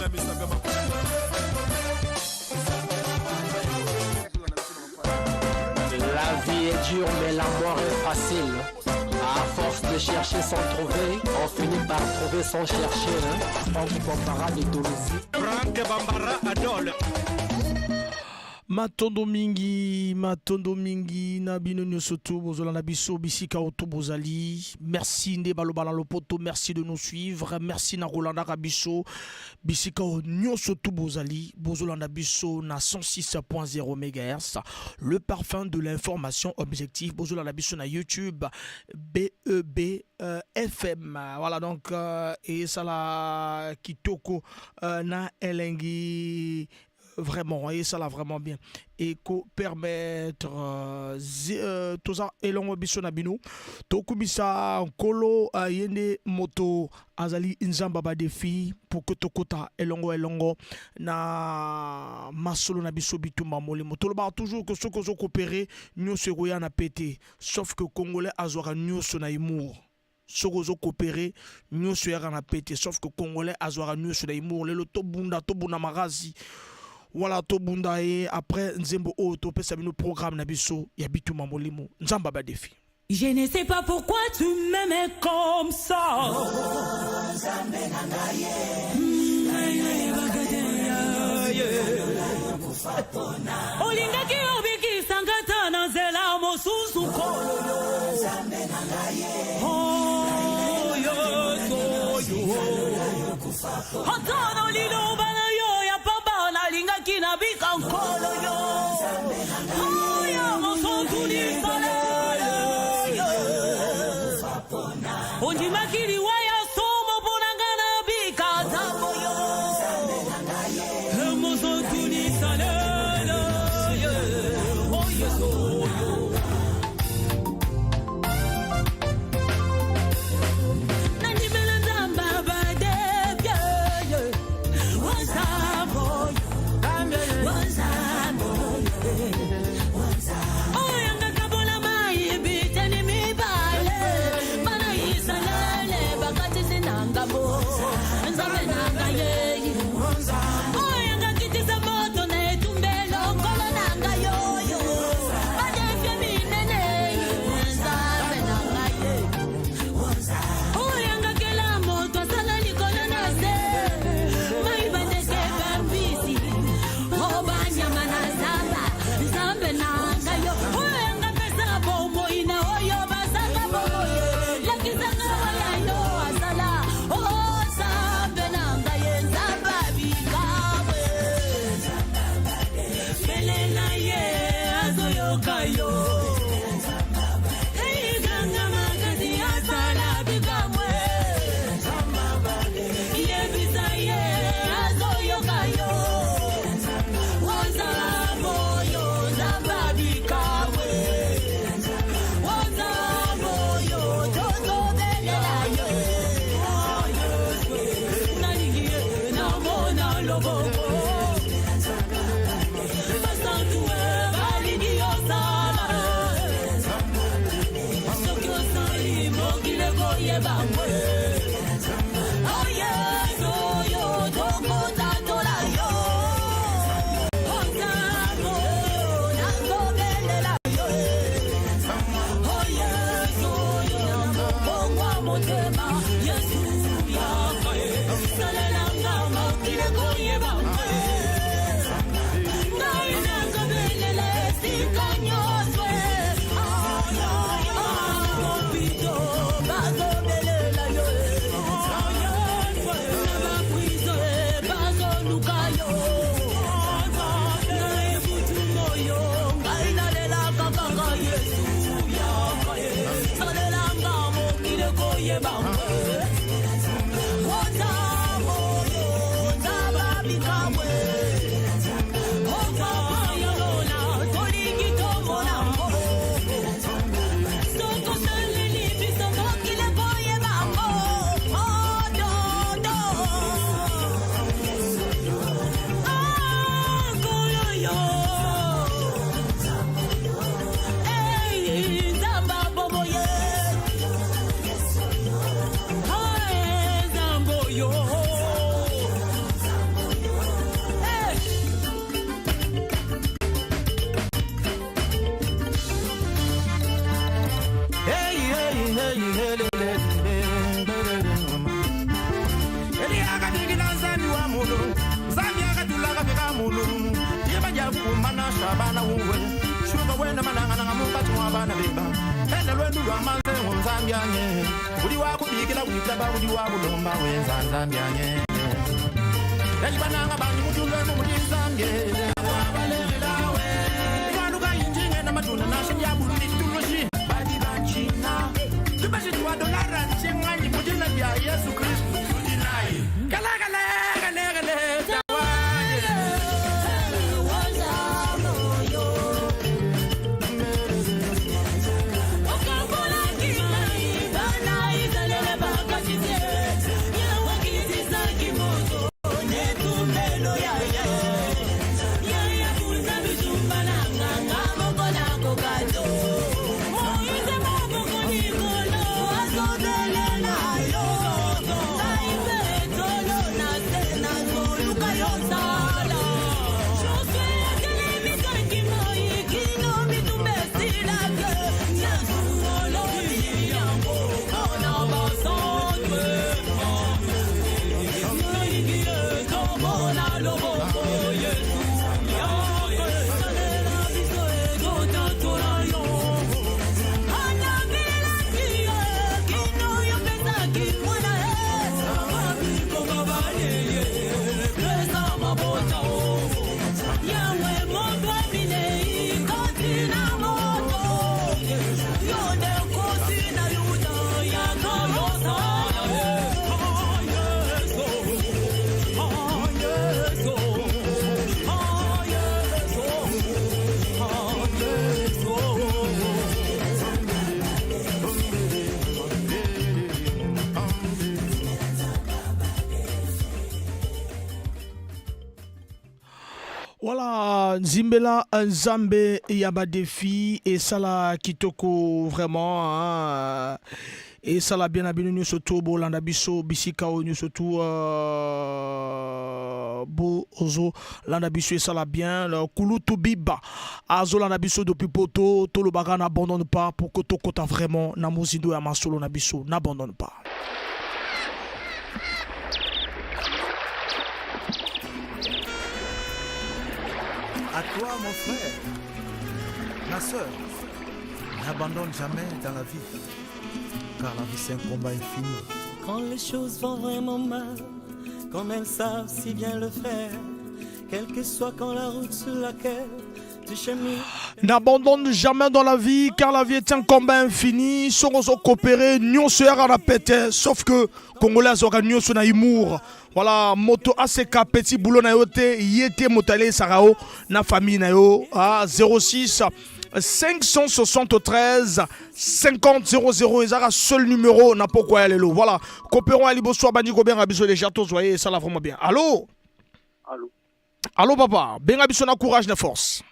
La vie est dure mais la mort est facile. À force de chercher sans trouver, on finit par trouver sans chercher. Franck Bambara de Dolosi. Franck Bambara Adol. Matondo mingi na bino nyosoto bozola na biso bisika oto bozali. Merci nde balobala lopoto, merci de nous suivre, merci na Rolanda Kabiso bisika nyosoto bozali bozola na biso na 106.0 MHz. Le parfum de l'information objective bozola na biso na YouTube BEB FM. Voilà donc et ça la kitoko na elengi. Vraiment, et ça l'a vraiment bien. Et qu'on permettre tout ça, et l'on biso na bino, to kubisa kolo yende moto azali nzamba ba defi pour que tokota elongo na masolo na biso bitumba molimo. To ba toujours que ce que zo coopérer nous se roya na pété, sauf que congolais azora nous na humour. Sokozo coopérer nous se na pété, sauf que congolais azora nous na humour. Le to bunda magazi. Voilà to bunda et après nzembo o to pesa bino programme na biso ya bituma molimo nzamba ba défi. Je ne sais pas pourquoi tu m'aimais comme ça. Olingaki obiki sangata na zela mosusu ko. Oh yo Hatano lilo bana yo ya pamba na lingaki na bika nkolo yo. Oh ya mosusu ni sale. Onji makiri waya somo bonangana bika tambo yo. Mosusu ni sale. Oh yes oh yo. Oh mulu yeba ya kumana shabana uwe shuka wena mananga na mukati wa bana beba enda lwendu lwa manze nzambyanye buli wakubikira witaba buli wabulomba wenza nzambyanye yajibananga banyi mutulwe mu mutizambye abalelawe bantu kayinjinge namatuna nashinja buli tuloshi badi banchina tubashi twa dolara chenganyi mujina ya Yesu Kristo dinai kala kala kala kala Voilà, Nzimbela Nzambe Yaba Défi et Sala Kitoko vraiment hein, et Sala bien abinu nous surtout Bolanda Biso Bisika nous surtout Bozo Landa Biso et Sala bien le Kulutu Biba Azo Landa Biso depuis Poto tout le baga n'abandonne pas pour que Tokota vraiment Namuzido Yamasolo Nabiso n'abandonne pas. À toi, mon frère, ma soeur, n'abandonne jamais dans la vie, car la vie c'est un combat infini. Quand les choses vont vraiment mal, comme elles savent si bien le faire, quelle que soit quand la route sur laquelle tu chemines. N'abandonne jamais dans la vie, car la vie est un combat infini. Serons coopérer, nous serons à la pète, sauf que Congolais aura nous sur Naïmour. Voilà, moto ACK petit boulot na yote, yete motale sarao na famille na yo, 06 573 50 00 ezara seul numéro na pourquoi aller lo. Voilà, coopérons à liboso bandi ko bien abiso les châteaux soyez ça la vraiment bien. Allô? Allô? Allô papa, bien abiso na courage na force.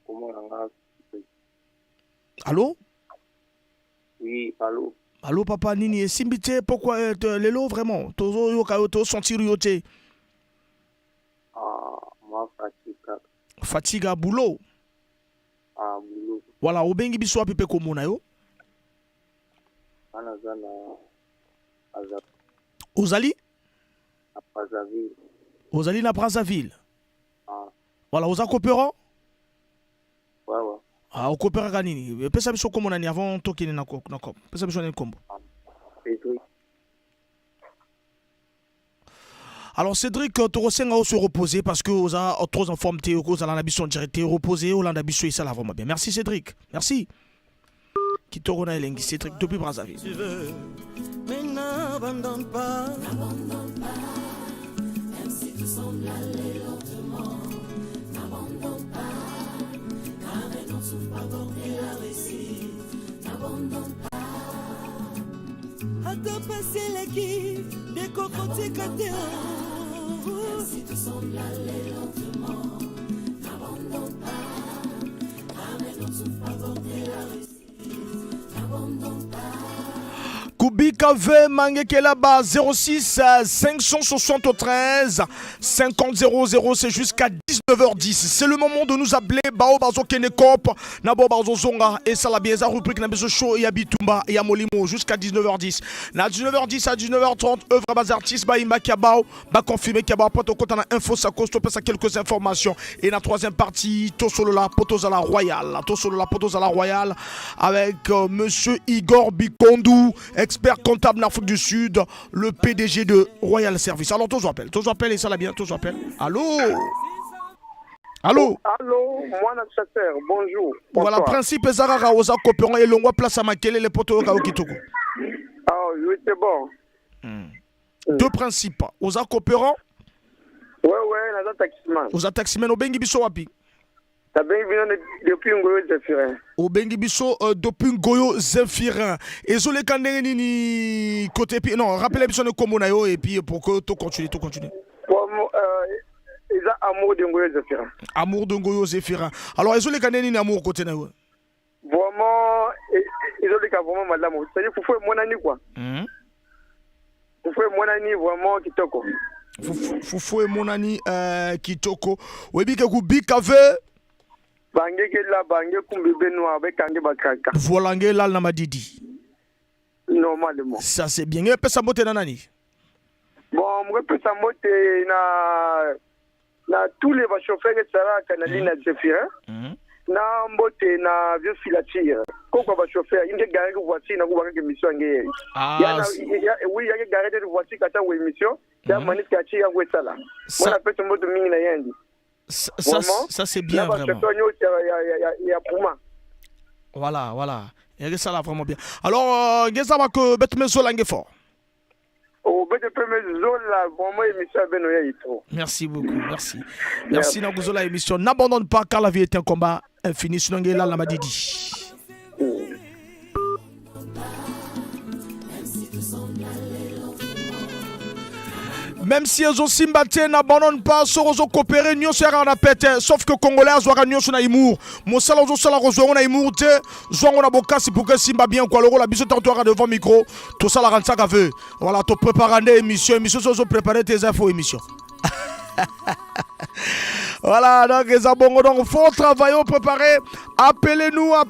Comment on a... Allô? Oui, allô? Allô papa nini simbite pourquoi lelo vraiment tozo yo ka to sentir yote moi fatiga boulot boulot voilà obengi biso apepe komona yo ana zana azap ozali Brazzaville na Brazzaville voilà oza coopérant ouais au coopéra nini pesa biso komona ni avant tokini na kom pesa biso ni kombo Cédric. Alors Cédric, tu ressens se reposer parce que vous avez trop en forme, tu as la biso direct reposer, vous avez biso ça la vraiment bien. Merci Cédric, merci. Qui te rena elengi Cédric depuis Brazzaville. Tu veux, mais n'abandonne pas, même si tout semble aller lentement, n'abandonne pas, car elle n'en souffre pas porter la réussite, n'abandonne pas. Ata passer l'équipe des cocotiers catéo. Même si tout semble aller lentement, n'abandonne pas, car elle n'en souffre pas porter la réussite, n'abandonne pas. Kubika V Mangekela Ba 06 573 50 00 c'est jusqu'à 19. 19h10. C'est le moment de nous appeler Bao Bazo Kenekop, Nabo Bazo Zonga et Salabieza rubrique Nabezo Show et Abitumba et Amolimo jusqu'à 19h10. Na 19h10 à 19h30, œuvre à bas artistes, Baïma Kiabao, ba confirmé Kiabao, poto kota na info sa cause, topé sa quelques informations. Et la troisième partie, Tosolola, Potos à la Royale. Tosolola, Potos à la Royale avec monsieur Igor Bikondou, expert comptable d'Afrique du Sud, le PDG de Royal Service. Alors, tous appelle et ça l'a bien, tous appelle. Allô? Allô? Allô, moi, notre chasseur, bonjour. Voilà, principe Zarara, Oza Coperon et Longwa Place à Makele, les potos au Kitoko. Ah oui, c'est bon. Deux principes. Oza Coperon. Ouais, ouais, dans taximan. Oza taximan, au Bengi Bisso Wapi. T'as bien vu depuis Ngoyo Zephirin. Au Bengi Bisso depuis Ngoyo Zephirin. Et sur les canets, ni côté. Non, rappelez Bisso de Komonayo et puis pour que tout continue, tout continue. Ils ont amour de Ngoyo Zephirin. Amour de Ngoyo Zephirin. Alors, ils ont les canets, ni amour côté Nayo. Vraiment, ils ont les cas vraiment madame. C'est-à-dire qu'il faut mon ami quoi. Il faut mon ami vraiment qui toque. Foufou et mon ami Kitoko. Webi ke kubikave. Bange ke la bange kumbebe noir avec kange bakaka. Volange la namadidi. Normalement. Ça c'est bien. Et pesa mote nanani. Bon, moi pesa mote na tous les chauffeurs et ça kanali na Zephirin. Na mbote na vieux filature. Pourquoi va chauffeur il y a garé voiture na kuba ke mission ngé. Oui, il y a garé de voiture kata ou émission. Ya manit kachi ya wetala. Moi na pesa mote mingi na yandi. Ça c'est bien vraiment. Voilà. Il y a ça là vraiment bien. Alors, qu'est-ce que bête me solange fort. Merci beaucoup, merci. Merci Naguzola émission. N'abandonne pas car la vie est un combat infini. Sinon, il y a la madidi. Même si elles ont simbaté, n'abandonne pas, Sorozo coopéré, nous sera en pète, sauf que Congolais, Zouara, nous sommes Imour. Mon salon, nous sommes on a Imour, Zouara, on a Boka, c'est pour que Simba bien, quoi, le rôle, la bisou, t'entends devant micro, tout ça, la rente, ça, veut. Voilà, tu prépares une émission, Sozo, préparer tes infos, émission. Voilà, donc, les abonnés, donc, faut travailler, préparer. Appelez-nous, hein.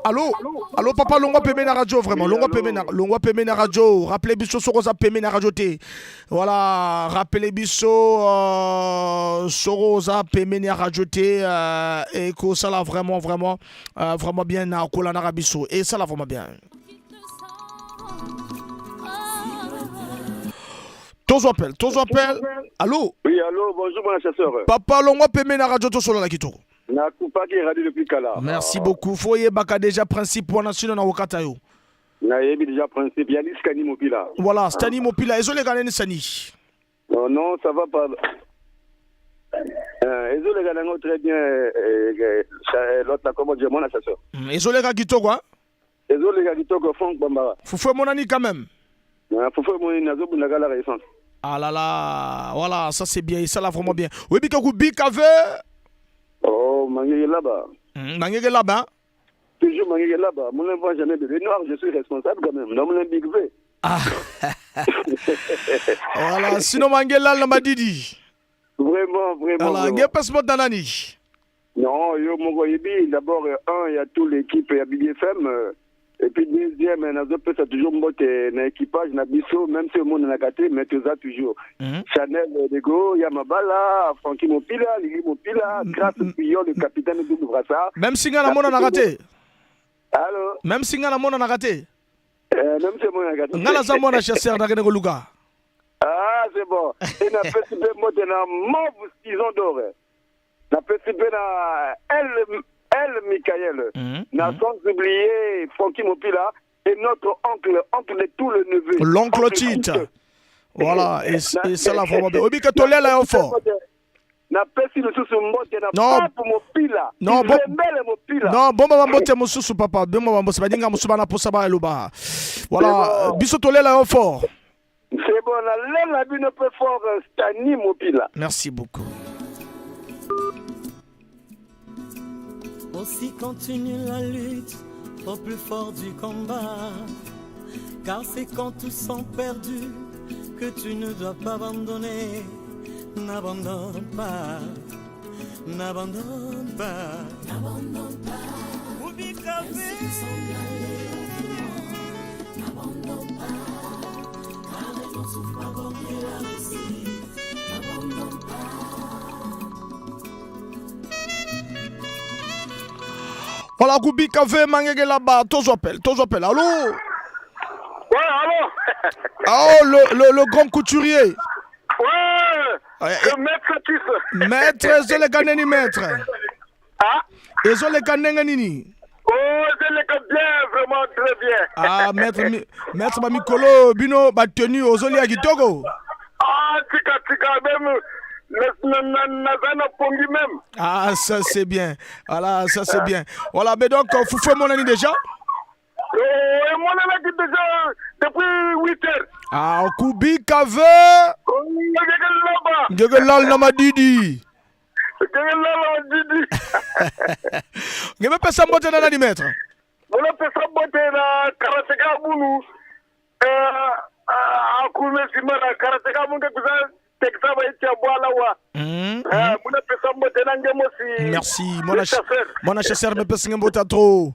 Allô, papa, Longwa Peme na radio, vraiment. Longwa Peme na radio. Rappelez Bisso Sorosa Peme na radio T. Voilà, rappelez Bisso Sorosa Peme na radio T. Et que ça l'a vraiment bien na Kolana Rabisso. Et ça l'a vraiment bien. Tous appelle. Allô? Oui, allô, bonjour, mon chasseur. Papa, Longwa Peme na radio Tosolo la Kito. Na Kupaki radio depuis Kala. Merci beaucoup. Foye baka déjà principe pour national na wakatayo. Na yebi déjà principe ya Stani Mopila. Voilà, Stani Mopila. Ezo les gars Sani. Non, ça va pas. Ezo les gars très bien l'autre comment dire mon chasseur. Ezo les gars Kito quoi? Ezo les gars Kito Franck Bambara. Foufou mon ami quand même. Foufou mon nazo bunaka la récente. Ah là là, voilà, ça c'est bien, ça là vraiment bien. Oui, bika bikave. Oh, Mangé là-bas. Mangé là-bas. Toujours Mangé là-bas. Mon enfant jamais de noir, je suis responsable quand même. Non, mon big V. Ah. Voilà, sinon Mangé là, m'a dit. Vraiment. Voilà, il y a pas ce mot d'anani. Non, yo mon goyebi, d'abord il y a toute l'équipe, il y a BFM. Et puis deuxième, on a toujours un équipage, na biso, même si le monde n'a gâté, mais tu as toujours. Chanel Dego, Yamabala, Francky Mopila, Lili Mopila, grâce au Pillon, le capitaine de Doubrassa. Même si on a raté. Allô? Même si on a raté. Même si on a gâté. On a chasseur dans le Luga. Ah, c'est bon. Et on a participé à Mauve Saison d'Or. On a participé à El Michael, n'a sans oublier Francky Mopila et notre oncle de tout le neveu. L'oncle Tite. Voilà, et ça là vraiment bien. Obi Katolé là au fort. N'a pas si le sous mbote na papa Mopila. Non, bon maman mbote mo sous papa, bon maman mbote badinga mo subana pour saba eluba. Voilà, biso tolé là au fort. C'est bon, la bine peu fort Stani Mopila. Merci beaucoup. Aussi continue la lutte au plus fort du combat, car c'est quand tous sont perdus que tu ne dois pas abandonner. n'abandonne pas, n'abandonne pas, n'abandonne pas. Kubi Café, n'abandonne pas, arrête ton souffle avant que la réussite, n'abandonne pas. Voilà, Kubi Café, Mangege là-bas, tous appellent, allô? Ouais, allô? Oh, le grand couturier. Ouais, le maître Tisse. Maître, c'est le ganeni maître. Ah? Et c'est le ganeni. Oh, c'est le cas bien, vraiment très bien. Ah, maître Mamikolo, Bino, Batenu, Ozoli Agitogo. Ah, tika, même. Nazana Pongi même. Ah, ça c'est bien. Voilà, ça c'est bien. Voilà, mais donc, vous faites mon année déjà? Mon année déjà depuis 8 heures. Ah, Kubi Kave. Ngegelal Namadidi. Ngeme pesa mbote na nani maître? Mona pesa mbote na karateka bunu. Akume simana karateka munga kuza teksa ba itia bwala wa. Mona pesa mbote na ngemo si. Merci. Mon chasseur me pesa mbote trop.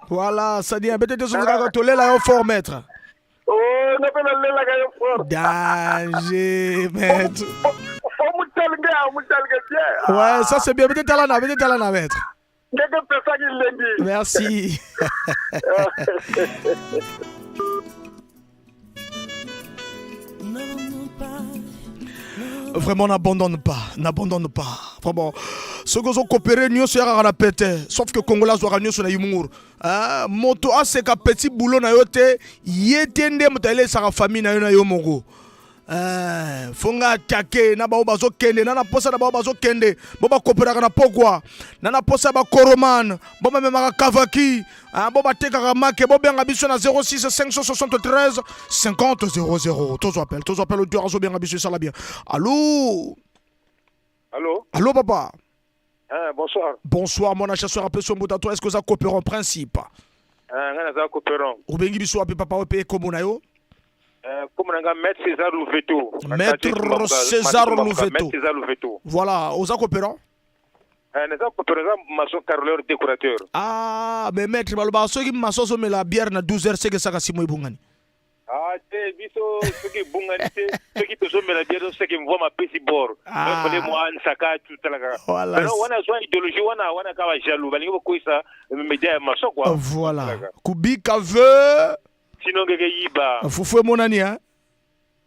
Voilà, ça dit, peut-être que vous avez la fort, maître. Oh, on appelle la fort. Danger, maître. Ouais, ça c'est bien. Peut-être à la maître. Merci. Vraiment, n'abandonne pas. Vraiment, ceux qui ont coopéré, nous sommes à péter. Sauf que Congolais sont à humour. Moto a ce petit boulot na yote, yetende mutale sa famille na yo mongo. Fonga attaquer na ba bazo kende na posa na ba bazo kende boba coopérer na pokwa na posa ba koroman boba memaka kavaki boba teka make bobenga biso na 06 573 50 00 tous appel le tueur azo bien biso ça la bien. Allô papa. Bonsoir. Bonsoir mon chasseur appelle son bout à toi, est-ce que ça coopère en principe? Ngana za coopérant. Obengi biso ape papa ope comme na yo? Comme on Maître César Louveto. Maître César Louveto. Voilà, aux coopérants. Nous coopérants, maçon carreleur décorateur. Ah, mais maître, ceux qui m'associent mais la bière na 12h, c'est que ça ka simo ibungani. Ah, c'est biso ceux qui bungani, ceux qui te sont mais la bière, ceux qui me voient ma petit bord. Donc moi en saka tout là. Voilà. Alors on a soit idéologie, on a kawa jaloux, bali ko ça média maçon quoi. Voilà. Kubi Kave. Sinon, Yiba. Vous faites mon année, hein?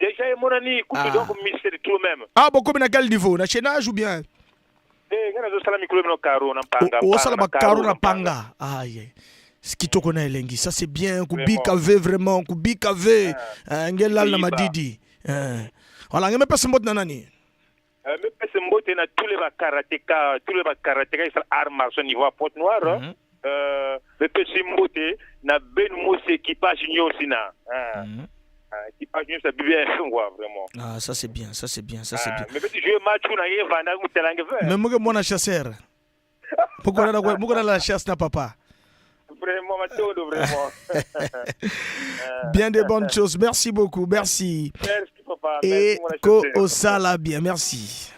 Déjà, mon année, coupe donc au ministère de tout-même. Ah, bon, comme à quel niveau? Na chénage ou bien? Oh, ça la caro na panga. Aïe. Ce qui te connaît, Lengi, ça c'est bien. Kubi Kave, vraiment. Kubi Kave. Ngelal na madidi. Voilà, on me passe mot nanani. Me passe mot na tous les karatéka, ils sont armes martiaux niveau à Pointe-Noire. Le petit moté na ben mot équipage nyosina équipage nyosina bien vraiment. Ah, ça c'est bien. Mais petit jeu match na yeva na mutelange faire. Mais moi na chasseur. Pourquoi la chasse na papa? Vraiment matodo vraiment. Bien des bonnes choses. Merci beaucoup. Merci. Merci papa. Et ko osala bien. Merci.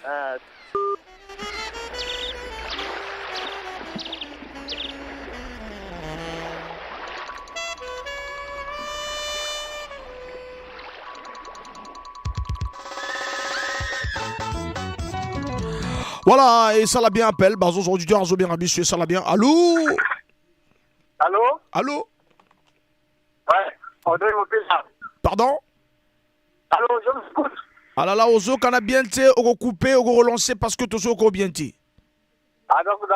Voilà, et ça l'a bien appelé. Bah, aujourd'hui, tu as bien habitué, ça l'a bien. Allô? Ouais, on doit m'appeler ça. Pardon? Allô, je m'écoute. Ah là là, Ozo, qu'on a bien été, on va couper, on va relancer parce que tout ça, bien été. Ah, d'accord,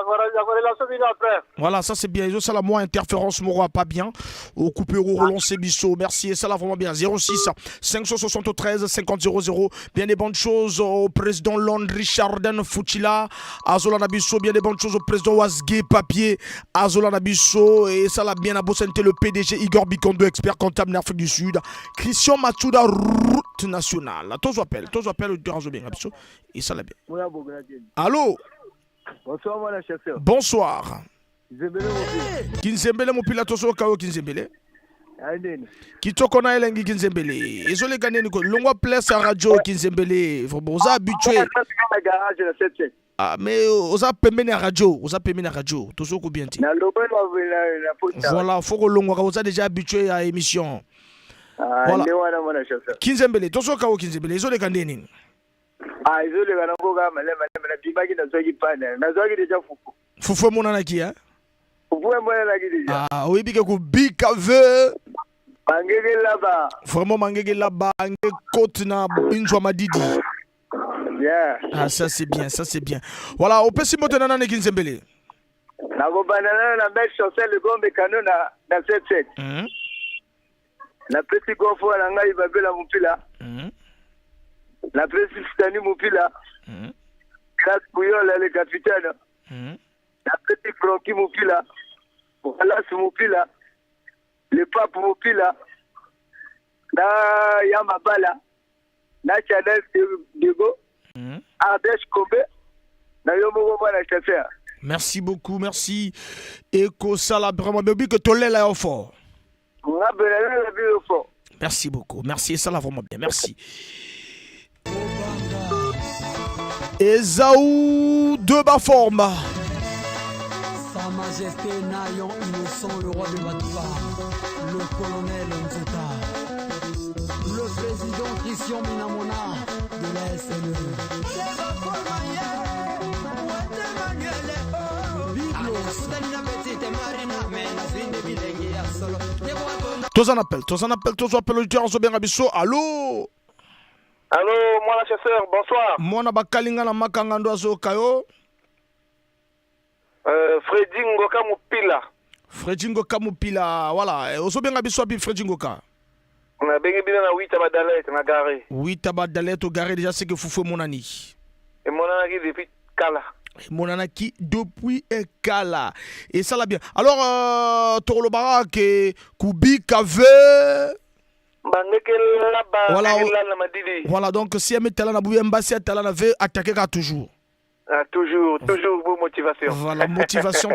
après. Voilà, ça c'est bien. Ça, la moins interférence, m'aura pas bien. Au coupé, au relancer, bisso. Merci. Et ça, là, vraiment bien. 06 573 50 00. Bien des bonnes choses au président Landry Chardin Fouchila. Azola Nabisso. Bien des bonnes choses au président Wasgé Papier. Azola Nabisso. Et ça, là, bien à Bossente, le PDG Igor Bikondo, expert comptable en Afrique du Sud. Christian Matsuda, route nationale. Tous appellent le Duranzo bien. Et ça, là, bien. Allô? Bonsoir, mon chasseur. Bonsoir. Kinzembele mon pile. Kinzembele mon pile, attention au Kao Kinzembele. Kitoko na elengi Kinzembele. Ezole kaneni ko longwa place à radio Kinzembele. Vous habitué. Ah mais oza pembeni à radio, toujours ko bien ti. Voilà, faut que longwa ka oza déjà habitué à émission. Voilà. Kinzembele, toujours ka Kinzembele. Ezole kaneni. Ah, ezole kana ko ga male na bibaki na zoki pana. Na zoki déjà fufu. Fufu mona na ki hein? Fufu mona na ki déjà. Ah, oui bike ko bikave. Mangege là-bas. Vraiment mangege là-bas, nge côte na injwa madidi. Yeah. Ah ça c'est bien, ça c'est bien. Voilà, au pesi moto nana Kinzembele. Na ko banana na belle chaussée le gombe canon na 77. Na pesi gofo na ngai babela mupila. La pesi Stani mupila. Grâce Pouyola le capitaine. La pesi Francky mupila. Wallace mupila. Le pape mupila. Na Yamabala. Na Chanel Diego. Ardèche Kobe. Na Yomo na chauffeur. Merci beaucoup, merci. Eko Sala, vraiment, mais que tu l'es là au fort. Merci beaucoup, merci. Et ça là vraiment bien, merci. Esaou de Baforma. Sa Majesté Nayon Innocent, le roi de Matuba, le colonel Nzota, le président Christian Minamona de la SNE. Tous en appel, l'auditeur en Sobien Rabisso. Allô? Allô, moi la chasseur, bonsoir. Moi na bakalinga na makangando azo kayo. Freddy Ngoka Mupila. Freddy Ngoka Mupila, voilà. Osobien Rabisso abi Freddy Ngoka. On a bien na 8 Tabadalet na gare. 8 Tabadalet au gare déjà c'est que Foufou Monani. Et Monani depuis Kala. Monanaki depuis Kala. Et ça l'a bien. Alors, Torolo Barak, Koubi Kave. Voilà, donc si elle talent à Bouye Mbassi, talent avait attaqué toujours. Toujours vos motivations. Voilà, motivation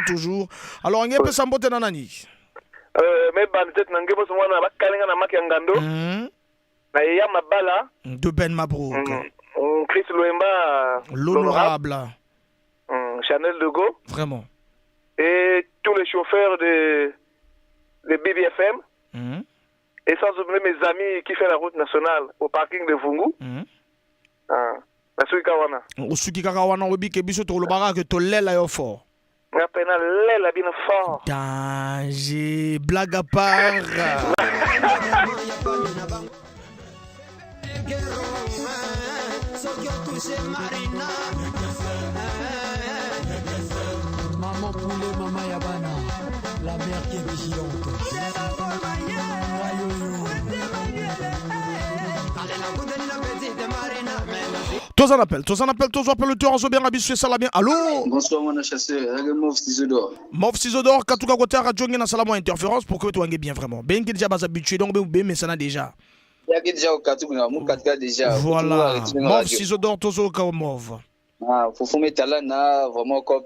toujours. Alors, on y a peu sambote nanani. Mais bantet n'angebo souvent na bakalinga na makangando. Na ya mabala. De Ben Mabrouk. Chris Loemba, l'honorable. Chanel de Go. Vraiment. Et tous les chauffeurs de BBFM. Et sans oublier mes amis qui font la route nationale au parking de Vungu. Na Suikawana. Au Suikawana, on dit que biso to lobara que to lela yo fort. Na pena lela bien fort. Danger, blague à part. Maman poulet, maman yabana, la mère qui est vigilante. Tous en appel, le tour en Zobien Rabissu et Salamien. Allô? Bonsoir, mon chasseur, Mauve Cisodor. Mauve Cisodor, Katouka Côté Radio, on a Salamo interférence pour que tu aies bien vraiment. Ben qui déjà bas habitué, donc ben mais ça n'a déjà. Il y a déjà au Katouka, mon Katka déjà. Voilà, Mauve Cisodor, Tozo Kao Mauve. Ah, faut fumer talent, vraiment comme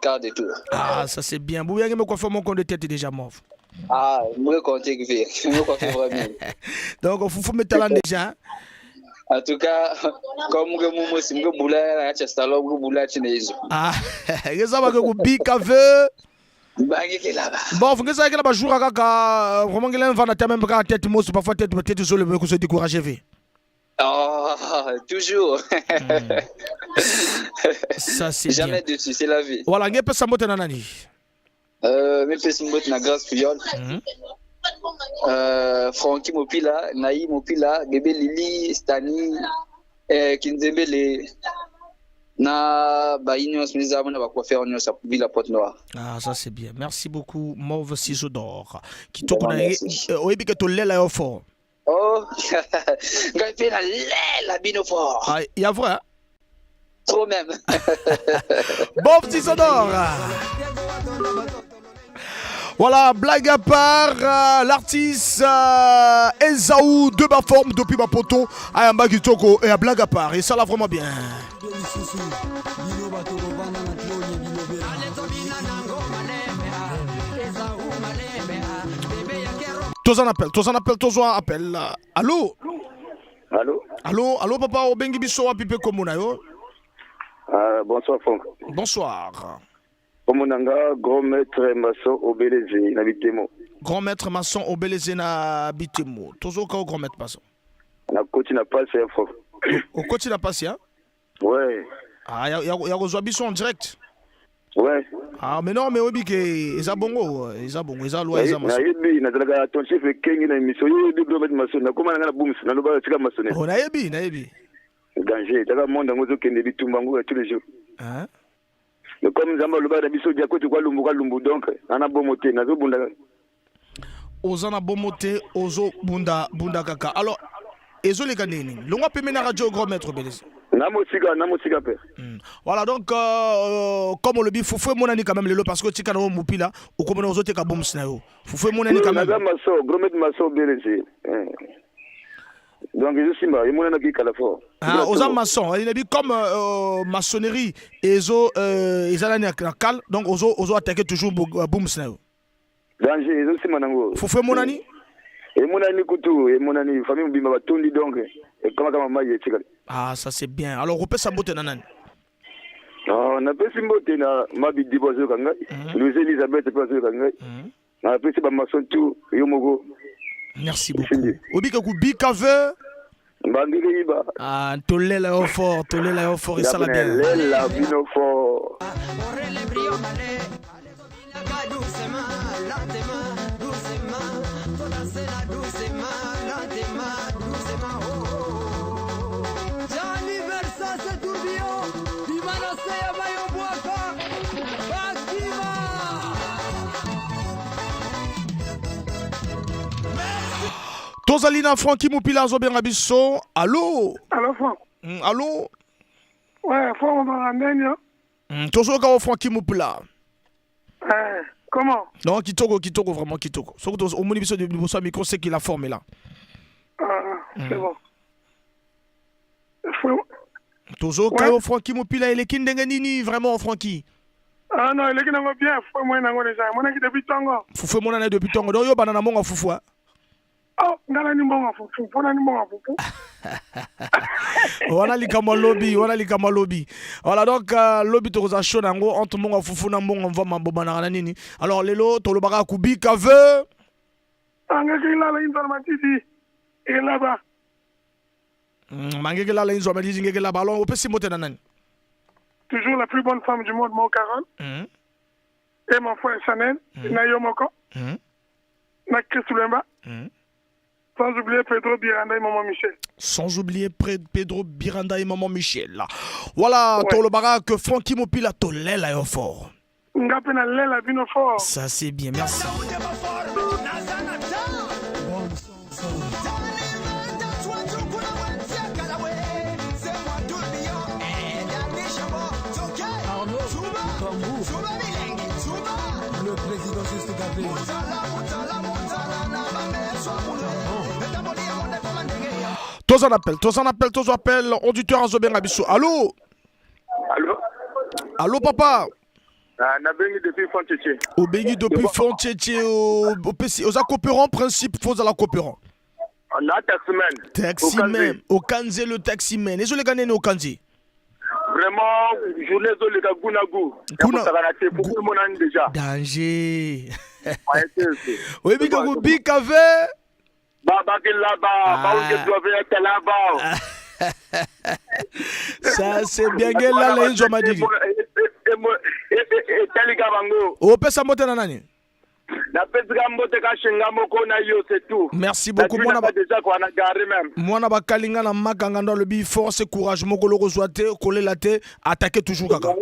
quart de tour. Ah, ça c'est bien. Vous voyez, quoi faire mon compte de tête déjà Mauve. Ah, moi compter que faire, moi compter vraiment. Donc, faut fumer talent déjà. En tout cas, comme moi, si je boule à Chestalo, je boule à Chinezo. Ah, et ça va que vous piquez avec. Bon, vous savez que là-bas, jour à Kaka, vraiment, il y a un vent même pas tête, moi, c'est parfois tête sur le mec, se décourager. Oh, toujours. Ça, c'est jamais dessus, c'est la vie. Voilà, il y a pas ça, moi, nanani. Mais fais ce mot, na grâce Puyol. Francky Mopila, Naï Mopila, Bébé Lili, Stani, Kinzembele, na Baïnios, mes amis, on va faire en Nios, la Porte Noire. Ah, ça c'est bien. Merci beaucoup, Mauve Cisodor. Qui te connaît, oui, que tu l'es là au fort. Oh, gagné la bine au fort. Ah, il y a vrai. Trop même. Mauve Cisodor. Voilà, blague à part, l'artiste Esaou de ma forme depuis ma poto à un bagitoko et à blague à part. Et ça l'a vraiment bien. Tozan appel. Allô? Allô, papa, Obengi Bisso a pipé comme yo. Bonsoir, Franck. Bonsoir. Omonanga, grand maître maçon Obélezé, n'habitez-moi. Grand maître maçon Obélezé, n'habitez-moi. Toujours quand grand maître maçon. La côte n'a pas assez, Franck. Au côté n'a pas assez, hein? Ouais. Ah, il y a reçu Bisso en direct. Ouais. Ah, mais non, mais oui, ils ont bongo, ils ont loi, ils ont maçon. Ton chef est Kengi na émission, il est grand maçon. Comment on a la boum, na loba tika maçonné. On a yebi. Danger, t'as monde dans mozo kende bitumbango tous les jours. Hein? Mais comme Zamba loba da biso dia côté quoi lumbu donc, ana bomoté na zo bunda. Ozana bomoté, ozo bunda kaka. Alors, ezo les kaneni. Longa pe mena radio grand maître Obélezé. Namosika père. Voilà, donc comme on le dit, Foufoué Monani quand même le parce que tu as moupi là ou comme nous autres kabom snayo. Foufoué Monani quand même. Gros maître maçon Obélezé. Donc je suis mal, il monana qui calafort. Ah, aux maçons, il a dit comme maçonnerie et zo izalani akal, donc ozo attaquer toujours boom snayo. Danger, je suis manango. Foufoué Monani. Et Monani Koutou, et Monani famille bima batondi donc et comment maman y est. Ah, ça c'est bien. Alors on peut saboter nanan. Non, on a pas simboté na mabi dibozo kanga. Louise Elisabeth pazo kanga. Na pesi ba maçon tout yomogo. Merci beaucoup. Obika kubi kave. Mbangiri iba. Ah, tolela au fort et ça la bien. Tolela bino fort. Tozalina Francky Moupila Zobien Abisso. Allô? Allô, Franck. Allô? Ouais, Franck, on va ramener. Toujours quand Francky Moupila. Comment? Non, Kitoko, vraiment Kitoko. Au moins, le micro, c'est qu'il a formé là. C'est bon. Toujours quand Francky Moupila, il est kindenganini, vraiment Francky. Ah non, il est kindenganini bien. Faut moi, il déjà. Moi, il est depuis Tongo. Foufou, moi, il est depuis Tongo. Donc, il y a banana monga foufou. Oh, ngala ni mbonga fufu, pona ni mbonga fufu. Wana likama lobby. Voilà donc lobby to za show nango entre mbonga fufu na mbonga mvama mbobana na nini. Alors lelo to lobaka kubi kave. Angeke la informatique et là-bas. Mangeke la informatique ngeke là-bas. Alors on peut se monter nani. Toujours la plus bonne femme du monde, Mo Caron. Et mon frère Chanel, Nayomoko. Na Christoulemba. Sans oublier Pedro Biranda et Maman Michel. Sans oublier Pedro Biranda et Maman Michel. Voilà, ouais. Tolobara que Francky Mopila tolela yo fort. Ngapena lela bino fort. Ça c'est bien, merci. Le président Juste Gabé. Tous en appel, auditeur à Zobien Abisso. Allô? Allô, papa? Nabengi depuis Fontchéché. Obengi depuis Fontchéché, aux coopérants, principe, faut à la coopérant. On a taximan. Au Kanzé, le taximan. Et je l'ai gagné au Kanzé. Vraiment, je l'ai dit, le Gounagou. Déjà. Danger. Oui, Bigagou, Bikave. Baba qui là-bas, qui doit être là-bas. Ça, c'est bien, là, les gens m'ont dit. Oh, peut ça monter nani? Merci beaucoup. Moi, na bakalinga na makanga dans le bi force courage moko loko zoate coller la tête attaquer toujours kaka.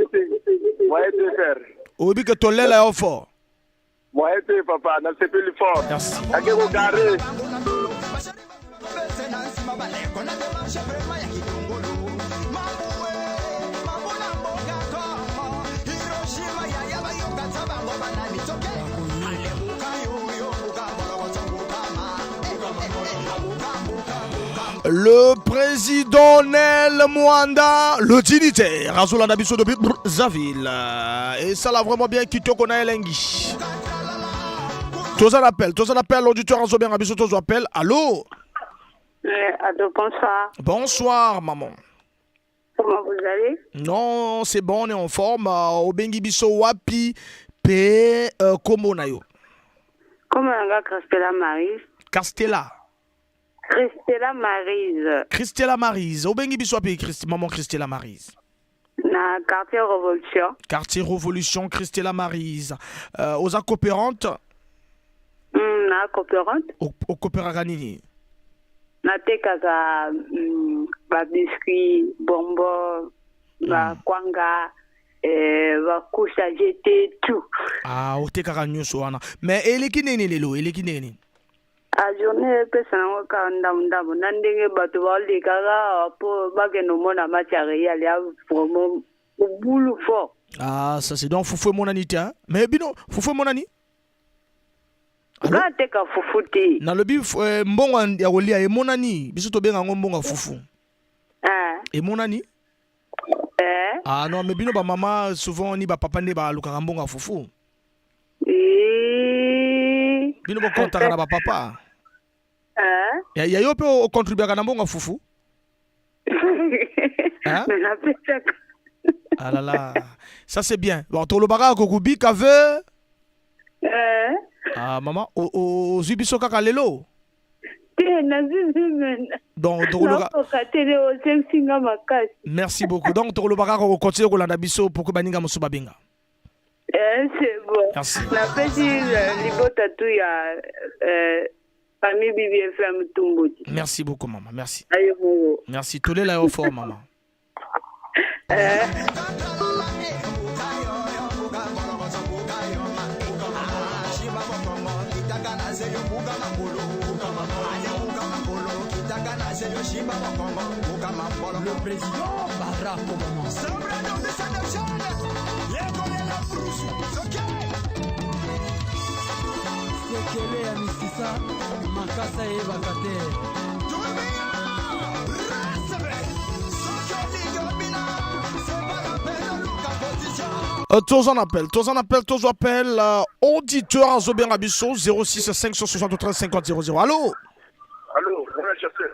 Oh, bi que tolle là au fort. Moi, papa, na c'est plus fort. Merci. Le président Nel Mwanda, le dignitaire, Razoula Nabiso de Brazzaville. Et ça l'a vraiment bien quitté qu'on a Elengi. Tous un appel, l'auditeur en Zobien Abisso, tous appel. Allô? Allô, bonsoir. Bonsoir, maman. Comment vous allez? Non, c'est bon, on est en forme. Obengi Bisso Wapi, P. Komo Nayo. Comment on a Christella Marise? Christella Marise. Christella Marise. Obengi Bisso Wapi, maman Christella Marise. Na quartier Révolution. Quartier Révolution, Christella Marise. Aux coopérantes? Na coopérante. Au coopéraganini. Na tekaka ba biscuit, bonbon, ba kwanga, ba kusha jeté tout. Ah, au tekaka nyuso wana. Mais eleki nene lelo, eleki nene. A journée pesa ngo ka ndam nandenge bato ba lekaka po ba ke no mona matiare ya ya vraiment boulou fort. Ah, ça c'est donc Foufou Monanité, hein? Mais bino, Foufou Monani? Nga teka fufu te. Na lobi mbongo ya kolia e monani, biso to benga mbongo fufu. E monani? Ah non, mais bino ba maman souvent ni ba papa ne ba luka mbongo fufu. Bino ba kontaka na ba papa. Ya yo pe o contribuer ka na mbongo fufu? Hein? Ah là là, ça c'est bien. Bon, to lo baka ko kubi ka ve. Ah maman, o zubiso kaka lelo. Donc merci beaucoup. Donc to lo baka ko continue ko landa biso pour que baninga musuba benga. C'est bon. Merci. La petite libota tu ya famille BBFM Tumboti. Merci beaucoup maman, merci. Ayo. Merci tous les là au fort maman. Le président Barack Obama. Sekele ya misisa makasa yebaka te. Tous en appel, auditeur à Zobien Abisso, 06 573 50 00. Allô? Allô,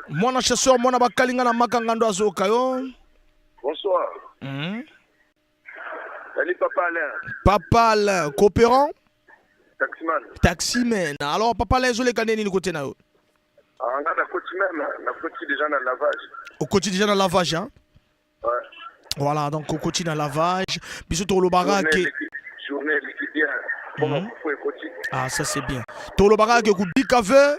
mon chasseur, mon abakalinga na makangando azoka yo. Bonsoir. Salut Papa Alain. Papa Alain, coopérant? Taximan. Taximan. Alors Papa Alain, zole kaneni ni côté na yo? On a la côté même, la côté déjà dans le lavage. Au côté déjà dans le lavage, hein? Ouais. Voilà, donc au côté dans le lavage. Bisous Tolo Bara qui. Journée liquidienne. Ah, ça c'est bien. Tolo Bara qui est Bicave.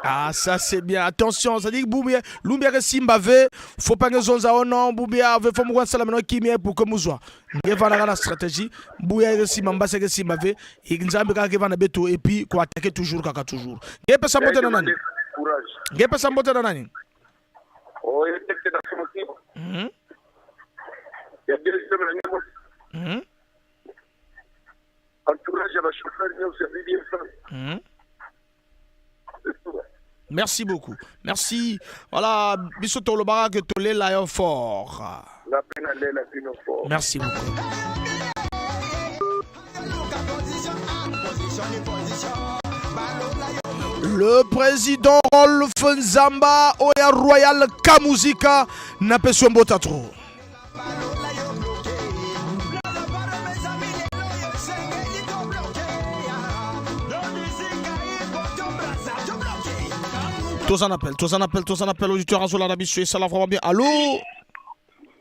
Ah, ça c'est bien. Attention, ça dit que Boubia, Lumbia Simbave, faut pas que Zonza au nom, Boubia, faut me voir ça la qui m'est pour que Mouzoua. Il va la stratégie, Boubia Simba, c'est que Simbave, et Nzambika qui va na beto, et puis quoi attaquer toujours, kaka toujours. Il y a pas ça monter dans l'année. Il y a pas ça monter dans l'année. Oh, il y a peut-être dans son motif. Il y a bien les hommes dans l'année. Entourage, il y a le chauffeur, il y a aussi bien ça. Merci beaucoup. Merci. Voilà, Bissoto Lobara que Tolé l'aéroport. Merci beaucoup. Le président Rolf Nzamba Oya Royal Kamuzika n'a pas son botatro. Tous en appel, auditeur Azola Nabisu et Salah vraiment bien. Allô?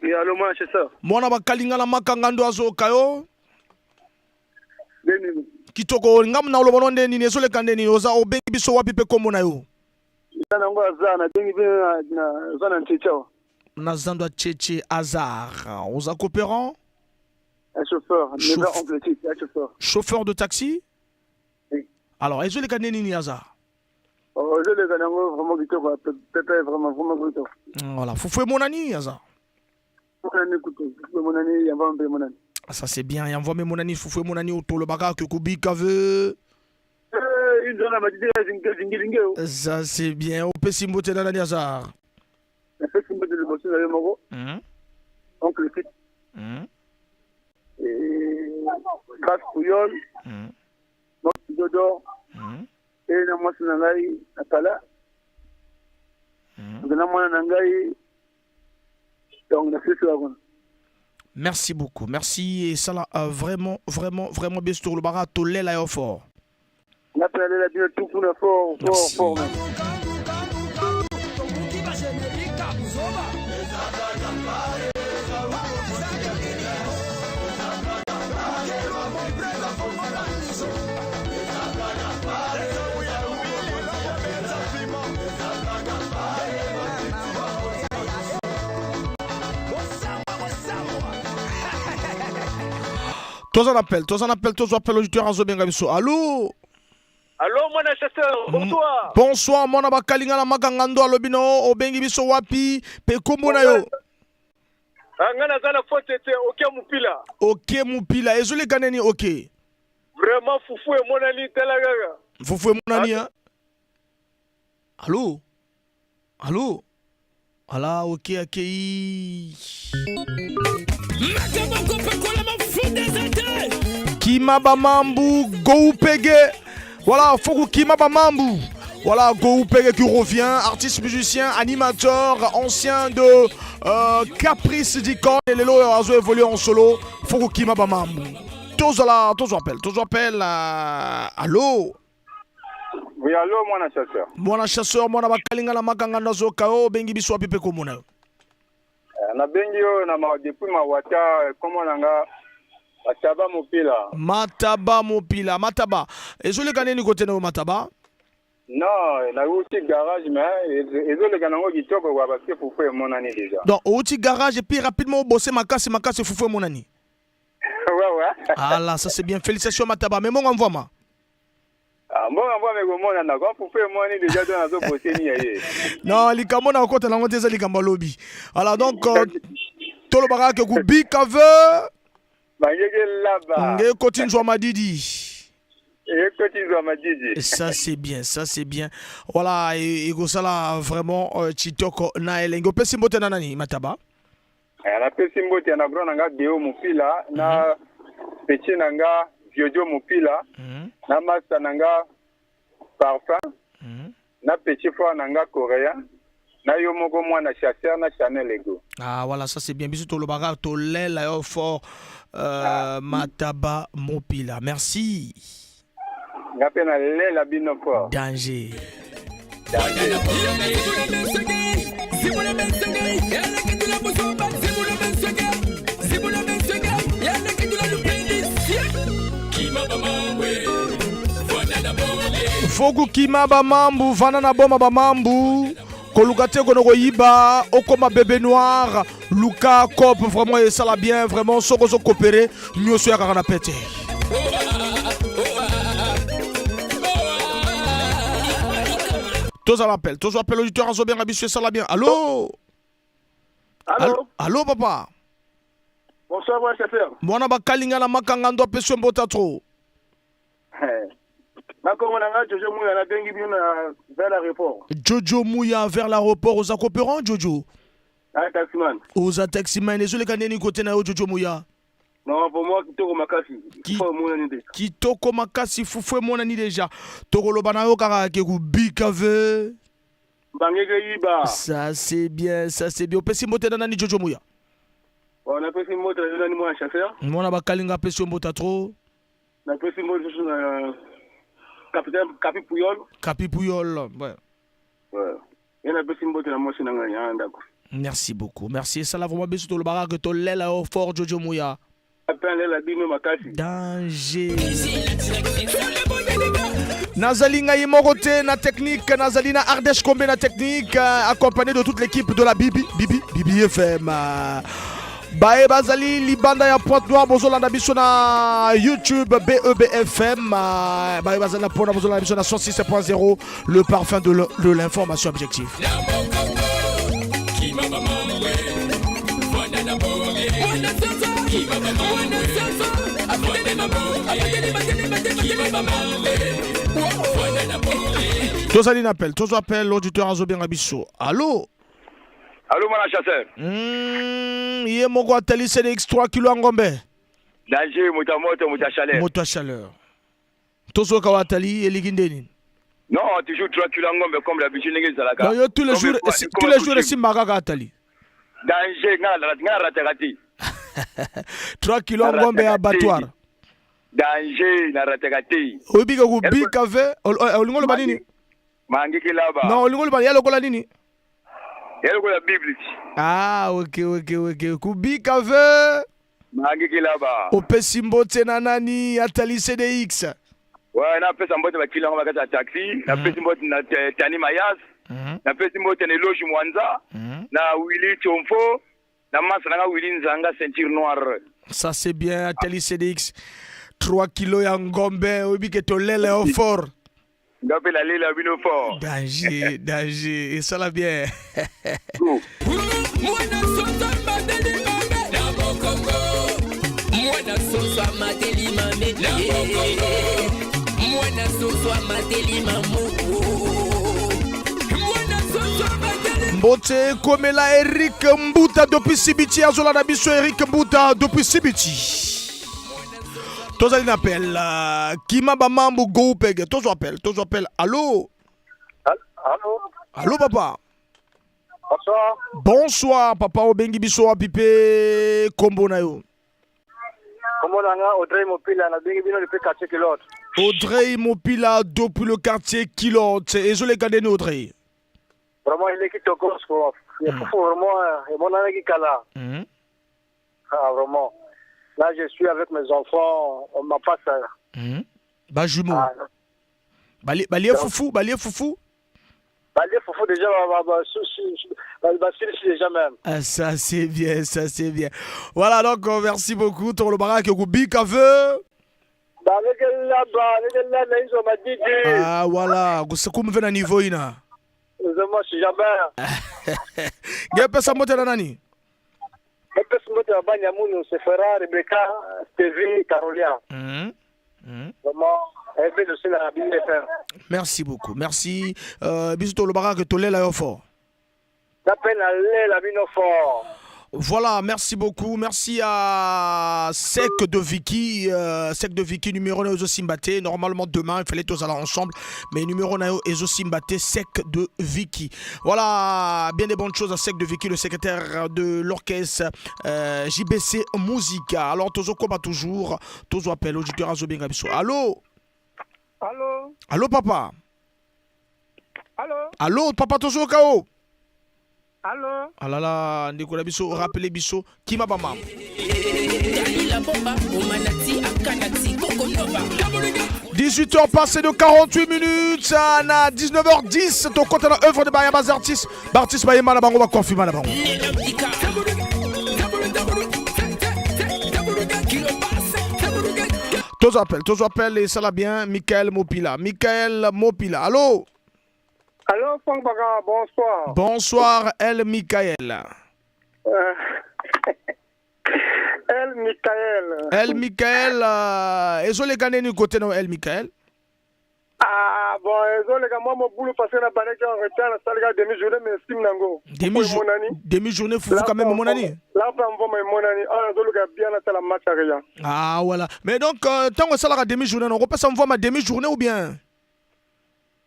Oui, allô, moi, c'est ça. Moi, na Kalinga na makangando azo kayo. Kitoko ngam na lo bononde ni nezole kande ni oza obengi biso wapi pe komo na yo. Na ngo azana dengi be na zana nchecho. Na zando cheche azar. Oza coopérant? Un chauffeur, chauffeur de taxi? Oui. Alors, ezole kande ni azar. Oh, je les ai vraiment kitoko, peut-être vraiment kitoko. Voilà, Foufou Monani azar. Monani, yamba mpe monani. Ça c'est bien, y envoie mes monani Foufou Monani au tolo baka que kubi kave. Ça c'est bien, au pessimbo te nana azar. Le pessimbo de l'ebosi na yomogo. Oncle Fit. Et grâce Pouyol. Dodo. Et na mwasi na ngai Atala. Na mwana na ngai. Donc na sisi wako. Merci beaucoup. Merci et ça là vraiment bien sur le barat tolé l'aéroport. On appelle la bien tout pour le fort. Tous en appel auditeur en Zobenga biso. Allô? Allô, mon chasseur, bonsoir. Bonsoir, mon abakalinga na makangando alobino obengi biso wapi pe kombo na yo. Ngana zala faute te mupila. Mupila, ezole kaneni OK. Vraiment fufu e monani telagaga. Fufu e monani hein? Allô? Allô? Ala OK akei. Kima Bamambu, Goupege. Voilà, Foku Kima Bamambu. Voilà, Goupege qui revient, artiste, musicien, animateur, ancien de Caprice d'Icon. Et Lelo a évolué en solo. Foku Kima Bamambu. Tous appellent. Allô? Oui, allô, mon chasseur, mon abakalinga la makanganda zo kao, bengi biso apipe komuna. Na bengi yo na depuis ma wata comment nanga Mataba Mopila. Ezole kaneni kote na Mataba? Non, na outi garage mais ezole kanango kitoko kwa parce que fufu e monani déjà. Donc outi garage et puis rapidement bosser makasi fufu e monani. Ouais. Ah là, ça c'est bien. Félicitations Mataba. Mais mon envoie moi. Bon envoie mais comment na kwa fufu e monani déjà dans zo bosser ni yé. Non, likamo na kota na ngote za likamba lobby. Alors donc tolo baraka ku bikave. Nge koti nzwa madidi. Ça c'est bien. Voilà, et ça vraiment Chitoko na elengo pesi mbote na nani Mataba? Na pesi mbote na bro nanga Deo Mupila na Pechi nanga Jojo Mupila na Masta nanga Parfum na Pechi Fwa nanga Korea na yo moko mwana chasseur na Chanel ego. Ah voilà, ça c'est bien. Bisous to le baga to l'air fort Mataba Mopila. Merci. Ngapena lela bino fort. Danger. Foku Kima Bamambu, vana na boma Bamambu. Kolukate konoko yiba, okoma bébé noir, Luka Cop, vraiment et ça l'a bien, vraiment sokozo coopérer, nous soya kakana pété. Tous à l'appel auditeur en Zobien Rabissu, ça l'a bien. Allô? Allô papa? Bonsoir mon chauffeur. Mwana bakalinga na makangando pesio mbota trop. Jojo Mouya vers l'aéroport aux coopérants Jojo. Taximan. Aux taximan. Désolé kaneni côté na Jojo Mouya. Non pour moi kitoko makasi. Kitoko makasi fufu monani déjà. Tokolo bana yo kaka ke ku bikave. Bangeke yiba. Ça c'est bien. Pesi mbote na nani Jojo Mouya. On a pesi mbote na nani moi chauffeur. Mona bakalinga pesi mbota trop. Na pesi mbote na Capitaine Capi Pouyol, ouais. Merci beaucoup. Merci. Ça l'a vraiment bien sur le barrage que tu l'as là au fort Jojo Mouya. Danger. Nazalinga Yemorote, na technique, Nazalina Ardèche Kombe na technique, accompagné de toute l'équipe de la Bibi FM. Bae Bazali, Libanda ya Pointe-Noire, Bozolanda biso na YouTube, BEBFM. Bae Bazali na Pointe-Noire, Bozolanda biso na 106.0, le parfum de l'information objective. Tozali n'appelle, l'auditeur Azobien Rabisso. Allô? Allô, mon chasseur. Yé moko ateli CDX 3 kilo ngombe. Danger, moto chaleur. Moto chaleur. Tozo Kawatali et Ligindeni. Non, toujours 3 kilos ngombe comme l'habitude n'est Zalaka. Non, tous les jours ici Magaga Atali. Danger ngala rategati. 3 kilos ngombe abattoir. Danger na rategati. Obiga ku bikave olingolo banini? Mangi kilaba. Non, olingolo bani yalo kola nini? Yalo kola Bible. Ah, OK. Ku bikave Mangi kilaba. Opesi mbote na nani Atali CDX. Ouais, na pesa mbote bakila ngoma kata taxi, na pesa mbote na Tani Mayas, na pesa mbote na Loji Mwanza, na Willy Chomfo, na Masa na Willy Nzanga ceinture noire. Ça c'est bien Atali CDX. 3 kilos ya ngombe, obi ke tolele au fort. Ngape la lela bino fort. Danger, et ça la bien. Mbote komela Eric Mbuta depuis Sibiti azola na biso Eric Mbuta depuis Sibiti. Tozali n'appelle Kima Bamambu Goupege. Tozo appelle. Allô? Allô papa? Bonsoir. Bonsoir papa obengi biso apipe kombo na yo. Kombo na nga Audrey Mopila na bengi bino depuis quartier Kilote. Audrey Mopila depuis le quartier Kilote. Ezole kadeni Audrey. Vraiment il est qui toko sko. Il faut vraiment mon ami qui kala. Ah vraiment. Là je suis avec mes enfants, on m'a pas ça. Ba jumeau. Balié foufou. Balié foufou déjà déjà même. Ah, ça c'est bien. Voilà donc merci beaucoup. Ton le barak au bika veut. Ah voilà, c'est comme venir à niveau ina. Moi je suis jamais. Gapa sa moto na nani? Gapa sa moto na Banyamuno, c'est Ferrari, Rebecca, Stevie, Carolia. Vraiment. Merci beaucoup. Merci. Bisous le barak to lela yo fort. Voilà, merci beaucoup. Merci à Sec de Vicky. Sec de Vicky, numéro 1 Ezo Simbate. Normalement, demain, il fallait tous aller ensemble. Mais numéro 1 Ezo Simbate, Sec de Vicky. Voilà, bien des bonnes choses à Sec de Vicky, le secrétaire de l'orchestre JBC Musica. Alors, Tozo Koba toujours. Tozo appelle auditeur Azobengabiso. Allô? Allô, papa? Allô, papa Tozo Kao? Allô? Ah là là, Nicolas Bisso, rappelez Bisso, qui m'a pas mal. 18h passé de 48 minutes, à 19h10, ton compte à l'œuvre de Bayabaz artistes. Bartis Bayema, la bango va confirmer la bango. Tous appellent et ça va bien, Michael Mopila, allô? Allô, Franck Baga, bonsoir. Bonsoir, El Michael. El Michael, est-ce que les gars du côté de El Michael? Ah, bon, les gars, moi, mon boulot passé dans la banque en retard, ça, les gars, demi-journée, mais sim nango. Demi-journée, fou quand même, mon ami. Là, on va mon ami. Ah, les gars, bien, à la match à rien. Ah, voilà. Mais donc, tant que ça, la demi-journée, on repasse en voie ma demi-journée ou bien?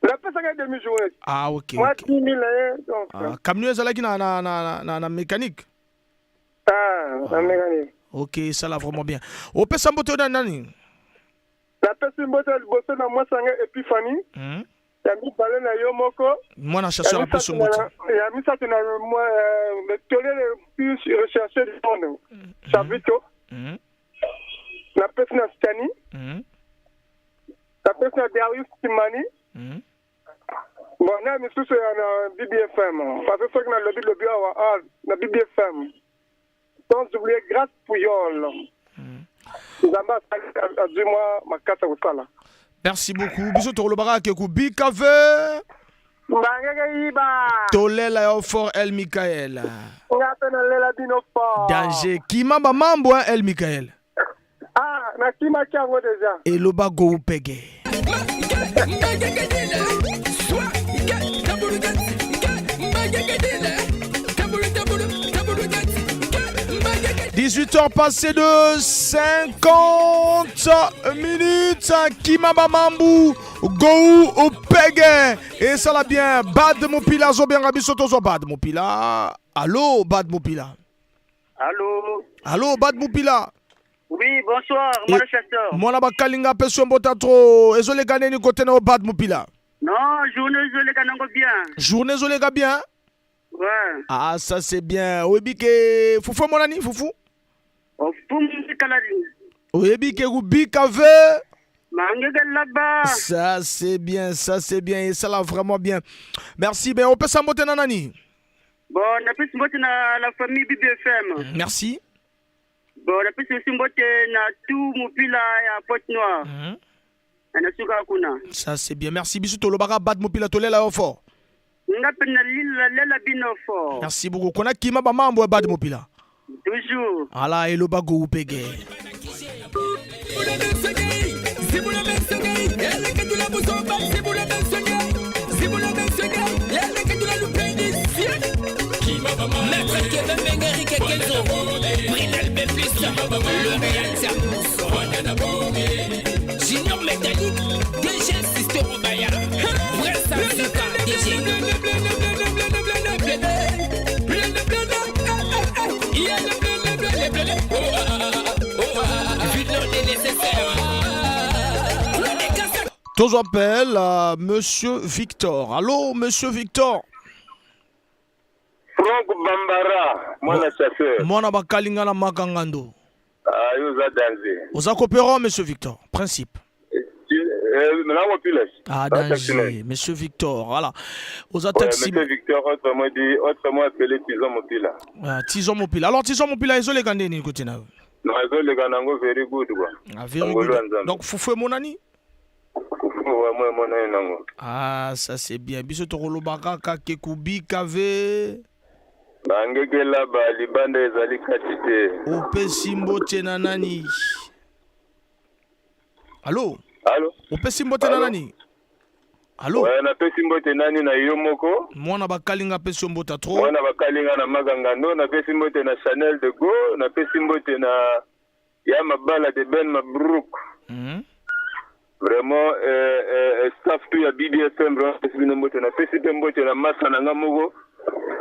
La pesa ka demi-journée. Ah, ok. Moi, 10 000 donc. Ah, comme nous, ça là qui na mécanique. Ah, la mécanique. Ok, ça là vraiment bien. On peut s'embotter dans nani? La pesa mbote bosse na moi sanga Epiphanie. Ya mi balé na yo moko. Moi na chasseur un peu sur moto. Ya mi ça na moi le toler le plus recherché du monde. Chavito. La pesa na Stani. La pesa na Darius Timani. Bon, là, je suis à BBFM. Parce que c'est le lobby à BBFM. Donc, je voulais grâce Pouyol. Merci beaucoup. Bisous, Toro Barak, Bikave. Tolela fort El Michael. Danger. Kima Mambo, El Michael. Ah, na Kima Kiango déjà. Et le bago Pege. 18h passées de 50 minutes. Kimaba Mambu, Gou au Pege. Et ça l'a bien. Bad Mopila, Zobien Rabisoto, Bad Mopila. Allô, Bad Mopila. Allô. Allô, Bad Mopila. Oui, bonsoir, moi le chasseur. Moi, là, Kalinga, Pession Botatro. Et Zolé Gané, ni côté na Bad Mopila. Non, journée Zolé Gané, bien. Journée Zolé Gané, bien. Ouais. Ah, ça c'est bien. Oyebi ke Foufou mon ami, Foufou. Oyebi ke Rubi Kave. Ça c'est bien, et ça là vraiment bien. Merci, ben on peut s'en monter nanani. Bon, on a pu se monter dans la famille BBFM. Merci. Bon, on a pu se monter dans tout mon pila à Pointe-Noire. Ça c'est bien, merci. Bisous Tolobara Bad Mopila Tolela au fort. Merci beaucoup. Qu'on a qui m'a pas mambo Bad Mopila. Toujours. Ala et le bago ou pege. Maître Kevin Bengueri Kekenzo, Brinal Beflis, le Real Sermous, Junior Métallique, DG Système Obaya, Bressa Zuka, DG. Tous appellent à Monsieur Victor. Allô, Monsieur Victor. Franck Bambara, moi le chasseur. Moi, je Kalinga na Makangando. Ah, vous êtes danger. Vous avez coopéré, Monsieur Victor. Principe. Ah, danger. Monsieur Victor, voilà. Vous avez taxi. Monsieur Victor, autrement appelé Tizon Mopila. Tizon Mopila. Alors, Tizon Mopila, ils ont les gandés, ni côté na. Non, ils ont les gandés, very good. Ah, very good. Donc, Foufou mon ami. Ah, ça c'est bien. Biso Torolo Baka, Kakekubi, Kave. Bangegela ba libanda ezali katite. Ope Simbo Tenanani. Allô? Allô? Ope Simbo Tenanani. Allô? Ouais, na pe Simbo Tenani na Yomoko. Moi na bakalinga pe Simbo ta trop. Moi na bakalinga na Magangano, na pe Simbo Tena Chanel de Go, na pe Simbo Tena Yamabala de Ben Mabrouk. Vraiment staff tout ya BDFM vraiment na pe Simbo Tena Massa na Ngamogo.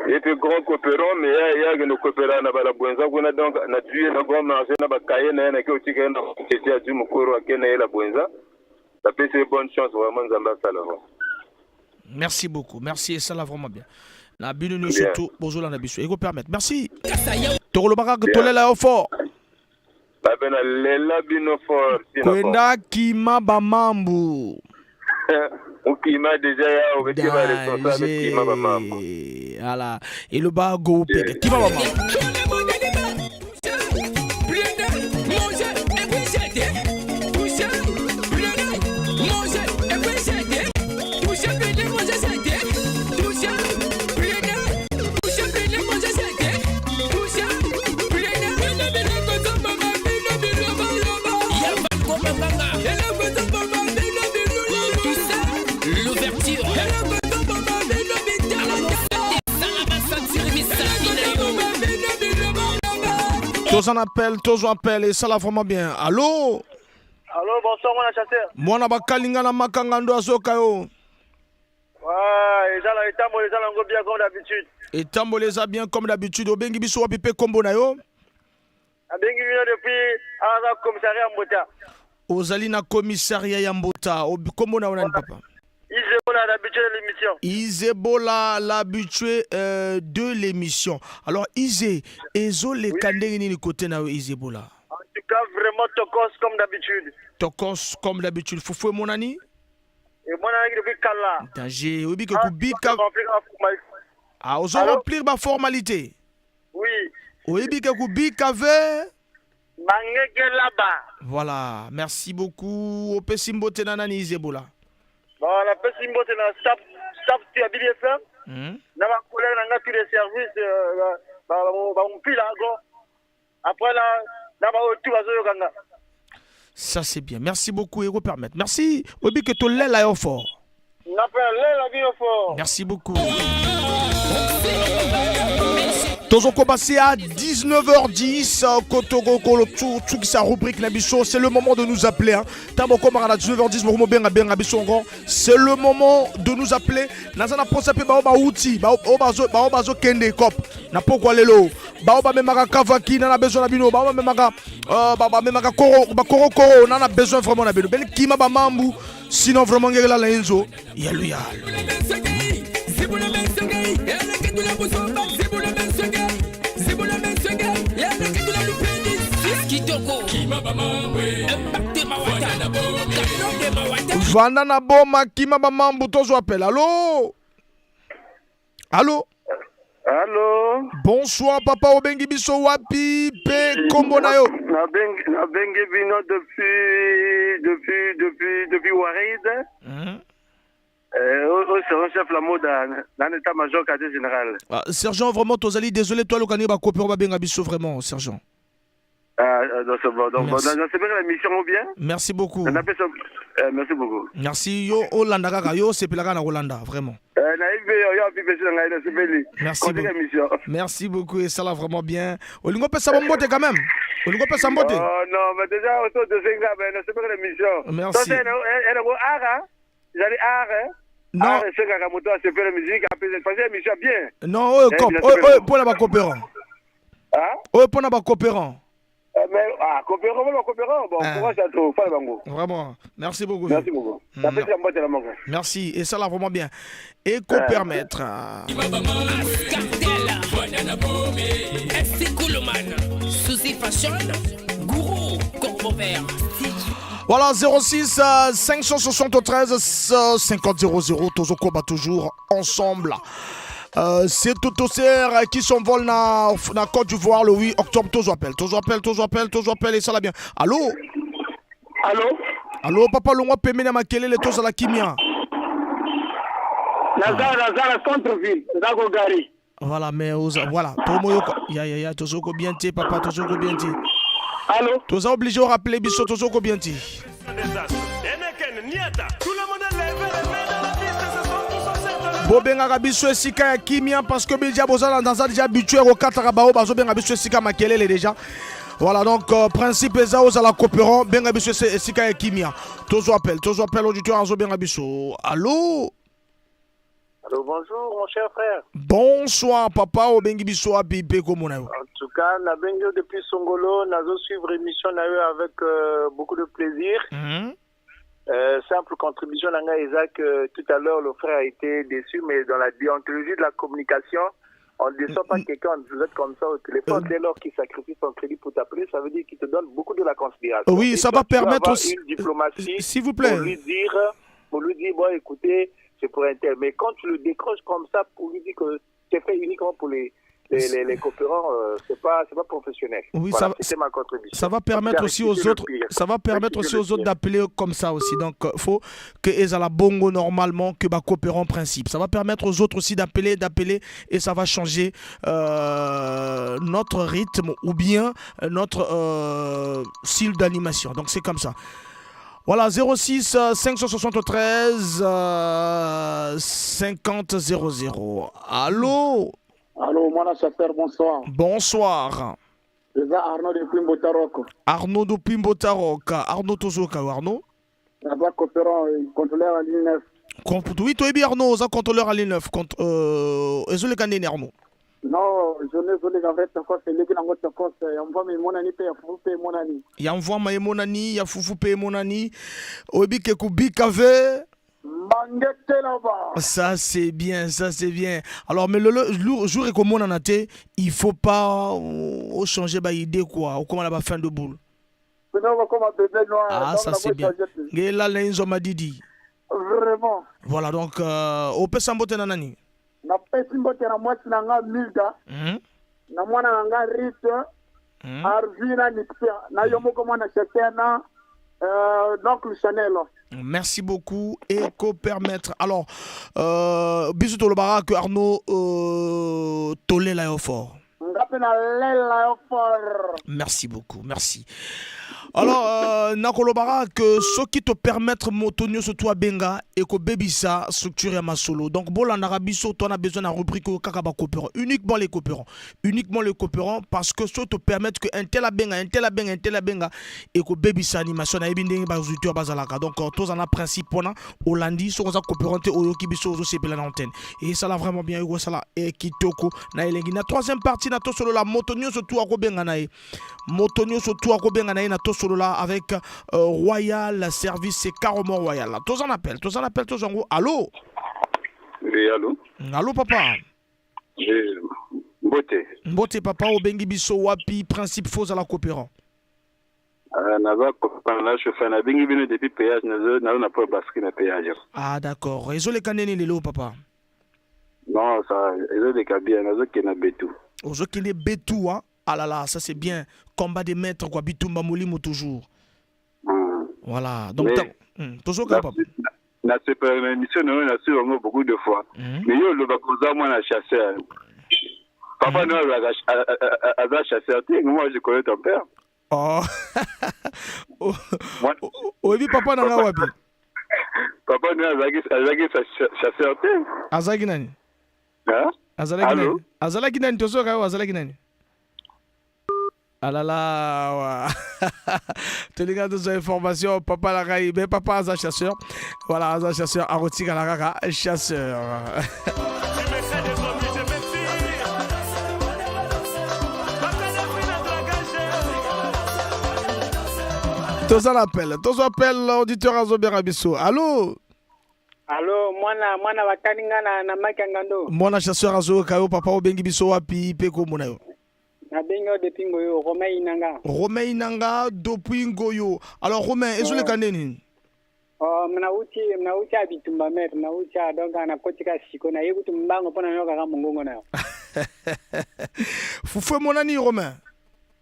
Et puis grand coopérant mais il y a nos coopérants na bala bwenza kuna donc na tuer na grand marché na bakaye na ke otika na kiti adu mukoro akena la bwenza. Ça peut c'est bonne chance vraiment Nzamba Salavo. Merci beaucoup. Merci et ça là vraiment bien. Na binu nous surtout bozola na biso. Ego permettre. Merci. Tokolo baka tolela au fort. Ba bena lela bino fort. Kwenda kima ba mambu. Ukima déjà ya obeti ba responsable kima ba mambu. Voilà. Et le bago peke. Kima ba mambu. Tous en appellent, tous en appellent, et ça là vraiment bien. Allô? Allô, bonsoir, mon chasseur. Moi, na bakalinga na makangando asoka yo. Ouais, et ça là, et bien comme d'habitude. Et tamboleza bien comme d'habitude. Obengi biso wapipe kombo na yo. Abengi bino depuis à la commissariat Mbota. Ozali na commissariat ya Mbota. Kombo na onani papa? Isebola, l'habitué de l'émission. Isebola, l'habitué de l'émission. Alors, Isé, Ezo les kandeng ni côté na Isebola. En tout cas, vraiment tokos comme d'habitude. Tokos comme d'habitude. Foufou mon ani? Et mon ami depuis Kala. Danger. Obi que kubika. Ah, ozo remplir ma formalité. Oui. Obi que kubika ve. Mangeke là-bas. Voilà. Merci beaucoup. Ope simbo tenanani Isebola. Bon, la personne qui est dans staff de BDFM, dans ma collègue, dans tous les services, après là, ça c'est bien. Merci beaucoup et vous permettre. Merci. Obi que tu l'es là au fort. Merci beaucoup. Merci beaucoup. Tozoko passé à 19h10. Kotoko Kolotu, toute sa rubrique Nabiso. C'est le moment de nous appeler. Tamoko Marana 19h10. C'est le moment de nous appeler. Nazana Posape Baoba Outi. Baobazo Kende Kop. Napoko Lelo. Baoba Memaka Kavaki. Nana besoin Nabino. Baoba Memaka. Memaka Koro. Bakoro Koro. Nana besoin vraiment Nabino. Ben Kima Bamambu. Sinon vraiment Ngela Lenzo. Yaluya. Vanda na boma Kima Bamambu tozo appelle. Allô? Allô? Allô? Bonsoir papa Obengi biso wapi pe kombo na yo. Na bengi bino depuis Warid. Au chef la mode dans l'état-major quartier général. Sergent, vraiment tozali désolé toi le kani ba coopérer ba benga biso vraiment sergent. C'est bon. Donc c'est bien l'émission ou bien? Merci beaucoup. Merci beaucoup. Merci yo Hollanda kaka yo sepelaka na Hollanda vraiment. Merci beaucoup. Merci beaucoup et ça là vraiment bien. Olingo pesa bombote quand même. Olingo pesa bombote. Oh non, mais déjà autour de 5 ans c'est bien l'émission. Merci. Donc elle est ara. J'allais ara. Non. C'est quand moto c'est faire la musique après c'est émission bien. Non, pour la coopérant. Hein? Pour la coopérant. Mais coopérant. Bon, courage à toi, pas le bango. Vraiment. Merci beaucoup. Merci beaucoup. Merci et ça là vraiment bien. Éco-permettre. Voilà 06 573 50 00 Tozoko bat toujours ensemble. C'est tout au serre qui s'envole dans Côte d'Ivoire le 8 octobre. Toujours appel et ça va bien. Allô? Allô papa Longo Pemena Makele les tous à la Kimia. Lazare centre-ville, Zago Gari. Voilà mais voilà Tomoyoko ya Tozoko bien ti papa Tozoko bien ti. Allô? Toza obligé de rappeler biso Tozoko bien ti. Bobenga biso esika ya kimia parce que déjà bozala dans ça déjà habitué au katara bao bazo benga biso esika makelele déjà. Voilà donc principe eza aux la coopérant benga biso esika ya kimia. Tozo appel auditeur azo benga biso. Allô? Allô, bonjour mon cher frère. Bonsoir papa obengi biso api pe komona yo. En tout cas, na bengi depuis Songolo, nazo suivre émission na yo avec beaucoup de plaisir. Simple contribution d'Anga Isaac, tout à l'heure le frère a été déçu, mais dans la déontologie de la communication, on ne descend pas quelqu'un, vous êtes comme ça au téléphone, dès lors qu'il sacrifie son crédit pour t'appeler, ça veut dire qu'il te donne beaucoup de la considération. Oui, ça va permettre aussi une diplomatie, s'il vous plaît, pour lui dire bon écoutez, c'est pour un tel, mais quand tu le décroches comme ça pour lui dire que c'est fait uniquement pour les coopérants, c'est pas professionnel. Oui, voilà, c'était ma contribution. Ça va permettre aussi aux autres, d'appeler comme ça aussi. Donc faut que ils à la bongo normalement que coopérant principe. Ça va permettre aux autres aussi d'appeler et ça va changer notre rythme ou bien notre style d'animation. Donc c'est comme ça. Voilà, 06 573 50 00. Allô? Allô, moi la chasseur, bonsoir. Bonsoir. C'est Arnaud de Pimbotarok. Arnaud de Pimbotarok. Arnaud Tozoka, Arnaud? Là-bas, contrôleur à ligne 9. Oui, toi, bien Arnaud, ça contrôleur à ligne 9. Est-ce que tu Arnaud? Non, je n'ai pas en fait, c'est lui qui n'a pas force. Il envoie mes monani, il faut payer mon ami. Il envoie mes monani, il faut payer mon ami. Obi Kekubi Kave. Ça c'est bien. Alors mais le jour et comme on en a été, il faut pas changer d'idée quoi, ou comment la fin de boule. Ah ça c'est bien. Là l'enzo m'a dit. Vraiment. Voilà donc au peut s'emboter nanani. Na pesi mbote na mwasi na nga Milda. Na mwana na nga Rite. Arvina Nixia. Na yomoko mwana Chekena. Donc le Chanel. Merci beaucoup. Éco-permettre. Alors, bisous tout le barak que Arnaud Tolé là au fort. Merci beaucoup, merci. Alors, Nakolobara, que ce qui te permettre motonio sur toi benga et que bébisa structure ma solo. Donc, bon, en Arabie Saoudite, on a besoin d'un rubrique au kakaba coopérant. Uniquement les coopérants, parce que ça te permet que un tel benga, et que bébisa animation na ebindeng ba auditeur bazalaka. Donc, tous en a principe on Hollandi, so on a coopérant au yokibiso au CP l'antenne. Et ça l'a vraiment bien eu ça là et kitoko na elengi. Na troisième partie na to solo la motonio sur toi ko benga na motonio sur toi ko benga na to solo là avec Royal Service, c'est carrément Royal là. Tous en appel, tous en gros. Allô? Oui, allô? Allô, papa? Mbote, papa, au bengi biso wapi, principe faux à la coopérant. Depuis péage, n'a pas basque na péage. Ah, d'accord. Ils ont les canets les lots, papa? Non, ça, ils ont des cabines, ils ont qui na bétou. Ils ont qui na bétou, hein? Ah là là, ça c'est bien. Combat des maîtres, quoi. Bitumba Molimo toujours. Voilà. Donc, toujours capable. Na super émission, on a su beaucoup de fois. Mais yo, le bakoza, moi, na chasseur. Papa, non, a chasseur. Moi, je connais ton père. Oh. Oui, papa, n'a pas wapi. Papa, non, a chasseur. Azagi nani? Hein? Azalaki nani, toujours kayo, azalaki nani? Ah là là, tu les gars de informations, papa la raille, mais papa a chasseur. Voilà, un chasseur, Aroti Galaraka, chasseur. Tous en appel, auditeur à Zoberabiso. Allô? Allô, mwana wakaninga na makangando. Mwana chasseur azo kayo papa obengi biso wapi peko monayo. Nabengo depuis Ngoyo, Romain Inanga depuis Ngoyo. Alors Romain, est-ce que le canene? Oh, mnauchi abitumba mer, mnauchi donc ana kotika siko na yebu tumbango pona yoka kama mongongo na. Fufwe monani Romain.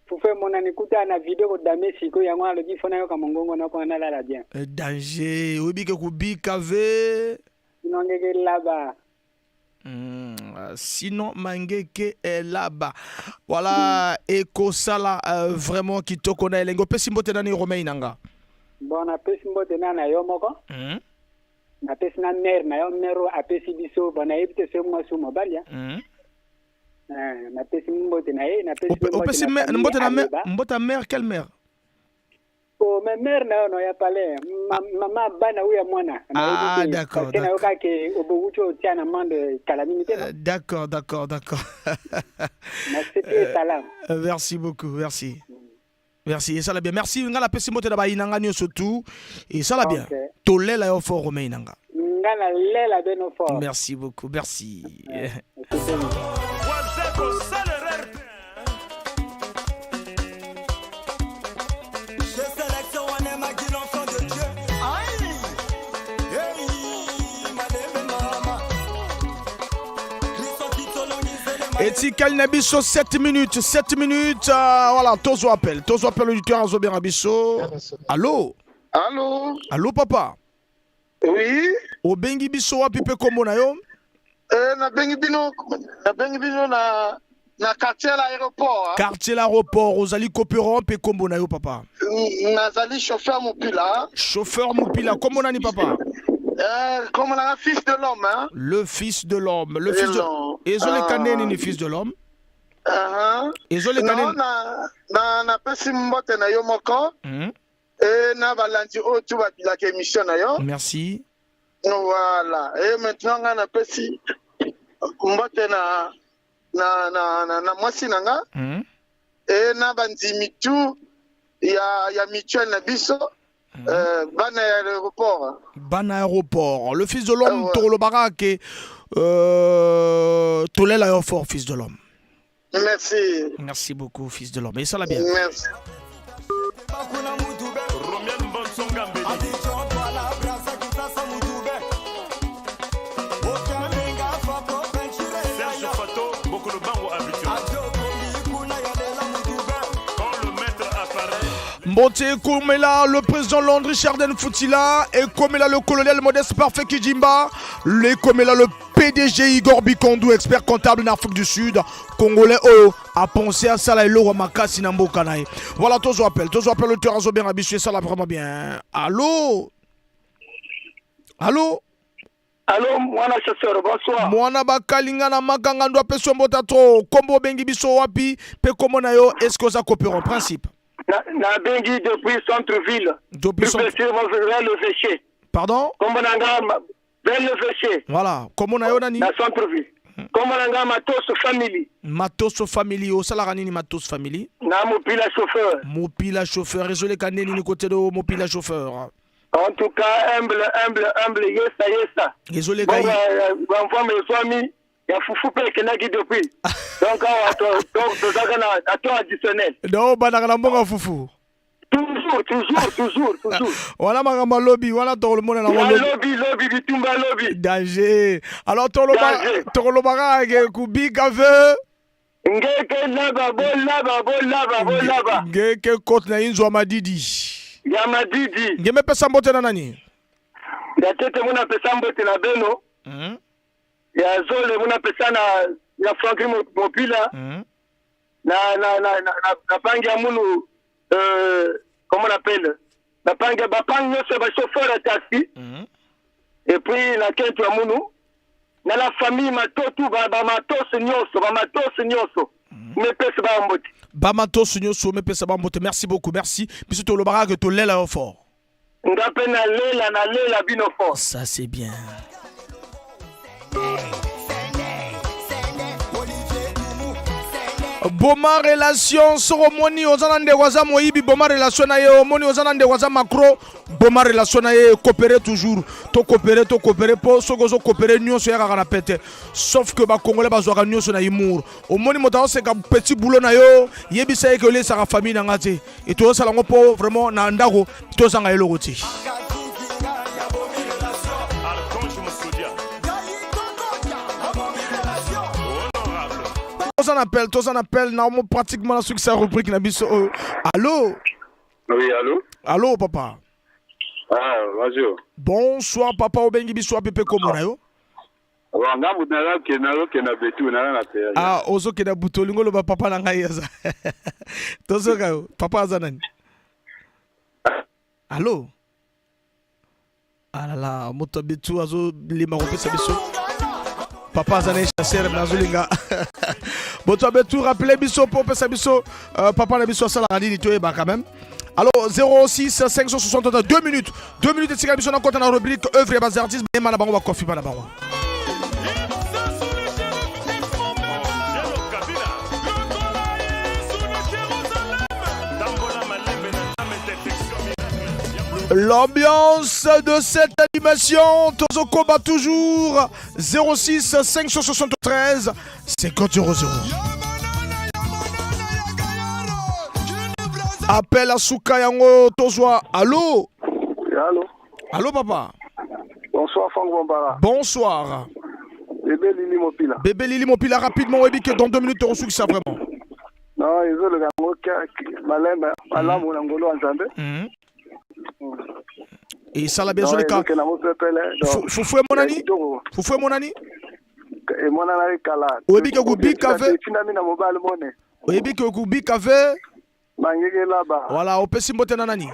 Fufwe monani kuta na video ko dame siko yango alobi fona yoka mongongo na pona la bien. Danger, obike kubika ve. Inongeke là-bas. Sinon Mangeke est là-bas. Voilà, Eko Sala vraiment qui te connaît. Lengo pesimbote nani Romain Nanga. Bon, na pesimbote na yo moko. Na pesina mer na yo mero apesi biso bona ebite se mo su mobalia. Na pesimbote na ye na pesimbote mbota mer quelle mer? Oh, mais mère non y a pas l'air. Maman bana ou ya mwana. Ah d'accord. D'accord. Merci beaucoup, merci. Et ça l'a bien. Merci ngala pesi mote da ba inanga nyo surtout et ça l'a bien. Tolela yo fort Romain Nanga. Ngala lela beno fort. Merci beaucoup, merci. Et si Kalinabiso 7 minutes, voilà, Tozo appelle l'auditeur à Zoberabiso. Allô? Allô, papa? Oui? O bengi biso wa pipe komo na yo? Na bengi bino na quartier l'aéroport. Quartier l'aéroport, ozali coopérant pe kombo na yo, papa? Nazali chauffeur Mopila. Chauffeur Mopila, comment nani, papa? Comme on a fils de l'homme, hein? Le fils de l'homme. Le fils de l'homme. Et zo le kaneni ni fils de l'homme? Et zo le kaneni. Na pesi mbote na yo moko. Et na balandi o tu va bila ke mission na yo. Merci. Voilà. Et maintenant on a pesi mbote na mwasi nanga. Et na bandi mitu ya mutuel na biso. Bana aéroport. Bana aéroport. Le fils de l'homme, Tolo Barake, Tolela Aéroport, fils de l'homme. Merci. Merci beaucoup, fils de l'homme. Et ça l'a bien. Merci. Mbote Komela, le président Landry Charden Foutila, et Komela, le colonel Modeste Parfait Kijimba, le Komela, le PDG Igor Bikondou, expert comptable en Afrique du Sud, Congolais, a pensé à ça, là, il aura Makasi Nambo Kanaï. Voilà, tous appelle le terrazo bien habitué, ça là vraiment bien. Allô? Allô? Allô, Mwana Chasseur, bonsoir. Mwana Bakalinga na Makanga ndo apeso mbota tro, kombo bengi biso wapi, pe komo na yo, est-ce que ça coopère en principe? Na bengi depuis centre-ville. Depuis centre-ville. Vers le Véché. Pardon? Kombo nanga vers le Véché. Voilà, komo na yo nani? Na centre-ville. Kombo nanga Matos Family. Matos Family, o sala nini Matos Family? Na Mopila chauffeur. Mopila chauffeur, résolé kaneni ni côté de Mopila chauffeur. En tout cas, humble, yesa. Désolé, Gaï. Bon, mes amis, il y a Foufou Pekenagi depuis. Donc, attends additionnel. Non, banana mbonga Foufou. Toujours. Voilà, ma lobby, voilà, tout le monde est là. Lobby, bitumba lobby. Danger. Alors, tout le barrage, Kubi Kave. Ngeke laba, bolaba. Ngeke kote na inzo Amadidi. Ya Madidi. Ngeme pesa mbote na nani? Ya tete muna pesa mbote na Beno. Ya Zole muna pesa na ya Franklin Mopila. Na pangi ya munu comment on appelle? Na pangi nyose ba chauffeur à taxi. Et puis la kente ya munu na la famille matotu ba matos nyoso. Me pesa ba mbote. Bamato Sunyo Somme Pesa Bambote, merci beaucoup, merci. Puis tout le barrage to lela fort. Ngape na lela bino fort. Ça c'est bien. Boma relation soromoni ozanande waza moyibi boma relation na ye omoni ozanande waza macro boma relation na ye coopérer toujours to coopérer po sogozo coopérer nyonso ya kaka na pete sauf que ba congolais bazwaka nyonso na humour omoni moto c'est ka petit boulot na yo yebisa ke le sa famille na ngate et to sala ngo po vraiment na ndako to zanga eloko ti. Tous en appel, normalement pratiquement la succès rubrique na biso. Allô? Oui, allô? Allô, papa? Ah, bonjour. Bonsoir, papa, obengi biso apepe komo na yo? Wanga mutala kena betu na pe. Ah, ozo kena buto lingo lo papa na ngai yaza. Tozo ka papa aza nani? Allô? Ah là là, moto betu azo lima kopesa biso. Papa Zané chasseur Nazulinga. Bon, tu as tout rappelé biso pour pesa biso papa na biso sala radi to eba quand même. Alors 06 562 2 minutes et c'est biso na compte na rubrique œuvre et bas artistes mais na bango ba coffee ba na bango. L'ambiance de cette animation, Tozoko bat toujours 06 573 50 00. Appel à Souka Yango Tozwa. Allô? Allô? Allô, papa? Bonsoir, Franck Bombara. Bonsoir. Bébé Lili Mopila. Bébé Lili Mopila, rapidement, oui, que dans 2 minutes, tu reçois ça vraiment. Non, ils ont le gars, Malem, Malam ou Nangolo Anzande. Et ça l'a bien joué le cas. Foufou et mon ami? Foufou et mon ami? Et mon ami Kala. Oebi que Goubi Kave. Oebi que Goubi Kave. Voilà, au Pessimbote Nanani.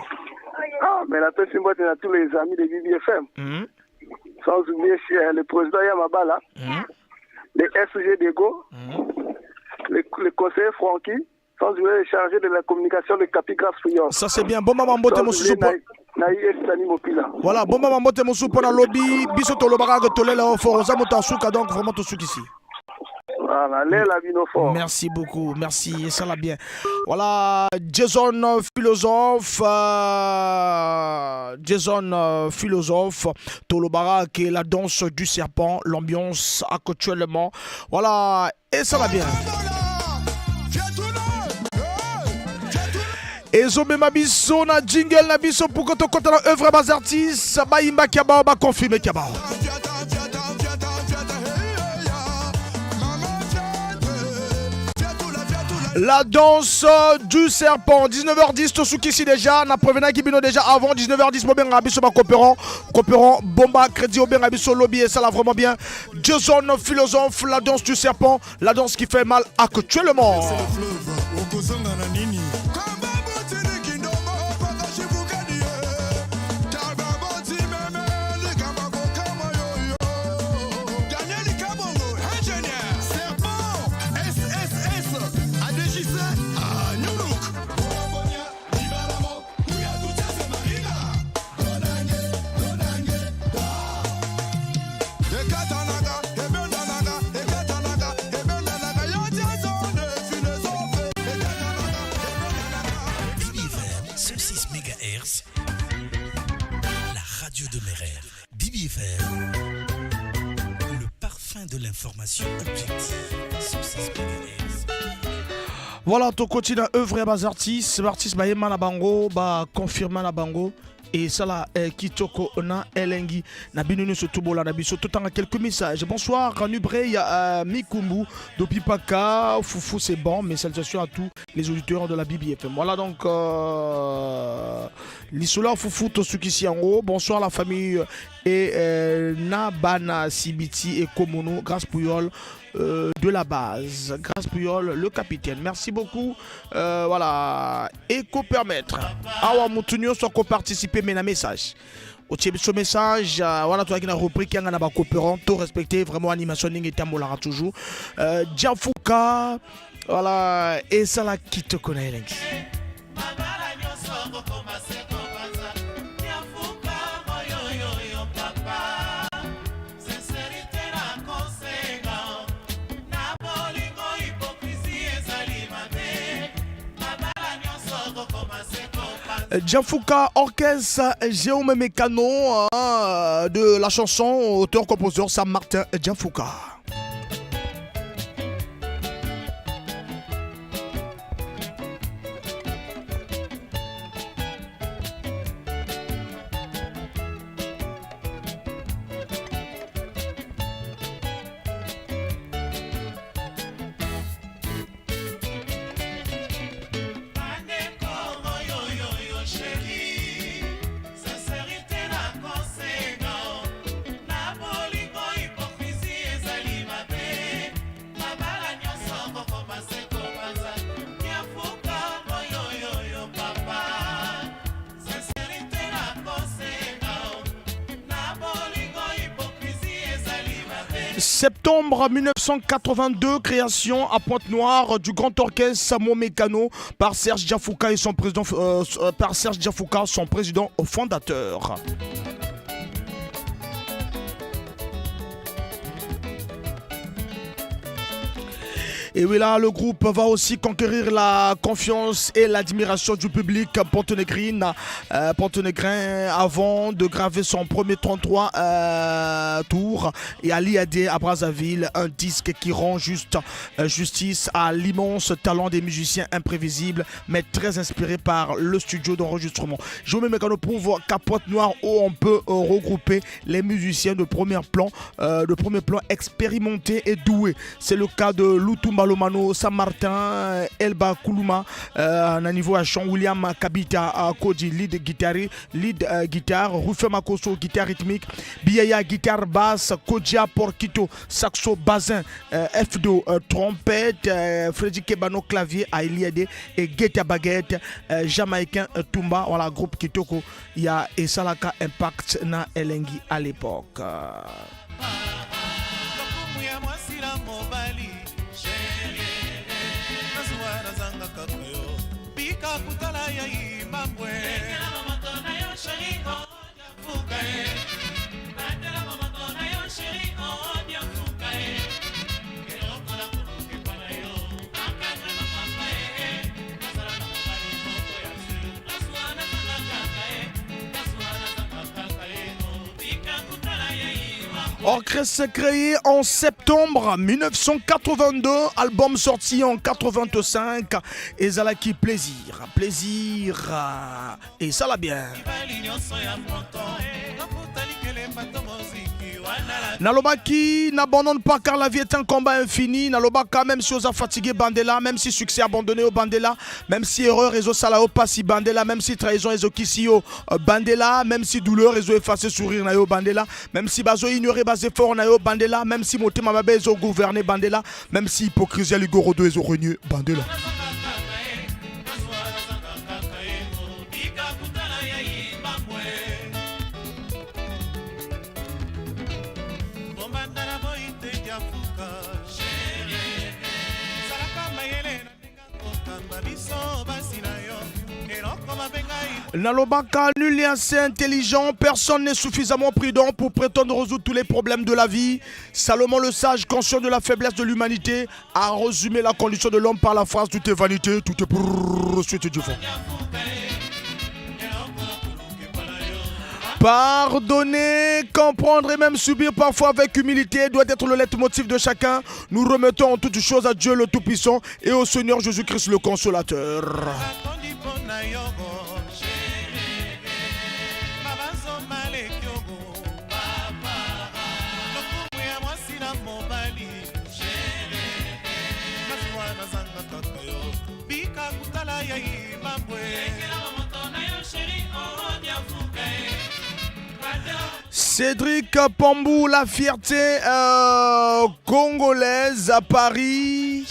Ah, mais la Pessimbote a tous les amis de BBFM. Sans oublier le président Yamabala, les SG Dego, le conseiller Francky. Sans oublier le chargé de la communication de Capigraph Fouillon. Ça c'est bien. Bon maman bote mon soupe. Voilà, bon maman bote mon soupe dans lobby. Biso to lo baraga to lela fort. Oza mota souka donc vraiment to souk ici. Voilà, lela bino fort. Merci beaucoup. Merci, et ça l'a bien. Voilà, Jason philosophe, Tolobara qui est la danse du serpent, l'ambiance actuellement. Voilà, et ça va bien. Et zo mema biso na jingle na biso pour que tu comptes dans œuvre bas artistes ba imba kiaba ba confirmer kiaba. La danse du serpent. 19h10, Tosuki ici déjà. Na prévenu qui bino déjà avant 19h10. Bobin Rabiso ma coopérant. Bomba Crédit Obin Rabiso Lobby et ça là vraiment bien. Jason philosophe. La danse du serpent. La danse qui fait mal actuellement. De l'information objective. Voilà, tu continues à œuvrer à bas artistes. Artistes, bah, na bango, bah, confirmer na bango. Et ça là, Kitoko na Elengi, na binunu surtout bola na biso tout en quelques messages. Bonsoir, Ranubré, il y a Mikumbu, Dopipaka, Foufou, c'est bon, mais salutations à tous les auditeurs de la BBFM. Voilà donc, l'Isola Foufou, Tosuki Siango, bonsoir la famille et Nabana Sibiti et Komono, grâce Pouyol. De la base, grâce Puyol, le capitaine. Merci beaucoup. Voilà. Éco permettre. Awa Moutounio soit co-participer, mais un message. Au tiers de ce message, voilà, toi qui as repris, qui a un coopérant, tout respecté, vraiment animation, et Tamolara toujours. Diafouka, voilà, et ça là qui te connaît, Diafouka, orchestre Jérôme Mécano de la chanson, auteur-compositeur Sam Martin Diafouka. Septembre 1982, création à Pointe-Noire du grand orchestre Samo Mécano par Serge Diafouka et son président son président fondateur. Et oui, là, le groupe va aussi conquérir la confiance et l'admiration du public pontenegrin avant de graver son premier 33 tours et à l'IAD à Brazzaville, un disque qui rend justice à l'immense talent des musiciens imprévisibles mais très inspirés par le studio d'enregistrement. Jérôme Mécano prouve qu'à Pointe-Noire où on peut regrouper les musiciens de premier plan expérimentés et doués. C'est le cas de Lutumba Lomano, Sam Martin, Elba Koulouma, à niveau à chant, William Kabita, Kodi, lead guitare, Rufem Makoso, guitare rythmique, Biaya, guitare basse, Kodja Porkito, saxo, bazin, F2, trompette, Freddy Kebano, clavier, à Iliade, et Geta Baguette, Jamaïcain, Tumba, voilà, groupe Kitoko, il y a Esalaka Impact na Elengi à l'époque. Orchestre créé en septembre 1982, album sorti en 85, et Zalaki plaisir, et ça l'a bien. Nalobaki n'abandonne pas car la vie est un combat infini. Nalobaka même si on a fatigué Bandela, même si succès abandonné au Bandela, même si erreur réseau salao pas si Bandela, même si trahison réseau kisio Bandela, même si douleur réseau effacé sourire na yo Bandela, même si bazo ignoré basé fort na yo Bandela, même si motema mabe réseau gouverné Bandela, même si hypocrisie ligorodo réseau renier Bandela. Nalobaka, nul n'est assez intelligent, personne n'est suffisamment prudent pour prétendre résoudre tous les problèmes de la vie. Salomon le sage, conscient de la faiblesse de l'humanité, a résumé la condition de l'homme par la phrase: tout est vanité, tout est pour suite du fond. Pardonner, comprendre et même subir parfois avec humilité doit être le leitmotiv de chacun. Nous remettons en toutes choses à Dieu le Tout-Puissant et au Seigneur Jésus-Christ le Consolateur. Cédric Pambou, la fierté congolaise à Paris.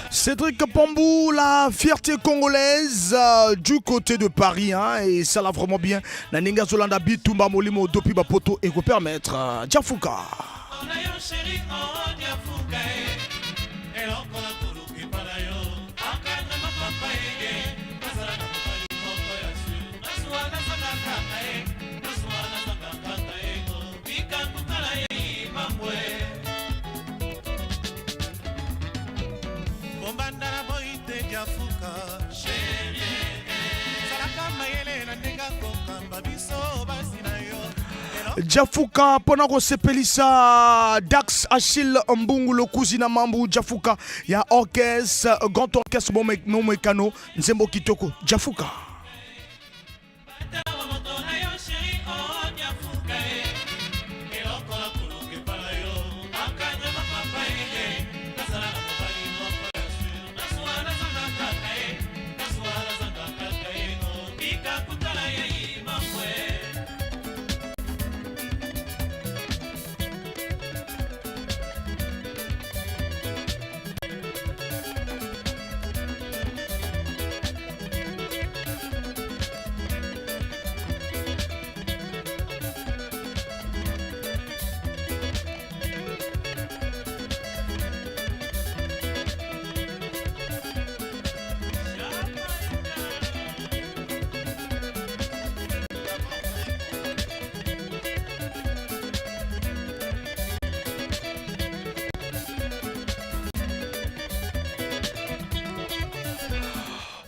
Cédric Pambou, la fierté congolaise du côté de Paris, hein, et ça l'a vraiment bien. Naninga Zolanda Bitumba Molimo Dopi Bapoto et vous permettre Diafouka. Diafouka Ponako Sepelisa Dax Achille Mbungu le cousina Mambu Diafouka ya orchestre grand orchestre Momekano Nzembo Kitoko Diafouka.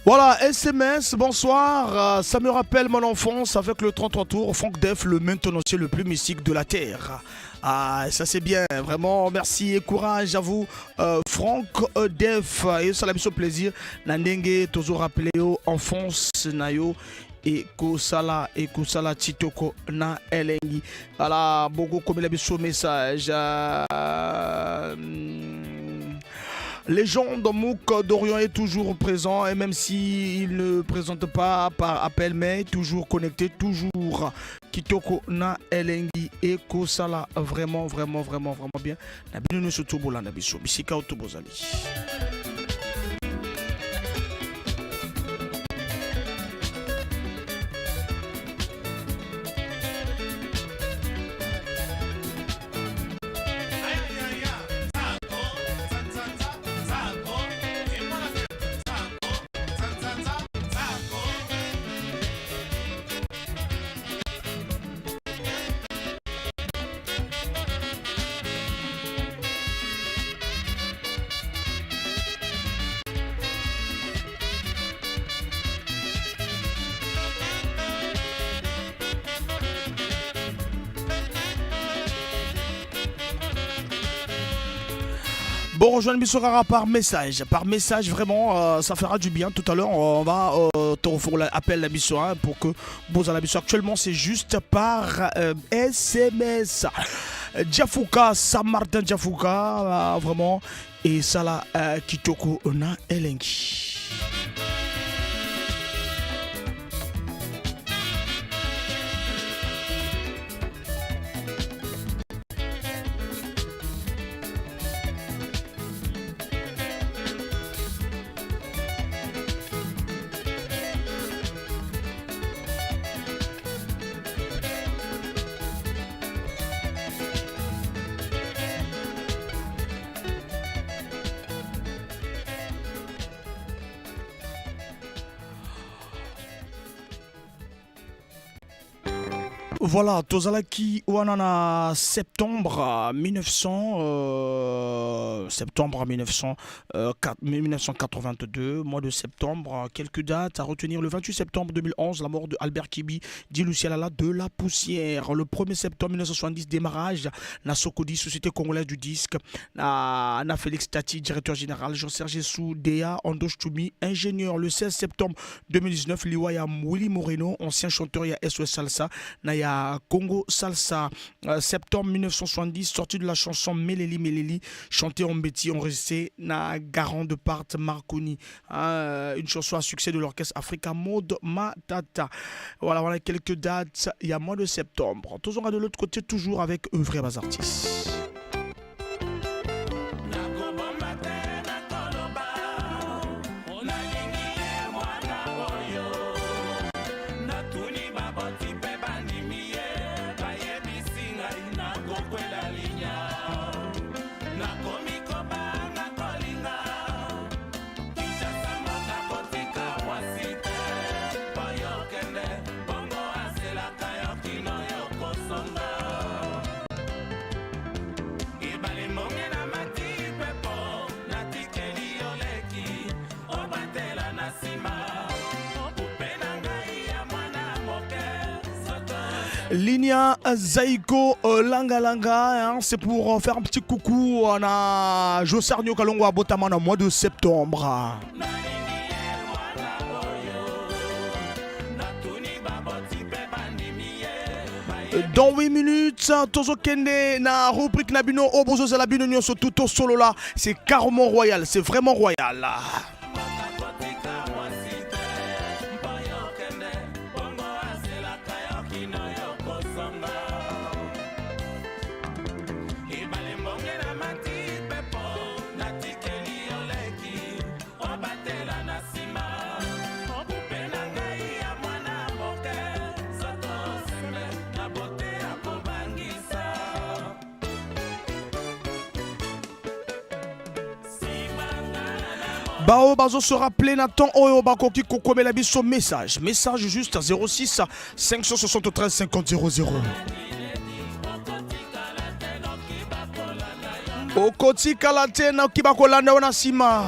Voilà, SMS, bonsoir. Ça me rappelle mon enfance avec le 33 tours. Franck Def, le maintenancier le plus mystique de la Terre. Ah, ça c'est bien, vraiment, merci et courage à vous, Franck Def. Et ça l'a mis au plaisir. Nandenge, toujours rappelé, enfance, nayo. Et Kosala Titoko na Elengi. Voilà, beaucoup comme il a mis ce message. Les gens de Mouk d'Orient est toujours présent et même s'il ne présente pas par appel mais toujours connecté, toujours Kitoko na Elengi et Kosala vraiment bien. Nabinu surtout bolanda biso bisika otobozali. Bon, rejoindre Bissokara par message. Par message, vraiment, ça fera du bien. Tout à l'heure, on va te refaire l'appel à Bissokara pour que vous allez Bissokara. Actuellement, c'est juste par SMS. Diafouka, Saint-Martin Diafouka, vraiment. Et ça là, Kitoko, on a Elenki. Voilà, Tozalaki Wanana septembre 1982, mois de septembre, quelques dates à retenir. Le 28 septembre 2011, la mort de Albert Kibi, dit Lucialala de la poussière. Le 1er septembre 1970, démarrage, na Sokodi, Société congolaise du disque, na Félix Tati, directeur général, Jean-Serge Sou, Dea, Andoche Toumi, ingénieur. Le 16 septembre 2019, Liwayam Willy Moreno, ancien chanteur, il y a SOS Salsa, Naya Congo Salsa. Septembre 1970, sortie de la chanson Meleli Meleli, chantée en Betty, enregistrée na Garant de Part Marconi, une chanson à succès de l'orchestre Africa Mode Matata. Voilà quelques dates, il y a mois de septembre. Toujours de l'autre côté, toujours avec un vrai bas artiste. Linia Zaiko Langa Langa, hein, c'est pour faire un petit coucou à Josarnio Kalongo à Botaman au mois de septembre. Dans 8 minutes, Tozo Kende, na rubrique Nabino, Obozo Zalabino Nyonso, tout au solo là, c'est carrément royal, c'est vraiment royal. Bao Bazo se rappeler Nathan Oyo Bakoki Kokome la biso message. Message juste à 06 573 50 00. Okoti kalate na kibakolanda wana sima.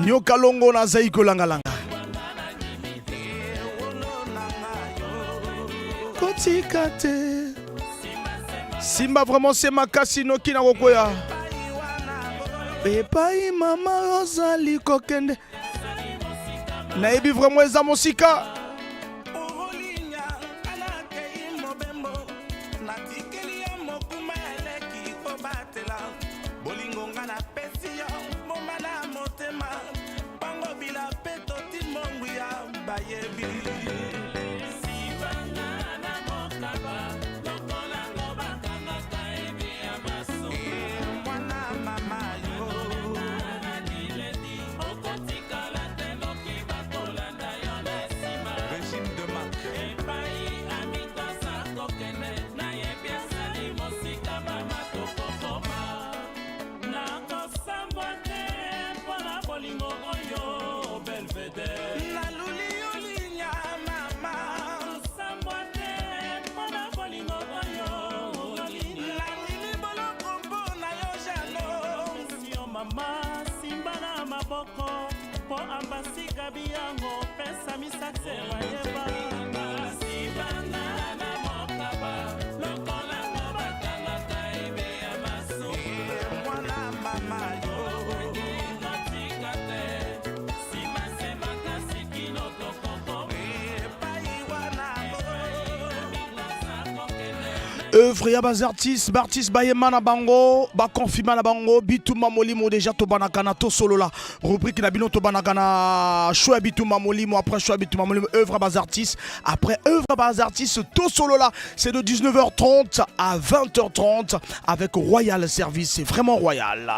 Nyoka longo na zaiko langa langa. Koti kate. Simba vraiment c'est makasi no kina kokoya. Epai mama ozali kokende nayebi vraiment eza mosika Mwana œuvre ya bas artiste bayema na bango ba confirma na bango bituma molimo déjà to banakana to solo la rubrique na bino to banakana choix bituma molimo après choix bituma molimo œuvre bas artiste après œuvre bas artiste to solo la c'est de 19h30 à 20h30 avec Royal Service, c'est vraiment royal.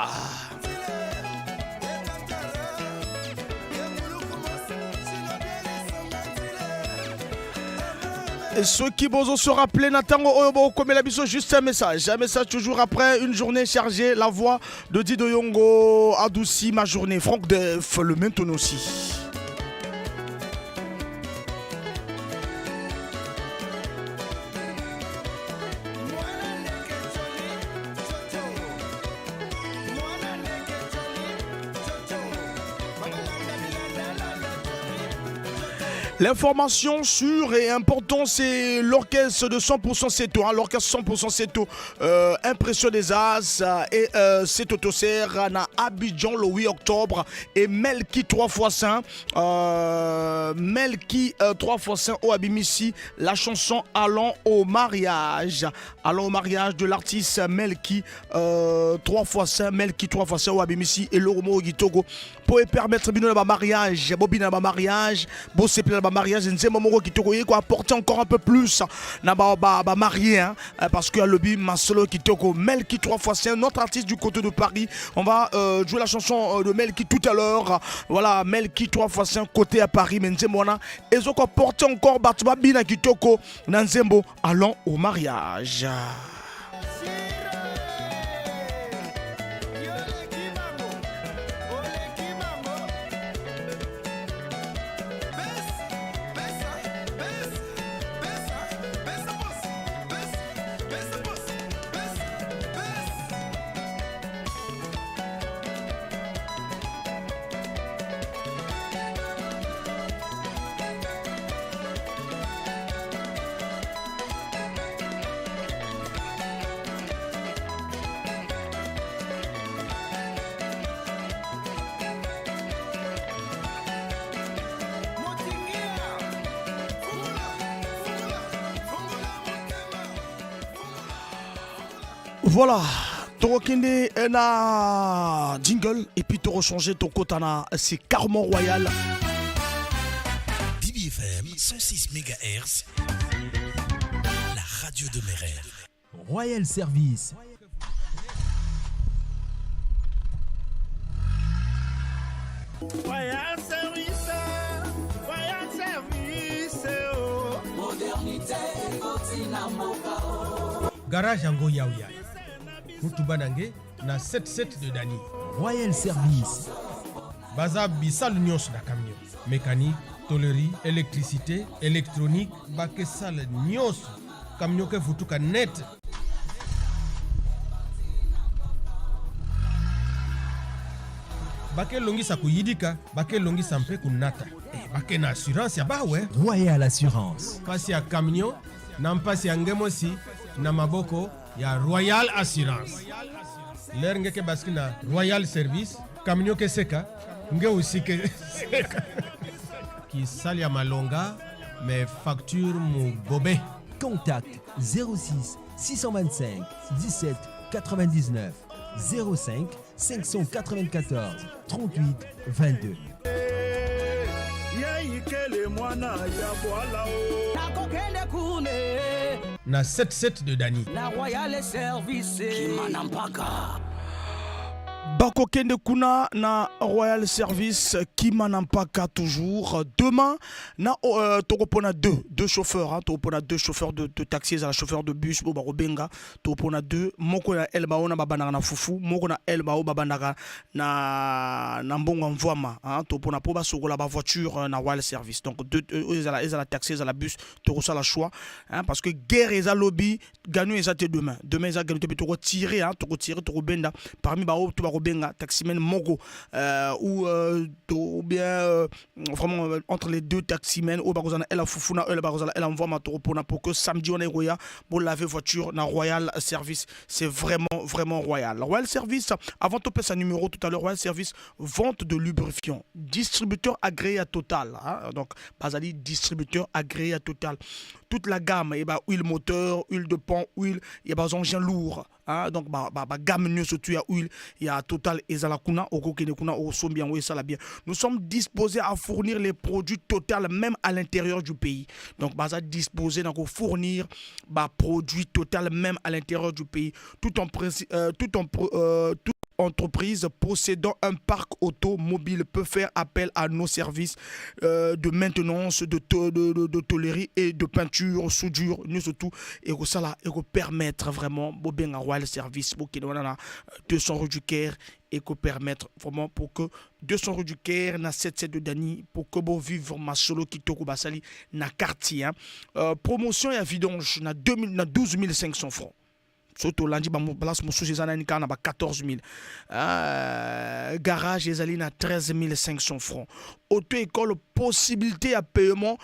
Et ceux qui vont se rappeler, Natango Oyobo, comme la biso, juste un message toujours après une journée chargée. La voix de Dido Yongo adoucit ma journée. Franck Def, le maintenant aussi. L'information sûre et importante, c'est l'orchestre de 100% Seto. L'orchestre 100% Seto, Impression des As et Seto Tosser na Abidjan le 8 octobre. Et Melki 3x5. Melki 3x5 au Abimisi. La chanson Allons au mariage. Allons au mariage de l'artiste Melki 3x5. Melki 3x5 au Abimisi. Et Loromo Gitogo. Pour permettre de mariage. Bobina mariage. Bossé mariage nzembo moko kitoko yeko apporter encore un peu plus na ba marié parce que le bi masolo kitoko Melki 3x5 notre artiste du côté de Paris. On va jouer la chanson de Melki tout à l'heure. Voilà, Melki 3x5 côté à Paris mais nzembo na ezoko apporter encore batuba bina kitoko na nzembo allons au mariage. Voilà, Torokende na jingle et puis tu changer ton kotana, c'est Carmen Royal. DBFM 106 MHz, la radio de mes rêves. Royal Service. Royal Service, Royal Service, oh. Modernité, continent moka. Garage Ango Yaouya. Mutubanange na 77 de Dani. Royal Service. Baza bisal nyos na camion. Mécanique, tôlerie, électricité, électronique, baké sal nyos. Camion ke futuka net. Baké longi sa kuyidika, baké longi sampe kunata. Baké na assurance ya ba we. Royal Assurance. Pasi ya camion, na mpasi ya ngemosi, na maboko ya Royal Assurance. L'air ngeke baski na Royal Service, camion ke seka, nge aussi ke seka. Qui sali ya malonga, mais facture mu gobe. Contact 06 625 17 99 05 594 38 22. Na 77 de Dani. La Royal Service Kimanampaka. Bakokende Kuna na Royal Service Kimanampaka toujours. Demain, na Tokopona deux chauffeurs, hein, Tokopona deux chauffeurs de taxi, la chauffeur de bus, Boba Robenga, Tokopona deux, Moko na Elbao na Babanaga na Fufu, Moko na Elbao Babanaga na Mbongo Mvwama, hein, Tokopona Poba Sogola ba voiture na Royal Service. Donc deux ils a la taxi, ils a la bus, Tokosa la choix, hein, parce que guerre ils a lobby, gagnent ils a demain. Demain ils a gagné Toko tirer, hein, Toko tirer, Toko benda parmi ba Robenga bobenga taximen moko ou bien vraiment entre les deux taximen au bakozana ela fufuna ela bakozana ela mvoma matopona pour que samedi on est roya pour laver voiture na Royal Service. C'est vraiment royal. Royal Service, avant de passer sa numéro tout à l'heure, Royal Service, vente de lubrifiant, distributeur agréé à Total. Hein? Donc, Bazali, distributeur agréé à Total. Toute la gamme, huile moteur, huile de pont, huile, il y a des engins lourds. Hein? Donc, gamme mieux surtout, il y a huile, il y a Total et Zalakuna, Okokenekuna, Osombian, oui, ça l'a bien. Nous sommes disposés à fournir les produits Total, même à l'intérieur du pays. Donc, Bazali disposé à fournir produits Total, même à l'intérieur du pays. Toute entreprise possédant un parc automobile peut faire appel à nos services de maintenance, de tôlerie et de peinture, soudure, nous surtout, et que ça et que permettre vraiment bien un Royal Service pour qu'il y ait 200 rue du Caire et que permettre vraiment pour que 200 rue du Caire na 77 de Dani pour que vous vivre ma solo qui toko basali na quartier promotion et vidange na 12 500 francs. Surtout lundi, place mon sous na 14 000. Garage, les na 13 500 francs. Auto-école, possibilité à paiement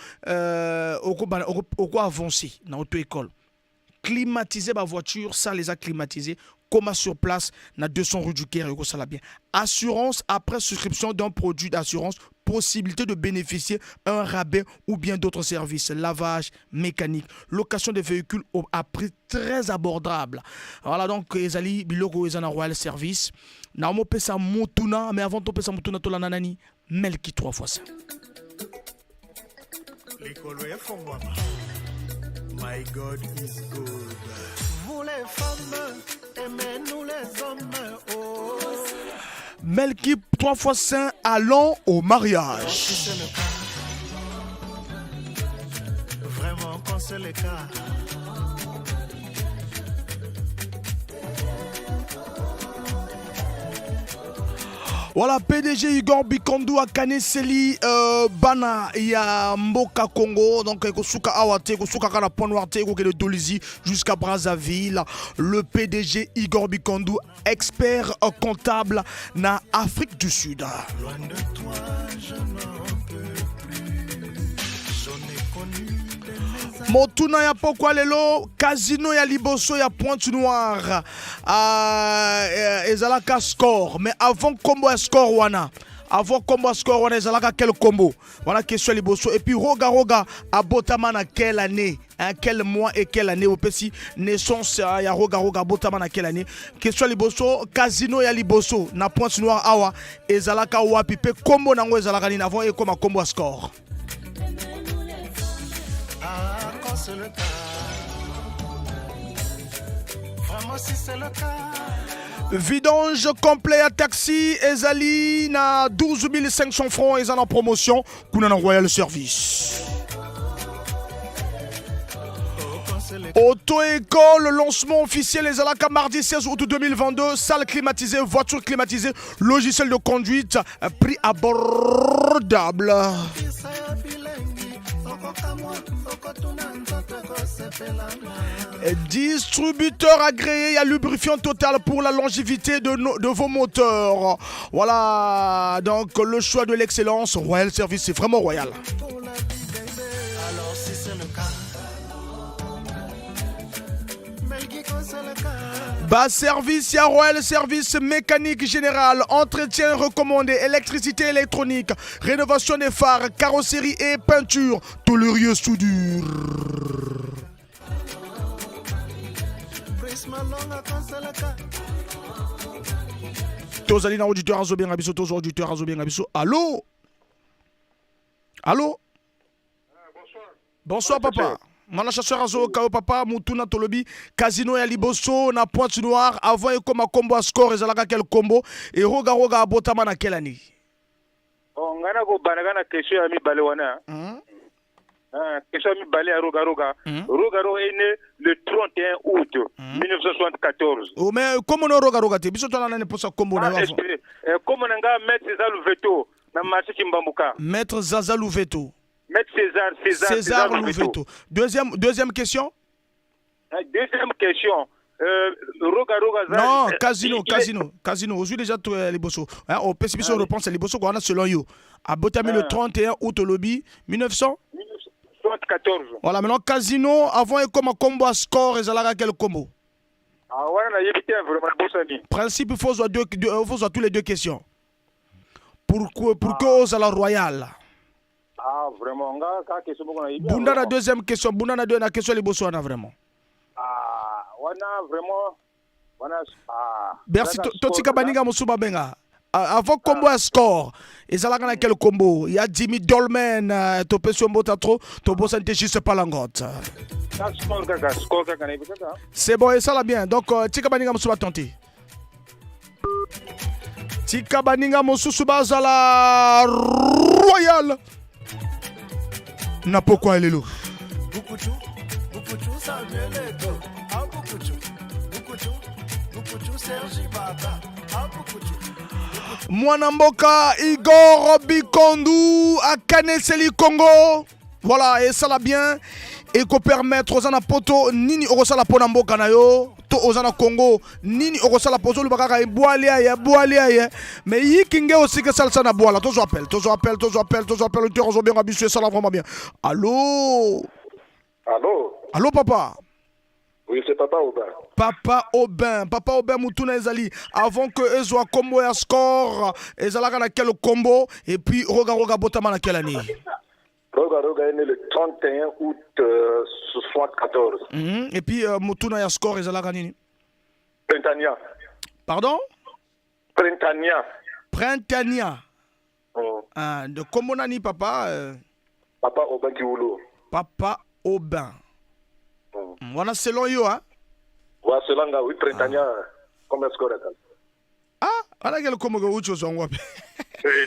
au quoi avancer dans auto-école. Climatiser ma voiture, ça les a climatisés. Comme sur place, na 200 rue du Caire, ça l'a bien. Assurance après souscription d'un produit d'assurance, possibilité de bénéficier un rabais ou bien d'autres services, lavage, mécanique, location des véhicules à prix très abordable. Voilà donc ezali biloko ezana Royal Service. Na mo pesa mutuna, mais avant to pesa mutuna to la nanani, melki 3 fois ça. L'école est fondée. My God is good. Vous les femmes, aimez-nous les hommes. Oh. Melki 3 fois saint, allons au mariage. Si c'est le cas, vraiment quand c'est le cas. Voilà, PDG Igor Bikondo à Kaneseli Bana ya Mboka Congo. Donc, Kosuka Awate, Kosuka Kana Ponwarte, Koke de Dolizi jusqu'à Brazzaville. Le PDG Igor Bikondo, expert comptable na Afrique du Sud. Loin de toi, je n'en peux plus. J'en ai connu des Motuna ya pokwa lelo, casino ya liboso ya Pointe Noire. Ezalaka score, mais avant combo ya score wana. Avant combo ya score wana ezalaka quel combo? Voilà question liboso et puis roga a botama na quelle année? Quel mois et quelle année au Pessi naissance ya roga botama na quelle année? Question liboso, casino ya liboso na Pointe Noire awa ezalaka wapi pe combo nango ezalaka ni avant et comme combo ya score. C'est le cas. Vraiment si c'est le cas. Vidange complet à taxi ezali na 12 500 francs et en promotion kuna na Royal Service. Auto-école, lancement officiel les alaka mardi 16 août 2022, salle climatisée, voiture climatisée, logiciel de conduite, prix abordable. Distributeur agréé à lubrifiant Total pour la longévité de vos moteurs. Voilà, donc le choix de l'excellence, Royal Service, c'est vraiment royal. Alors si c'est le cas, bas service, il y a Royal Service, mécanique générale, entretien recommandé, électricité électronique, rénovation des phares, carrosserie et peinture, tôlerie soudure. Tozali na auditeur azobien abiso, tozo auditeur azobien abiso. Allô? Allô? Bonsoir papa. Mana chasseur azo kao papa mutuna tolobi casino ya liboso na Pointe Noire avant et comme combo à score ezalaka quel combo et roga abotama na quelle année? Oh ngana ko banagana question ya mibale wana. Question ya mibale ya roga est né le 31 août 1974. Oh mais comment no roga te biso tona nane posa combo na avant. Comment nga maître César Louveto na marché Kimbambuka. Maître Zaza Louveto. Maître César Louveto. Deuxième question. Deuxième question. Roga Non, casino. Aujourd'hui déjà les bossos. Au PCB on reprend c'est les bossos qu'on a selon you. À Botami le 31 août au lobby 1974. Voilà, maintenant casino avant et comme un combo à score et zalaga quel combo. Ah ouais, na yebite vraiment bosani. Principe il faut jouer tous les deux questions. Pour que aux à la royale. Ah vraiment nga ka question beaucoup na yebite. Bunda la deuxième question, bunda na deuxième question les bossos on a vraiment. Ah, wana vraiment wana Merci totika baninga musuba benga. Avant combo à score, et ça là quel combo? Il y a Jimmy Dolmen, to pession bota trop, to bossa juste pas langote. C'est bon et ça là bien. Donc tika baninga musuba tenti. Tika baninga musuba zala royal. Na pourquoi elle est là? Mwanamboka Igor Bikondu à Kaneseli Congo. Voilà, et ça l'a bien. Et qu'on permettre aux anapoto nini orosala pona mboka na yo to ozana Congo nini orosala pozo le bakaka e boalia mais yikinge aussi que ça na boala to appelle le cœur zo bien habitué ça là vraiment bien. Allô papa. Oui, c'est Papa Aubin. Papa Aubin Moutouna Ezali. Avant que Ezoa combo et score, Ezalaka na quel combo et puis Roga Botama na quelle année? Roga est né le 31 août 74. Et puis Moutouna et score Ezalaka nini? Printania. Pardon? Printania. De combo nani papa? Papa Aubin Kiwulu. Papa Aubin. Voilà selon you hein? Ouais, selon nga oui Printania comme score est. Ah, ala quel combo go ucho zongo.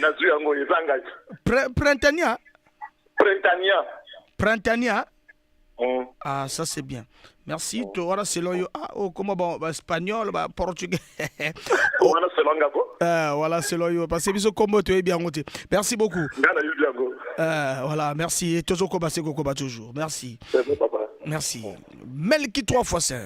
Na zu yango izanga. Printania. Ah, ça c'est bien. Merci. Voilà selon you. Ah, oh comment bon espagnol, portugais. Voilà selon nga ko. Voilà selon you parce que biso combo tu es bien monté. Merci beaucoup. Voilà, merci. Toujours combattre Kokoba toujours. Merci. C'est bon papa. Merci. Melki 3 fois 5.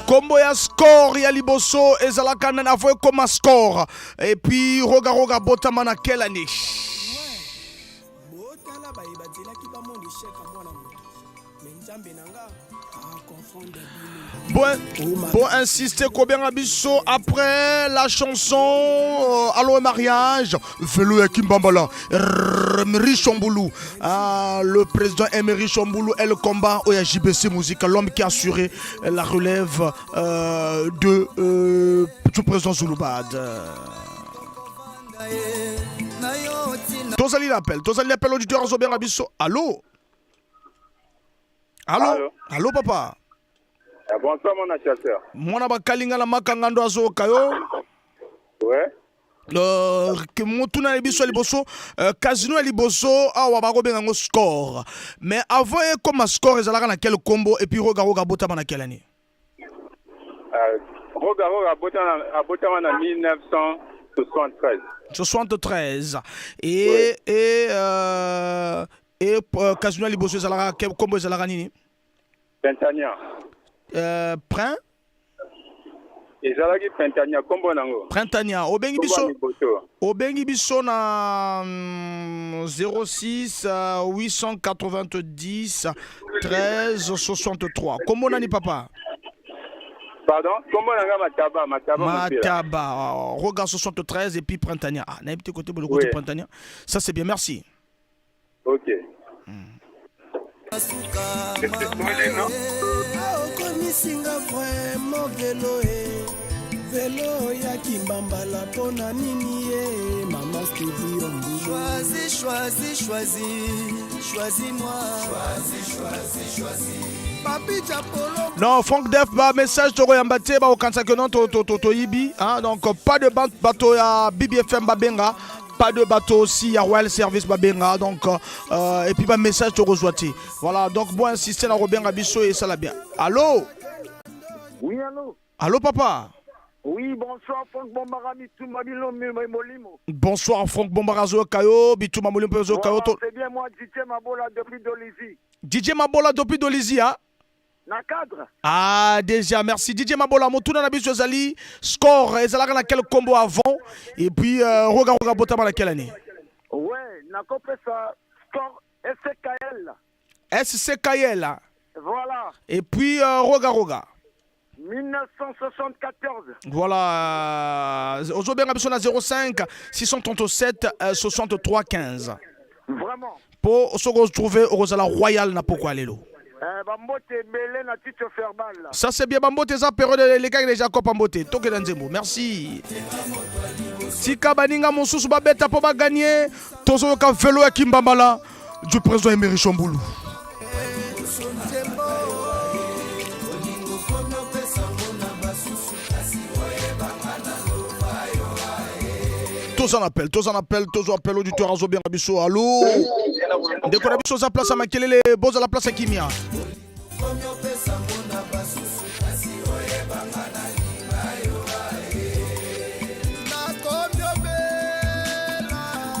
Combo ya score ya liboso ezalaka na avoye comme score et puis roga botama na quelle année? Bon, insister combien Abisso après la chanson Allo mariage Velo et Kimbambala Emery Chamboulou le président Emery Chamboulou et le combat au JBC Musique, l'homme qui a assuré la relève du président Zouloubad. Tozali l'appel auditeur Zobien Abisso. Allô papa. Bonsoir mon chasseur. Mwana bakalinga na makangando azo kayo. Ouais. Que motuna libiso liboso casino liboso awa ba robenga ngo score. Mais avant comme score ezalaka na quel combo et puis roga botama na quelle année? Roga botama na 1973. 73. Et casino liboso ezalaka quel combo ezalaka nini? Pentania. Ezalaki Printania kombo nango. Printania obengi biso na 06 890 13 63. Kombo nani papa? Pardon? Kombo nanga Mataba. Roga 73 et puis Printania. Ah, n'a pas côté le côté Printania. Ça c'est bien, merci. OK. Okonisinga vraiment velo ya kimbambala pona nini ye mama studio choisis-moi Papi Japolo. Non, Franck Def ba message to royambate ba okansa que non to yibi hein, donc pas de bateau ya BBFM babenga. Pas de bateau aussi, à Royal Service Babenga, donc et puis un message de Roswati. Voilà, donc bon insister à Robin Rabisso et ça l'a bien. Allô? Oui, allô? Allô papa? Oui, bonsoir, Franck Bombarami, tout Mabilo Molimo. Bonsoir, Franck Bombarazo Kayo, Bituma Molimo Kayo. C'est bien moi, DJ Mabola depuis Dolizy. DJ Mabola depuis Dolizy, hein? Na cadre. Ah, déjà, merci. DJ Mabola, mon tour dans la bise Zali, score, et ça a quel combo avant, et puis, Roga Botama, la quelle année? Ouais, na copé ça, score SCKL. SCKL. Voilà. Et puis, Roga. 1974. Voilà. Aujourd'hui, on a 05 637 63 15. Vraiment. Pour se retrouver au Rosala Royal, n'a pas quoi aller là. Ça c'est bien, Bambote, ça période les gars déjà cop Bambote. Toke Danzemo, merci. Tika Baninga Monsusu Babeta pour gagner. Tozo ka vélo à Kimbambala du président Emery Chamboulou. Tous en appel, auditeur à Zobien Abisso. Allô? Dès qu'on a Abisso, sa place à Makelele, Boz à la place à Kimia.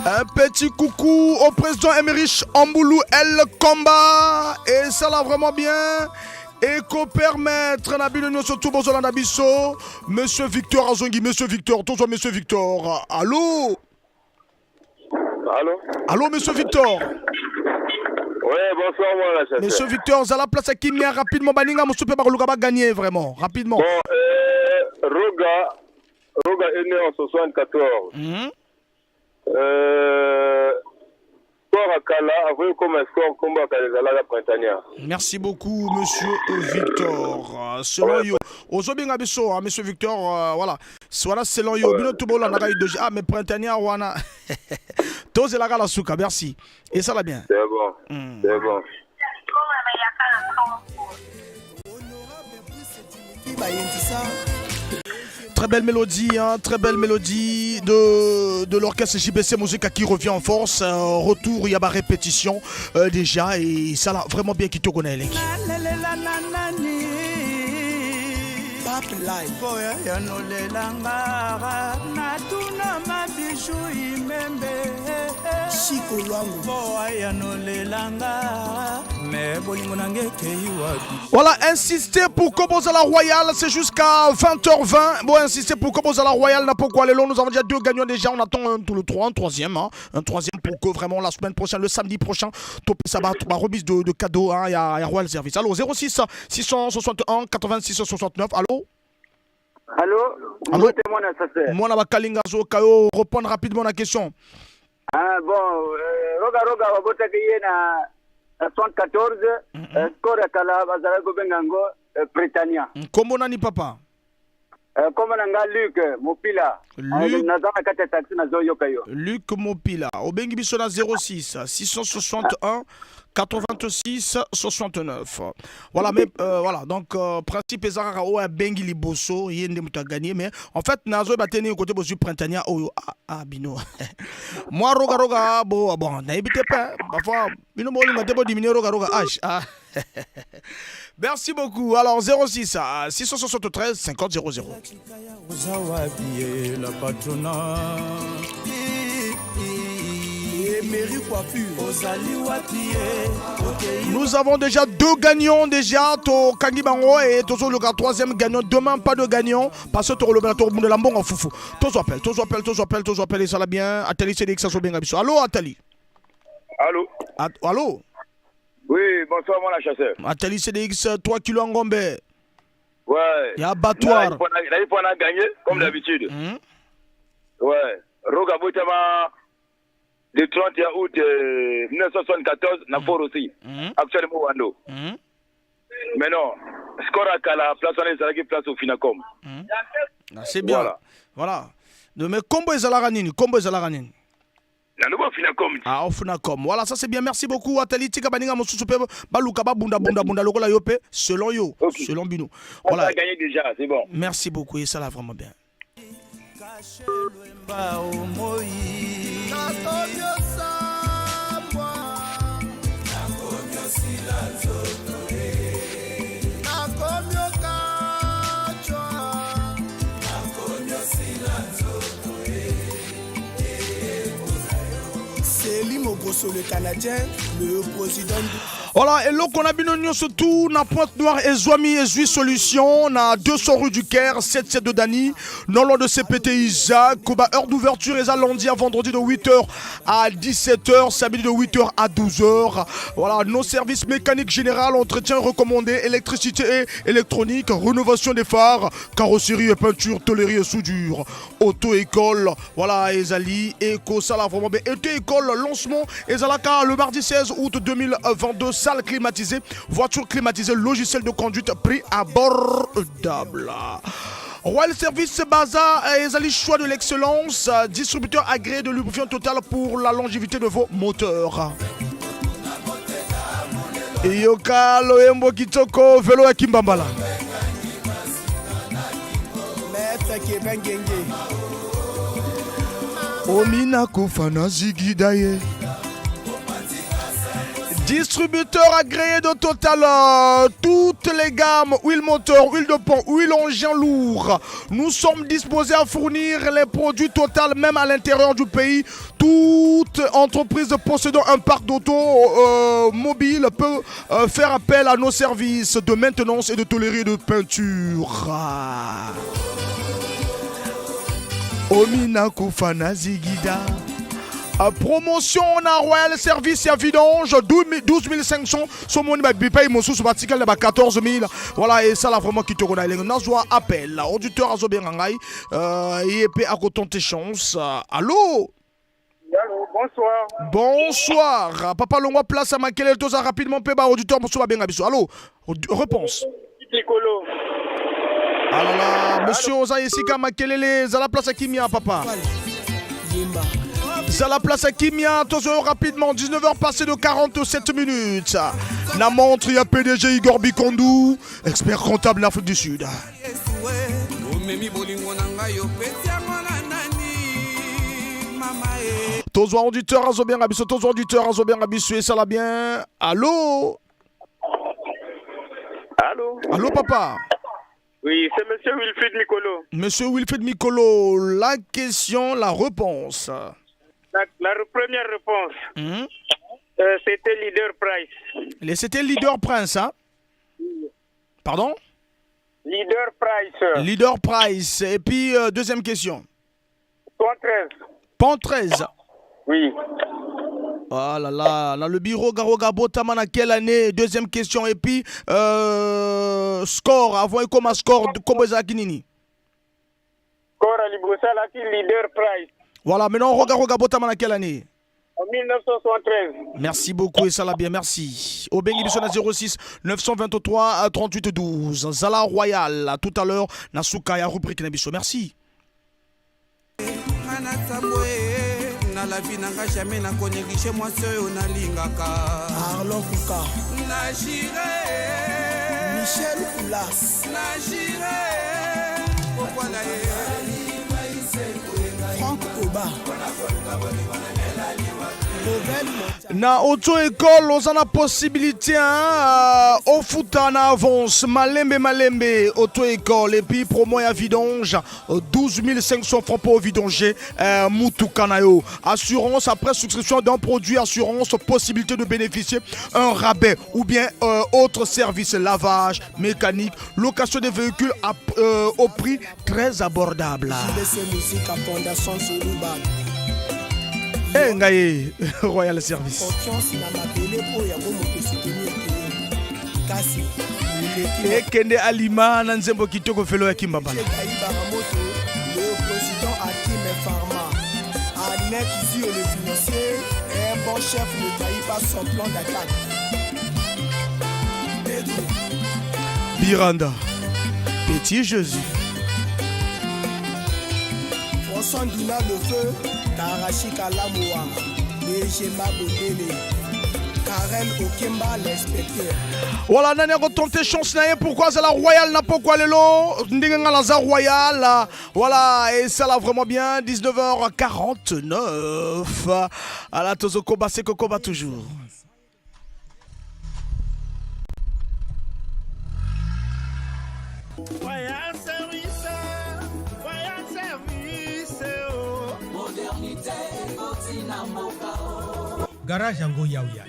Un petit coucou au président Emerich Amboulou El Combat. Et ça l'a vraiment bien. Et qu'on permettre Nabil surtout Bozola Nabisso, Monsieur Victor Azongi, Monsieur Victor, toujours Monsieur Victor. Allô? Allô, Monsieur Victor? Ouais, bonsoir, moi, la chasse. Monsieur Victor, vous la place à Kimia rapidement. Baninga, Monsieur Pebarouga va gagner vraiment, rapidement. Bon, Roga est né en 74. Merci beaucoup, Monsieur Victor. Selon yo, aujourd'hui Monsieur Victor, voilà. Voilà, selon yo, bino tout bon là, ah mais Printania wana. Tous la gala souka, merci. Et ça va bien. C'est bon. C'est bon. Très belle mélodie de l'orchestre JBC Musica qui revient en force. Retour, il y a ma répétition déjà et ça l'a vraiment bien qui te connaît. Voilà, insister pour Kobos à la Royale, c'est jusqu'à 20h20. Bon, insister pour Kobos à la Royale, n'a pas quoi aller long. Nous avons déjà 2 gagnants déjà. On attend un troisième. Hein. Un troisième pour que vraiment la semaine prochaine, le samedi prochain, ça va remise de cadeaux. Hein. Il y a Royal Service. Allô, 06 661 86 69. Allô? Allô? Moi, on va Kalinga Kayo répondre rapidement à la question. Ah bon, Roga, na 74, score à Kala, Bazara Gobengango, Britannia. Comment nani papa? Comment nanga Luc Mopila. Luc Mopila. Obengi Bissona 06 661 86 69. Voilà, mais voilà, donc principe ezara o bengi liboso yende muta gagné, mais en fait nazo bateni côté bosu Printania o bino. Moi roga bon n'habitez pas parfois bino mo linga debo diminuer roga h. Merci beaucoup. Alors 06 673 50 00. Nous avons déjà 2 gagnants déjà to Kangibango et toujours le 3e gagnant. Demain pas de gagnant parce que tu le tour de la bonne foufou. Tous appelle et ça va bien. Atali CDX ça bien abisso. Allô Atali. Allô. Oui, bonsoir moi la chasseur. Atali CDX 3 kilos en Gombe. Ouais. Il y a abattoir. On a gagné comme d'habitude. Ouais. Roga Boutama le 30 août 1974, na fort aussi. Actuellement, Wando. Mais non, score à Kala, place en place au Finacom. C'est bien. Voilà. Mais combo est à la ranine. La nouveau Finacom. Au Finacom. Voilà, ça c'est bien. Merci beaucoup. Atali Tika Baninga Mosusupe Baluka Bunda Lokola Yope. Selon yo. Selon Bino. Voilà. On a gagné déjà, c'est bon. Merci beaucoup. Et ça là vraiment bien. Rosso le Canadien, le président. Voilà, et là qu'on a bien union surtout, na Pointe-Noire et Zouami et Zui Solution, na 200 rue du Caire, 7 de Dani, non loin de CPT Isaac, heure d'ouverture et lundi à vendredi de 8h à 17h, samedi de 8h à 12h. Voilà, nos services mécaniques généraux, entretien recommandé, électricité et électronique, rénovation des phares, carrosserie et peinture, tôlerie et soudure, auto-école, voilà, Ezali, Eco, ça là vraiment bien, auto-école, lancement, Ezalaka, le mardi 16 août 2022, salle climatisée, voiture climatisée, logiciel de conduite, prix abordable. Royal Service Baza, Ezali, choix de l'excellence, distributeur agréé de lubrifiant total pour la longévité de vos moteurs. Yoka Loembo Kitoko, vélo à Kimbambala. Maître Kevin Genge. Omina Kofana Zigidaye. Distributeur agréé de Total, toutes les gammes, huile moteur, huile de pont, huile engin lourd. Nous sommes disposés à fournir les produits Total même à l'intérieur du pays. Toute entreprise possédant un parc d'auto mobile peut faire appel à nos services de maintenance et de tôlerie de peinture. Omina Kofana Zigida. Promotion na Royal Service à vidange 12 500 sur mon paye mon sous article de 14 000. Voilà, et ça là vraiment qui te connaît les nazwa appel auditeur à Zobengangai et puis à côté tes chances. Allô? Allô, bonsoir. Bonsoir. Papa Longwa place à Makele Toza rapidement peba auditeur pour Soba Bengabiso. Allô? Réponse. Nicolo. Ah là là, monsieur Ozayesika Makelele, à la place à Kimia papa. À la place à Kimia, attention rapidement, 19h passé de 47 minutes. La montre, il y a PDG Igor Bikondou, expert comptable d'Afrique du Sud. Tozo auditeur, Azobien Rabisso, Tozo auditeur, Azobien Rabisso, et ça va bien. Allô? Allô? Allô papa? Oui, c'est monsieur Wilfried Mikolo. Monsieur Wilfried Mikolo, la question, la réponse. La première réponse, c'était Leader Price. C'était Leader Prince, hein? Pardon? Leader Price. Leader Price. Et puis, deuxième question. Pont 13. Pont 13. Oui. Oh là là, dans le bureau Garoga Botaman à quelle année? Deuxième question. Et puis, score, avant et comme score de Koboza Kinini. Score à Librosalaki, Leader Price. Voilà, maintenant, Roga Botaman à quelle année? En 1973. Merci beaucoup et ça l'a bien, merci. Au Bengi Bissona 06 923 38 12. Zala Royal, à tout à l'heure, Nasuka ya rubrique Nabiso. Merci. La vie n'a jamais na chez moi seul na lingaka Arlon Kuka na jire Michel Oulas na jire Pourquoi Franck Oba na auto-école, on a la possibilité au foot en avance, malembe, auto-école, et puis promo à vidange, 12 500 francs pour vidanger, Moutou Kanayo. Assurance, après souscription d'un produit, assurance, possibilité de bénéficier un rabais ou bien autre service, lavage, mécanique, location des véhicules au prix très abordable. Ngaye Royal Service. Kende Alima Nanzembo Kitoko Felo ya Kimbambala. Le président Hakim Pharma, Annette Zio le financier, et un bon chef ne trahit pas son plan d'attaque. Biranda, Petit Jésus. François Ndina le feu, Tarachika Lamoua, Nejema Bodele, Karen Okemba l'inspecteur. Voilà, nani a tenté chance naie, pourquoi c'est la Royal n'a pas quoi lelo, ndinga la za Royal. Voilà, et ça là vraiment bien, 19h49. À la Tozoko Basse Kokoba toujours. Royal Service, Royal Service, modernité, garage yango yaoya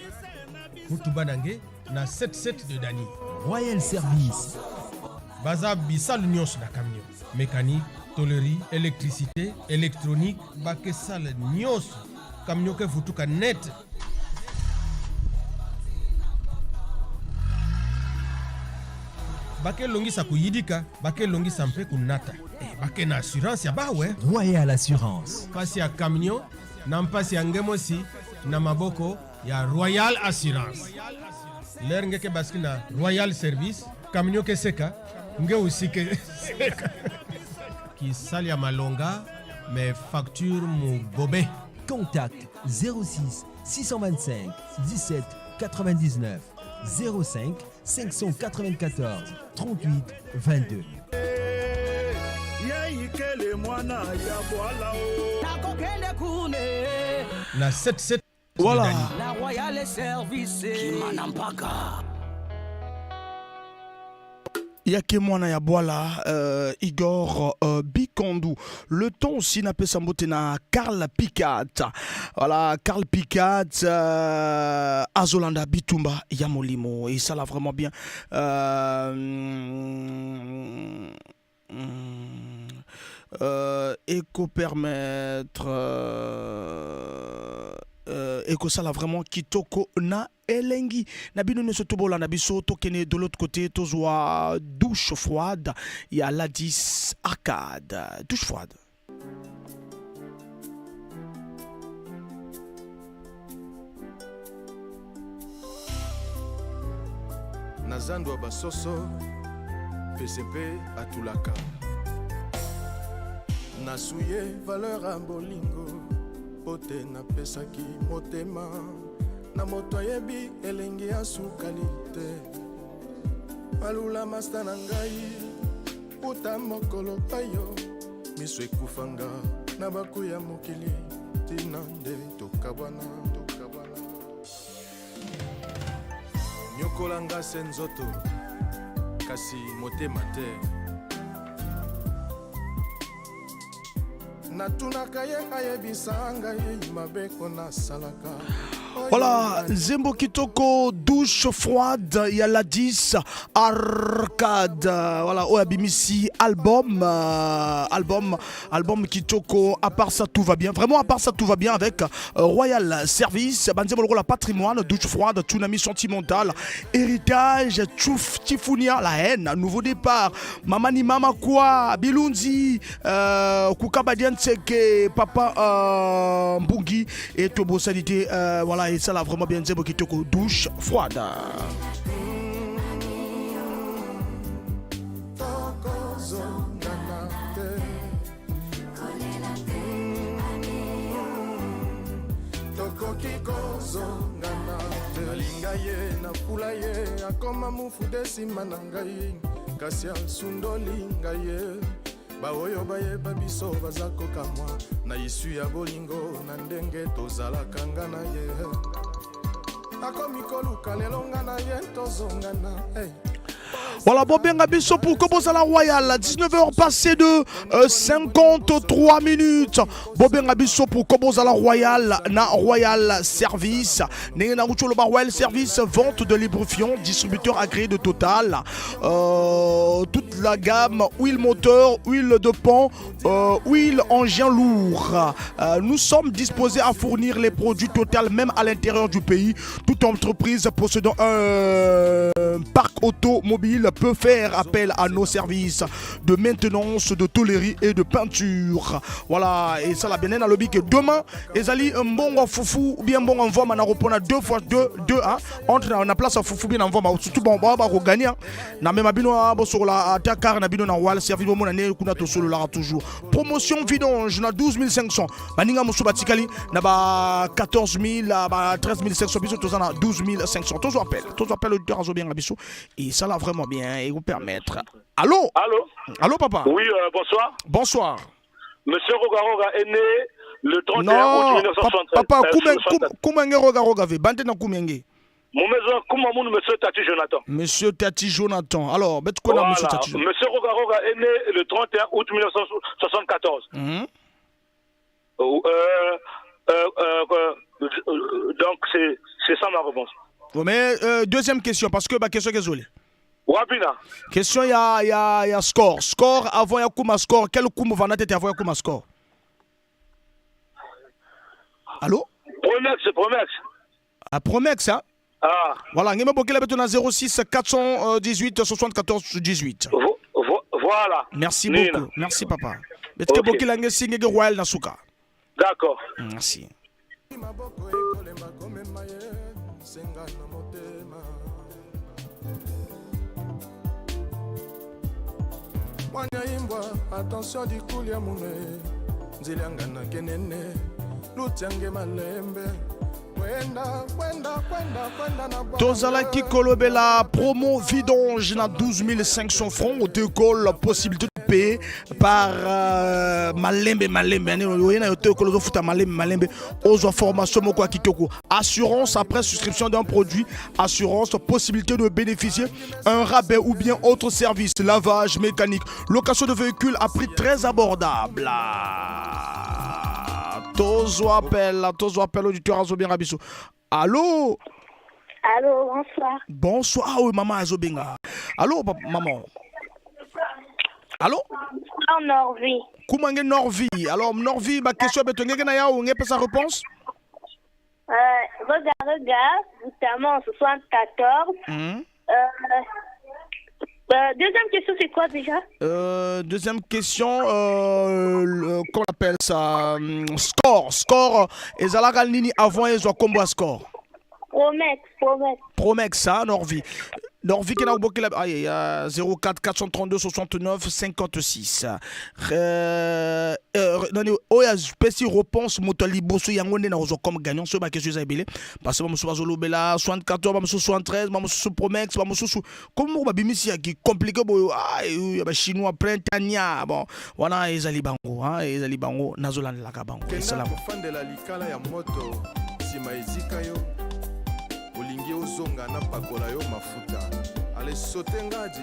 mutuba nange na 77 de Dani. Royal Service. Baza bisal nyonso na camion. Mécanique, tôlerie, électricité, électronique, bake sal nyonso. Camion ke futuka net. Bake longisa kuyidika, bake longisa mpe kunata. Bake na assurance ya bawe. Royal Assurance. Pasi ya camion, na mpasi ya ngemosi, na maboko ya Royal Assurance. Ler ngeke baski na Royal Service, camion ke seka, nge usike seka. Kisali ya malonga, mais facture mu gobe. Contact 06 625 17 99 05 594 38 22. La 77. Voilà. La Royal Service Kimanampaka. Yake mwana ya bwala Igor Bikondu. Le ton aussi n'a pas samboté na Karl Picat. Voilà, Karl Picat Azolanda Bitumba Yamolimo. Et ça l'a vraiment bien. Éco-permettre Eko sala vraiment kitoko na elengi na bino ne sotobola na biso tokene de l'autre côté tozwa douche froide il y a la 10 arcade douche froide. Nazandwa basoso PCP atulaka nasuye valeur a bolingo pote napesaki motema na moto ayebi elengi ya sukalite malula masta na ngai puta mokolo payo miso ekufanga na baku ya mokili tina nde tokabwana nyokolanga se nzoto kasi motema te natunaka ye ayebisa ngai mabeko nasalaka. Voilà, Zembo Kitoko, douche froide, il y a la 10 arcade. Voilà, Oabimisi, album Kitoko. À part ça, tout va bien. Vraiment, à part ça, tout va bien avec Royal Service, Banzemo la patrimoine, douche froide, tsunami sentimental, héritage, Tchouf, Tifounia, la haine, nouveau départ, Mamani Mama quoi, Bilundi, Kukabadian Tseke, Papa Mbungi et Tobo Sanité. Voilà. Et ça l'a vraiment bien dit, Kitoko, douche froide. baoyo bayeba biso baza kokamwa na isu ya bolingo na ndenge tozalaka nga na ye akomi koluka lelo nga na ye tozongana hey. Voilà, Bobenga Bisso pour Kobosala Royal, 19h passé de 53 minutes. Bobenga Bisso pour Kobosala Royal, na Royal Service. Nena Ucholoba Royal Service, vente de lubrifiant, distributeur agréé de Total. Toute la gamme, huile moteur, huile de pont, huile engin lourd. Nous sommes disposés à fournir les produits Total, même à l'intérieur du pays. Toute entreprise possédant un parc automobile peut faire appel à nos services de maintenance, de tôlerie et de peinture. Voilà, et ça la bien dans le bic. Demain, les alliés un bon foufou ou bien bon envoi, on a repris 2 fois 2, hein. Entre dans la place à foufou bien envoi, surtout bon, on va gagner. Na même abino sur la attaque, na bino na wall service mon année kuna to solo la toujours. Promotion vidange na 12 500. Baninga musu batikali na ba 14 000 ba 13 500 biso to na 12 500. Toujours appel le razo bien biso et ça l'a vraiment bien et vous permettre. Allô? Allô papa? Oui, bonsoir. Bonsoir. Monsieur Rogaroga est né le 31 août 1973. Papa, kumenge Rogaroga ve bande na kumenge. Mon maison Kumamoun, monsieur Tati Jonathan. Monsieur Tati Jonathan. Alors, bête quoi voilà. Monsieur Tati Jonathan? Monsieur Rogaroga est né le 31 août 1974. Donc, c'est ça ma réponse. Ouais, mais deuxième question, parce que ma question est désolé. Wapina. Question, il y a score. Score avant Yakuma score. Quel coup va naître avant Yakuma score? Allô? Promex. Ah, Promex, hein? Ah. Voilà, on a 06 418 74 18. Voilà. Merci beaucoup. Merci, papa. D'accord. Merci. Wanyayimbwa attention dikulia mune nzilianga na kenene lutiange malembe Tozalaki kolobela promo vidange na 12 500 francs au décolle possibilité de payer par malembe oyena yote kolozo futa malembe ozo formation moko akikoko assurance après souscription d'un produit assurance possibilité de bénéficier un rabais ou bien autre service lavage mécanique location de véhicules à prix très abordable. Tozo appelle auditeur Azobinga Biso. Allô? Allô, bonsoir. Bonsoir, ah oui, maman Azobinga. Allô, maman? Allô? En Norvie. Comment est Norvie? Alors, Norvie, ma question est on a sa réponse? Regarde, notamment en 74. Deuxième question, c'est quoi déjà? Deuxième question, qu'on appelle ça score. Et Zalaga Nini avant et Zokombo score. Promex, ça, Norvie qui n'a pas 04 432 69 56. Oya spécie réponse motali bosso yangonde na comme gagnant sur ma question zabélé parce que mamusu bazolobela 74 mamusu 73 mamusu Promex mamusu comme ba bimisi qui compliqué boyo ya ba chinois printania bon wana ezali bango nazolanda la kabango salam fandela likala ya moto sima ezika yo olingi ozonga na pakola yo mafuta ale sote ngadi.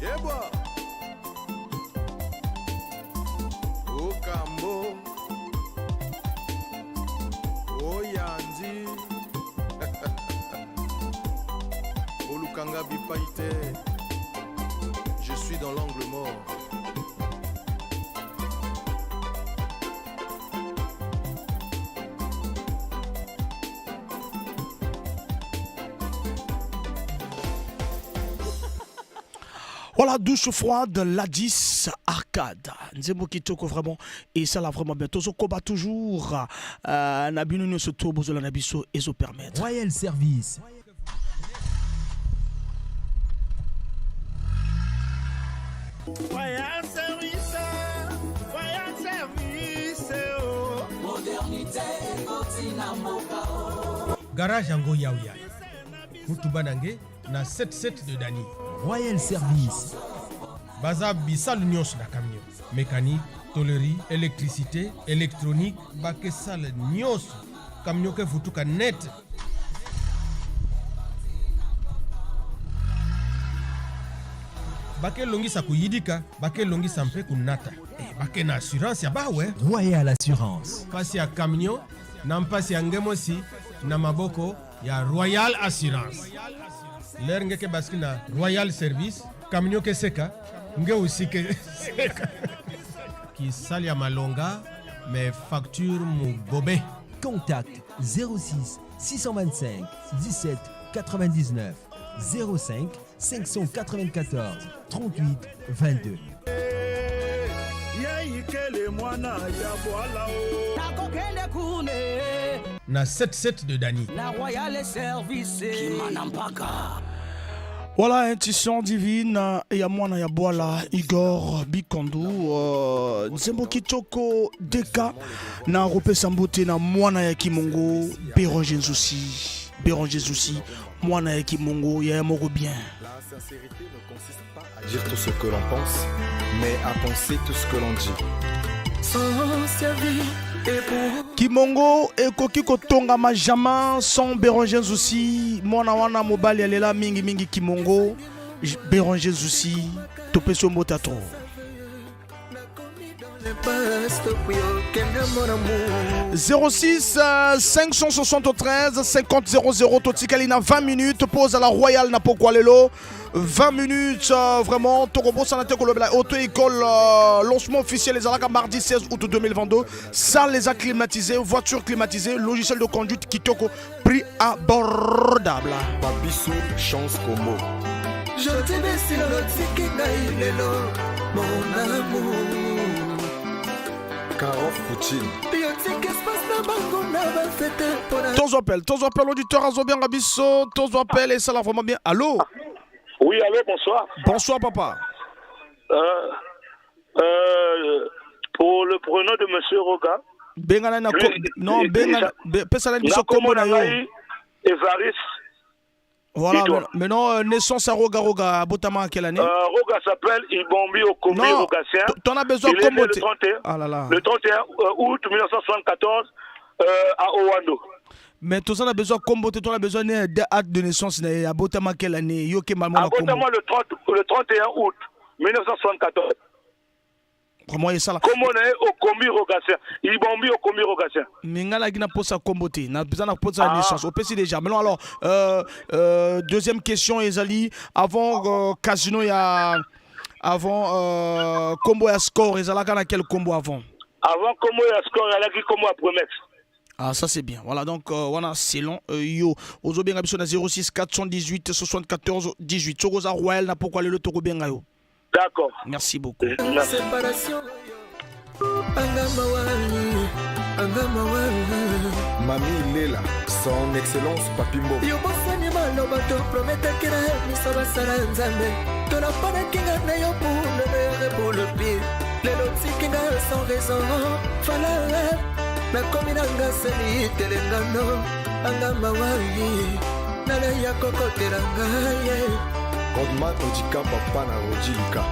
Yebwa Okambo Oyanzi Olukanga Bipaite. Je suis dans l'angle mort. Voilà, douche froide, Ladis Arcade. Nzembo Kitoko vraiment, et ça là vraiment bientôt. Zo combat toujours. Nabinu se tourne, Bozola Nabiso et zo permettre. Royal Service. Royal Service. Modernité, continent Mokao. Garage Ango Yaouya. Mutubanange na 77 de Dani. Royal Service. Baza Bissal Nyos na camion. Mécanique, tôlerie, électricité, électronique, Bakesal Nyos. Camion ke futuka net. Bake longi sa kuyidika, bake longi sampe kunata. Bake na assurance ya bawe. Royal Assurance. Pasi ya camion, na mpasi ya ngemosi, na maboko ya Royal Assurance. L'air ngeke baski na Royal Service, camion ke seka, nge aussi ke seka. Qui sali ya malonga, mais facture mu bobe. Contact 06 625 17 99 05 594 38 22. Na 77 de Dani. La Royal Service. Kimanampaka. Voilà, intuition divine, Yamwana Yaboala, Igor, Bikondo, Nzembo Kitoko, Deka, na Rope Sambote, na Mwana Yakimongo, Béranger Nzousi. Béranger Souci, moi na Kimongo, ya moko bien. La sincérité ne consiste pas à dire tout ce que l'on pense, mais à penser tout ce que l'on dit. Kimongo ekoki kotonga majama sans Béranger Souci, mwana wana mobali alela mingi Kimongo, Béranger Souci, topeso motato. 06 573 50 00 Totikalina 20 minutes pause à la Royale Napokwalelo 20 minutes vraiment Tokobo Sanate Kolobela auto-école lancement officiel les Alaka mardi 16 août 2022 salle les a climatisées voiture climatisée logiciel de conduite Kitoko prix abordable Papisou chance Komo je te baisse le ticket mon amour Karof Poutine. Tozo appel auditeur Azo bien Rabisso, Tozo appel et ça là vraiment bien. Allô? Oui, allô, bonsoir. Bonsoir papa. Pour le prénom de monsieur Roga. Bengana na non Bengana pesala biso kombo na yo. Evaris. Voilà, mais non, naissance à Roga, Botama, quelle année Roga s'appelle Ibombi Okombi Rogatien. T'en as besoin de comme le 31, le 31 août 1974 à Owando. Mais tout ça, on a besoin comme tu as besoin d'un acte de naissance à Botama, quelle année À Botama, le 31 août 1974. Comment est ça là? Comment on est au combi rogatien? Il bombi au combi rogatien. Mingala qui n'a pas sa comboté, n'a besoin de sa naissance. Au PC déjà. Mais non alors, deuxième question, Ezali. Avant Casino, il y a avant combo et score. Ezala quand quel combo avant? Avant combo et score, il y a qui combo à Promex. Ah ça c'est bien. Voilà donc voilà c'est long yo. Ozo bien abisona 06 418 74 18. Togoza Royal n'a pourquoi le toko bien yo. D'accord. Merci beaucoup. Séparation. Mami Lela, son excellence Papimbo. Yo bosani maloba to prometa kira miso basara nzambe. To la pana kinga na yo pour le pire. Les lots kinga sans raison. Fala na komina ngaseli telengano. Anga mawayi. Nana ya kokotera ngaye. Rodman Odika Papa na Rodilika.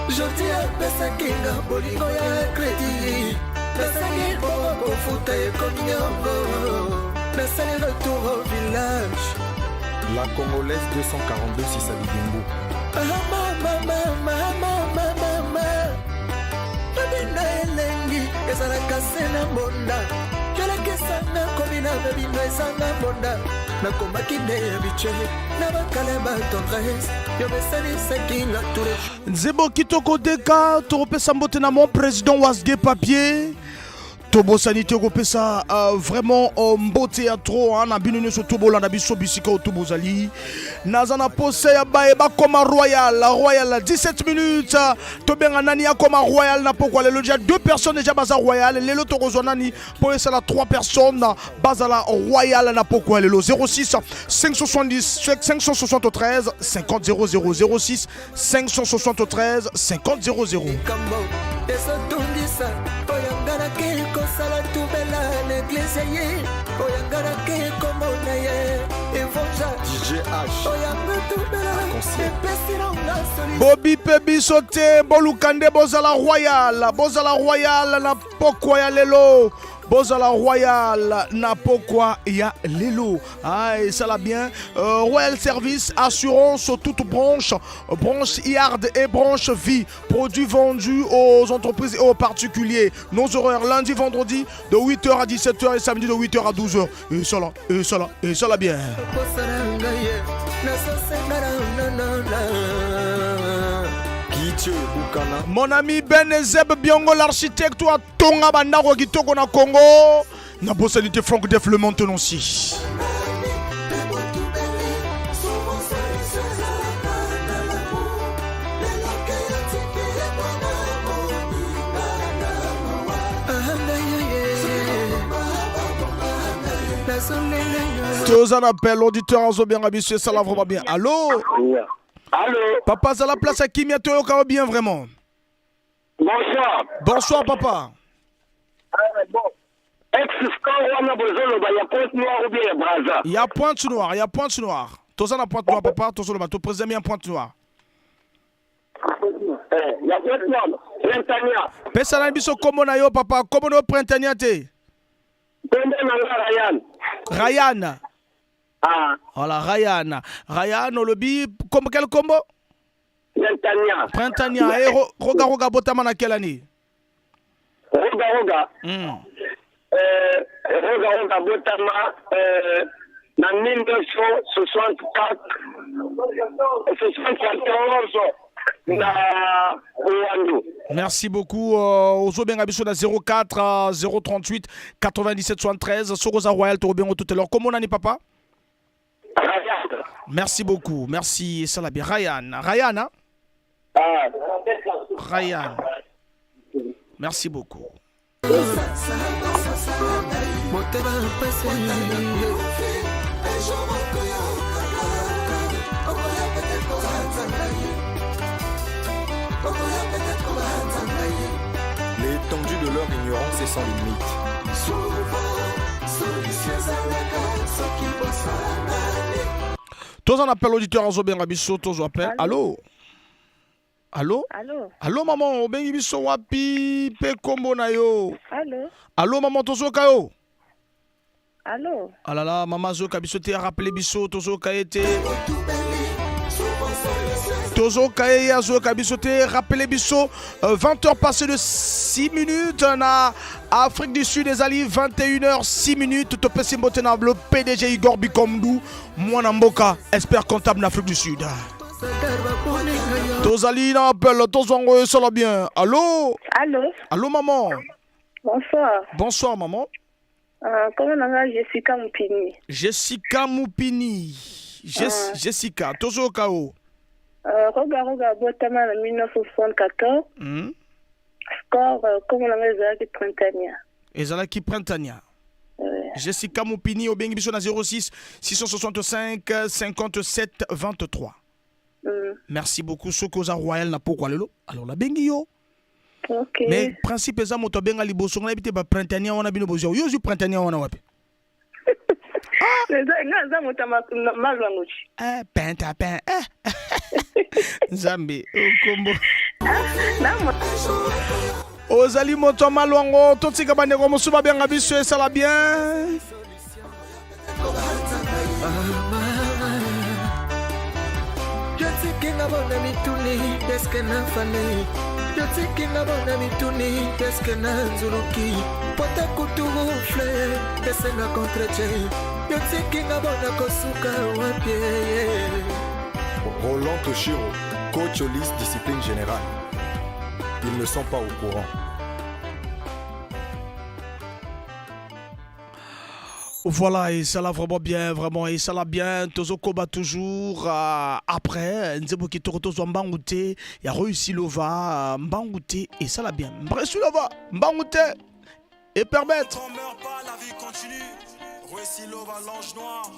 Jodi apesa kinga bolingo ya kredi. Nasali bongo kofuta ekominyongo. Nasali retour au village. La Congolaise 242 Sisali Bimbo. Mama. Babina elengi ezalaka se na bonda. Jalakesanga komina babino ezanga bonda. Nakomaki nde ya biche na bakale batongres yo besalisaki nga tous. Nzebo kitoko deka toropesa mbote na mon président Wasge Papier Tobo sanité kopesa vraiment mbote ya trop na bino nyoso tobola na biso bisika otobozali nazana pose ya baeba koma royal 17 minutes tobenga nani ya koma royal na pokwa lelo déjà 2 personnes déjà baza royal lelo tokozwa nani po esala 3 personnes bazala royal na pokwa lelo 06 570 573 50 00 06 573 50 00 sala tubela l'église ye oyangana ke komona ye evoja DJ H oyanga tubela epesiranga soli Bobby Pebi sote bolukande bozala royal na pokwa ya lelo Bozala Royal na pokwa ya lelo. Ah, et ça l'a bien. Royal Service, assurance toute branche IARD et branche vie. Produits vendus aux entreprises et aux particuliers. Nos horaires lundi, vendredi de 8h à 17h et samedi de 8h à 12h. Et ça l'a bien. Mon ami Benezeb Biongo l'architecte ou à Tonga Bandaro Kitoko na Congo. Na bosanité Franck Def le Montenonci. Tous en appel, l'auditeur en zo bien habitué, ça l'a vraiment bien. Allô? Allô? Papa, c'est la place à qui Miato Kao bien vraiment. Bonsoir. Bonsoir, papa. Bon. ex-score wana bozoloba ya Pointe Noire ou bien ya Braza. Il y a Pointe Noire. Toza na Pointe Noire papa, tozoloba to président en Pointe Noire. Ya Pointe Noire, Printania. Pesa na biso kombo na yo papa, kombo no Printania te. Pende na Ryan. Ryan. Ah. Voilà, Ryan. Ryan olobi comme quel combo? Printania. Printania. Et Roga botama na quelle année? Roga. Roga botama na 1964. 74 na Rwanda. Merci beaucoup. Ozo benga biso na 04 038 97 73. Soroza Royal Torobengo tout à l'heure. Comment on a papa? Ryan. Merci beaucoup. Merci. Ça l'a bien. Ryan, hein? Ryan. Merci beaucoup. L'étendue de leur ignorance est sans limite. Tous en appel auditeur Ozo benga biso, tous en appel. Allô? Allô maman, obengi biso wapi pe kombo na yo? Allô maman, tozo kayo? Allô? Ah là là, maman zo kabiso te rappelé biso tozo kaete. Tozo kaye ya zo kabiso te rappelé biso 20h passé de 6 minutes na Afrique du Sud des Ali 21h 6 minutes to pesimbo te na le PDG Igor Bikomdou mwana mboka expert comptable en Afrique du Sud. Tozali na appel, tozwango ça va bien. Allô? Allô maman. Bonsoir maman. Comment on a Jessica Moupini? Jessica Moupini. Jessica, tozo kao. Roga botama en 1974. Score comment on a Ezalaki Printania. Ezalaki Printania. Jessica Moupini au bengi biso na 06 665 57 23. Merci beaucoup. Sokoza Royal na poko lelo. Alors la bengi yo. Okay. Mais principe eza moto benga liboso ngala bité ba Printania wana bino bozo. Yo ju Printania wana wapi? Nga moto malwanguchi. Penta. Zambi kombo. Ozali moto malwango totika bande ko mosuba benga biso esala bien. Yotikinga bona mituni deske na fane. Yotikinga bona mituni deske na nzuluki. Pota kutugufle desena kontreche. Yotikinga bona kosuka wapye. Roland Toshiro, coach au liste discipline générale. Ils ne sont pas au courant. Voilà, et ça l'a vraiment bien, et ça l'a bien. Tozo Koba toujours après. Nzebo qui tozo Mbangute, il y a réussi Lova, Mbangute, et ça l'a bien. Mbresu Lova, Mbangute, et permettre. On meurt pas, la vie continue. Réussi Lova, l'ange noir.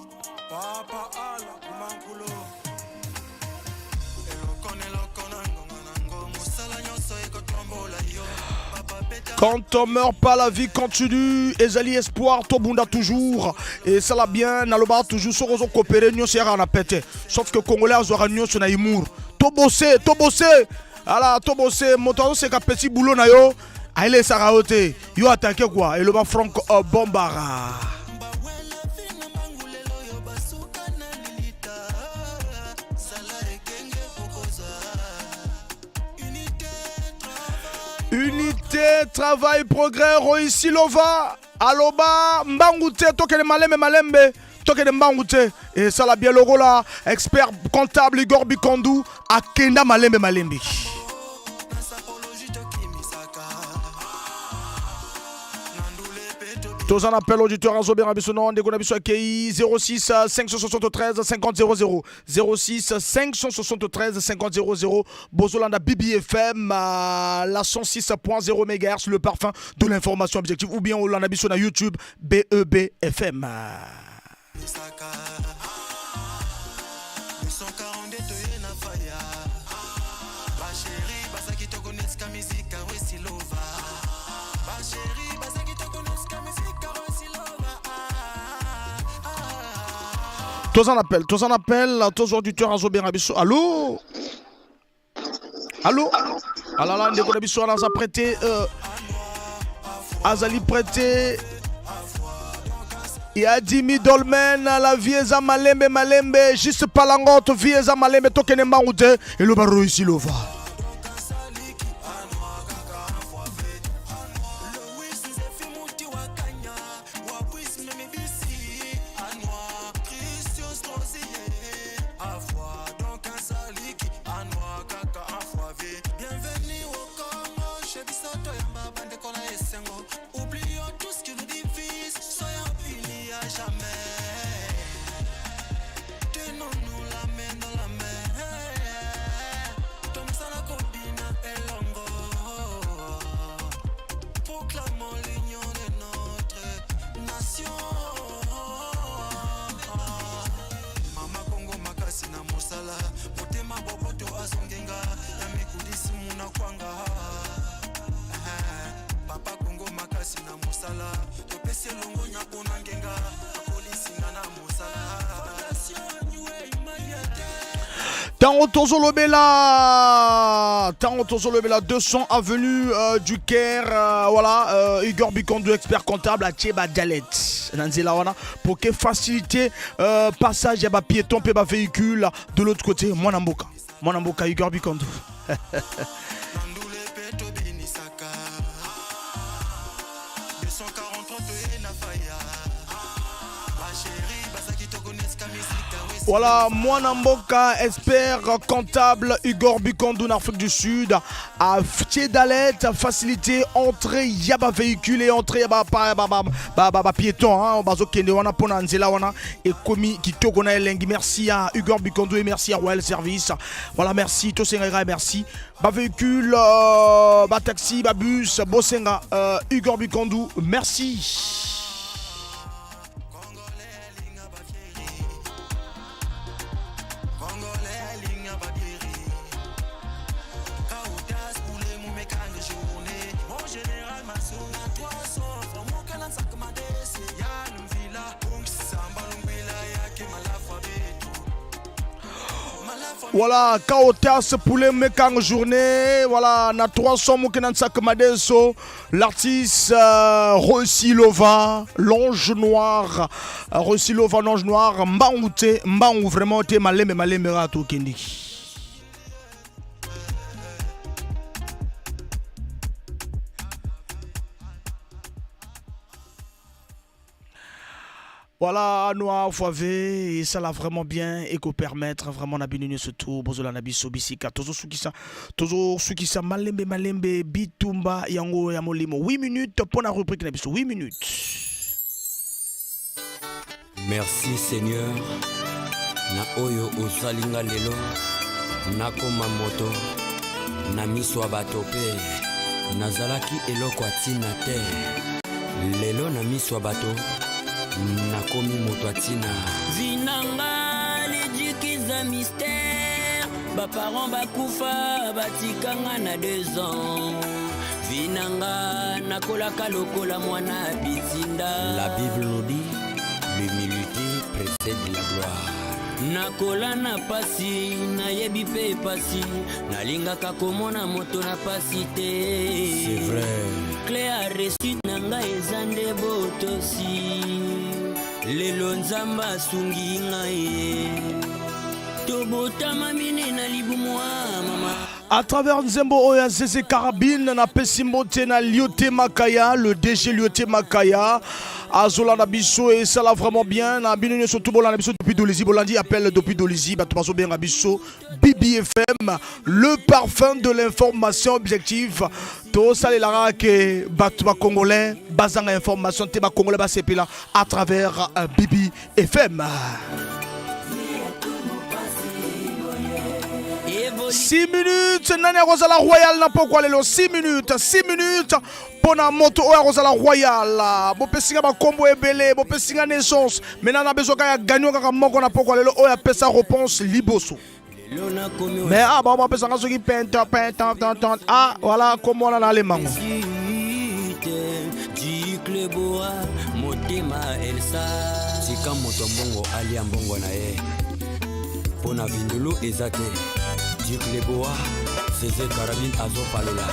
Papa Ala, Mankulo. Quand on meurt pas, la vie continue. Ezali espoir, Tobunda toujours. Et ça l'a bien, Naloba toujours. Sorozo coopérer, nous sera na pété. Sauf que Congolais aura nous sur Naïmour. Tobosé. Alors, Tobosé, moto c'est qu'un petit boulot na yo. Aïe, Saraote. Yo attaqué quoi? Et le bas Franck Bombara. Unité, travail, progrès, Roïsi Lova, Aloba, Mbangute, Tokene Malembe, Tokene Mbangute, et ça la bien logo là, expert comptable Igor Bikondou, Akenda Malembe. Tous en appel auditeur en Zobé Rabissonon, Degonabiso Akei 06 573 50 00 06 573 50 00 Bozolanda BBFM la 106.0 MHz, le parfum de l'information objective, ou bien Olanda Bisso na YouTube BEBFM. Chérie, Tous en appel, tous auditeurs à Zobé Rabisso. Allô? Allô? Alors là, Ndeko Rabisso, on a prêté. Azali prêté. Il y a Dimi Dolmen, la Vieza Malembe, juste Palangote, Vieza Malembe, Tokene Maoute, et le barreau ici, l'ova. Tango Tozolobela 200 avenue du Caire, voilà, Igor Bikondo, expert comptable à Tcheba Dalet. Pour que faciliter passage à piéton et véhicule de l'autre côté, Mwanamboka Igor Bikondo. Voilà, Mwanamboka, expert comptable, Igor Bikondo, en Afrique du Sud, à Ftiédalet, facilité entrée, yaba véhicule et entrée, yaba piéton, hein, bazo kende wana pona nzela wana, et komi kitoko na elengi. Merci à Igor Bikondo et merci à Royal Service. Voilà, merci, Tosenga et merci. Ba véhicule, ba taxi, ba bus, Bosenga, Igor Bikondo, merci. Voilà, Kaotas poulet mekang journée. Voilà, na 300 moukenan sak madeso. L'artiste Rosilova, l'ange noir. Rosilova, l'ange noir. Mbaouté, vraiment, te maleme rato kendi. Voilà, Noa Fouavé, et ça l'a vraiment bien et qu'on permettre vraiment d'abîmer ce tour. Bozola Nabiso Bisika, Tozo Sukisa, Malembe, Bitumba, Yango, Yamolimo. 8 minutes pour la rubrique Nabiso, 8 minutes. Merci Seigneur. Na oyo osalinga lelo, na koma moto, na miswa batope, nazalaki eloko atina te. Lelo na miswa bato. Nakomi motoatina Vinanga lijikiza mystère Baparents bakufa batikanga na 2 ans Vinanga nakolaka lokola mwana bizinda. La Bible nous dit l'humilité précède la gloire. Nakola na pasi na yebi pe pasi nalingaka komona moto na pasi te. C'est vrai. Clé a reçu nanga ezande botosi lelo nzamba sungi ngaye tobotama mine na libumwa mama. À travers Nzembo Oya Zeze Karabine, na Pesimbote na Lyoté Makaya, le DG Lyoté Makaya, Azola Nabiso, et ça l'a vraiment bien. Na Binone Soto Bola Nabiso depuis Dolizi, Bolandi appelle depuis Dolizi, Batumaso bien Nabiso, Bibi FM, le parfum de l'information objective. To sale la que Batuma Congolais, Bazanga information, Teba Congolais, Basepila, à travers Bibi FM. 6 minutes, Nana Rosala Royal n'a pas quoi les 6 minutes pour la moto Rosala Royal. Bo pesinga ba combo ebele, bo pesinga naissance. Maintenant on a besoin de gagner quand on n'a pas quoi les on appelle ça réponse liboso. Mais ah bah on appelle ça qui pente. Ah voilà comment on a les mango. esika moto mbongo alia mbongo na ye mpo na vindulu eza te Duc Leboa César Carabine azopalola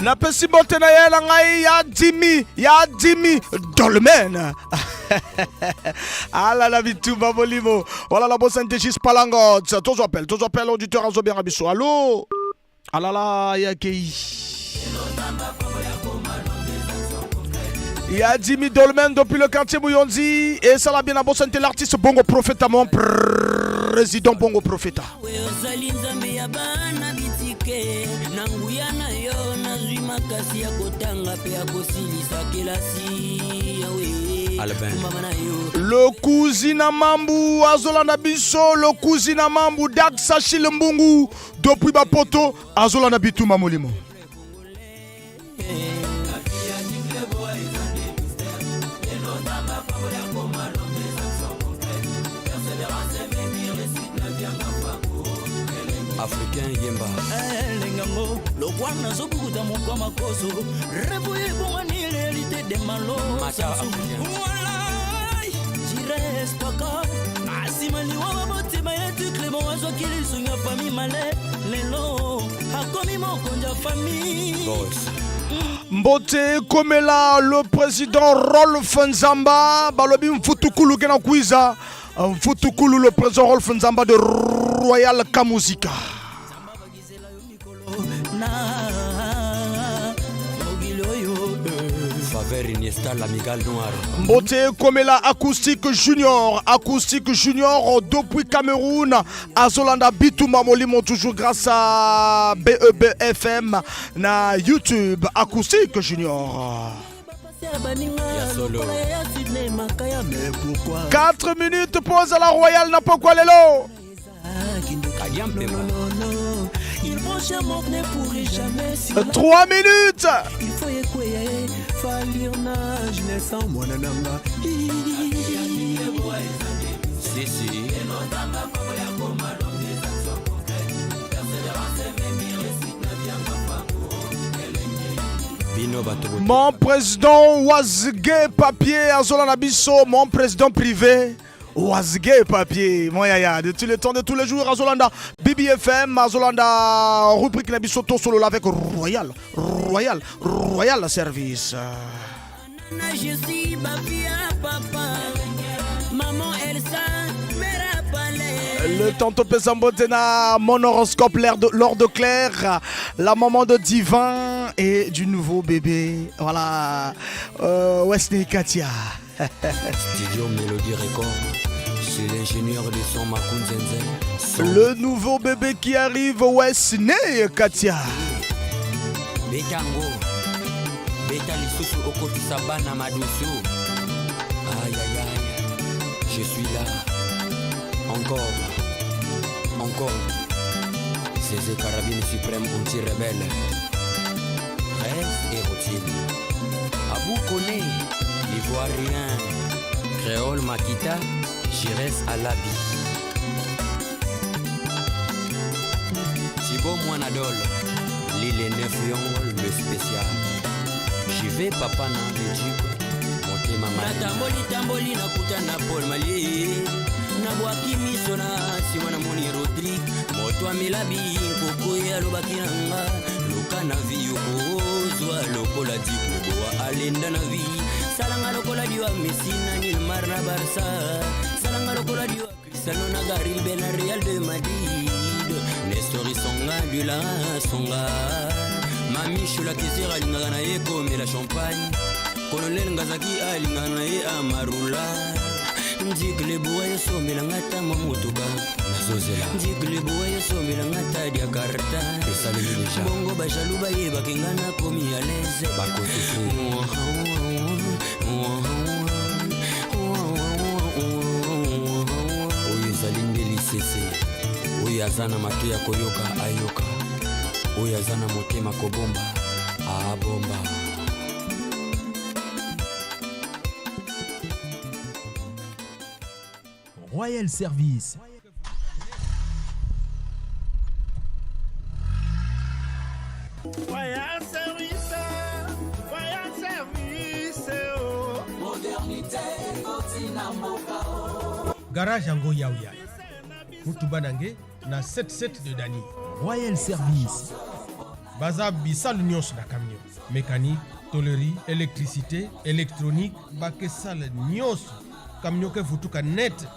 napesi mbote na ye na ngai ya Jimmy Dolmen ala na bitumba molimo voilà la bosse integis palangot tous appels auditeur azo bien biso allô alala ya kei il y a Jimmy Dolmen depuis le quartier Bouyondi et ça l'a bien la bosse l'artiste Bongo Profeta mon président Bongo Profeta le cousina Mambu Azolana Biso le cousina Mambu Dak Sachi Mbungu depuis Bapoto Azolana Bituma Molimo Africain Yemba Lengango lo kwana zokukuta mokwa makoso rebuye bongani réalité de malo Walai jires paka asimani wa botima yetu Clément azo kilisunya famille male lelo akomi mokonja famille Mbote Komela le président Rolf Nzamba balobi mfutukulu gena kwiza mfutukulu le président Rolf Nzamba de Royal Kamuzika Faveur Iniesta l'amigal noir Mbote Komela acoustique junior depuis Cameroun Azolanda Bituma Molimo toujours grâce à BEB FM na YouTube acoustique junior 4 minutes pause à la Royale n'a pas quoi lelo. Il branche mon ne pourrait jamais 3 minutes. Il faut écouer falir na jeunesse en moi nanga. Si Mon président Wazge Papier Azolana Bisso, mon président privé Wazge Papier, mon yaya, de tous les temps, de tous les jours, Azolanda, BBFM, Azolanda, rubrique Nabisso solo avec Royal Service. Je suis papa, maman Elsa, le tantôt Pesambotena, mon horoscope, l'or de clair, la maman de Divin et du nouveau bébé. Voilà, Wesley Katia. Studio Mélodie Record, c'est l'ingénieur de son Makun Zenzen. Le nouveau bébé qui arrive, Wesley Katia. Betango, Betali Susu Okoti Sabana Madusu. Aïe aïe aïe, je suis là. Encore. César Carabine suprême anti-rebelle. Rêve et routine. Abou Kone, l'Ivoirien. Créole Makita, Jires Alabi. Thibaut Moinadol, l'île 9 Yongol, le spécial. J'y vais papa na l'éduque. Monté maman. Tamboli na kuta na Paul Mali. Nabwaki miso na siwa na moni Rodrigue moto amilabi nkoko ya lobaki nanga luka na vi okozwa lokola dikuboa alenda na vi salanga lokola diwa Messi na Neymar na Barça salanga lokola diwa Cristiano na Garibé na Real de Madrid Nestor Songa du la Songa Mami Shula Kisira lingana na eko mela champagne Colonel Ngazaki alingana na ye amarula Ndigle buaya somela ngata mamutuka nazozela Ndigle buaya somela ngata dia karta bongo bashaluba ye bakingana komi à l'aise bakosusu oyo ezali ndeli sese oyo aza na mato ya koyoka ayoka oyo aza na motema kobomba abomba. Royal Service. Royal Service, Royal Service, oh. Modernité, Cortina Mokao. Garage Ango Yaouya. Mutubanange na 77 de Dani. Royal Service. Baza Bissal Nyos na camion. Mécanique, tôlerie, électricité, électronique, Bakesal Nyos. Camion ke futuka net.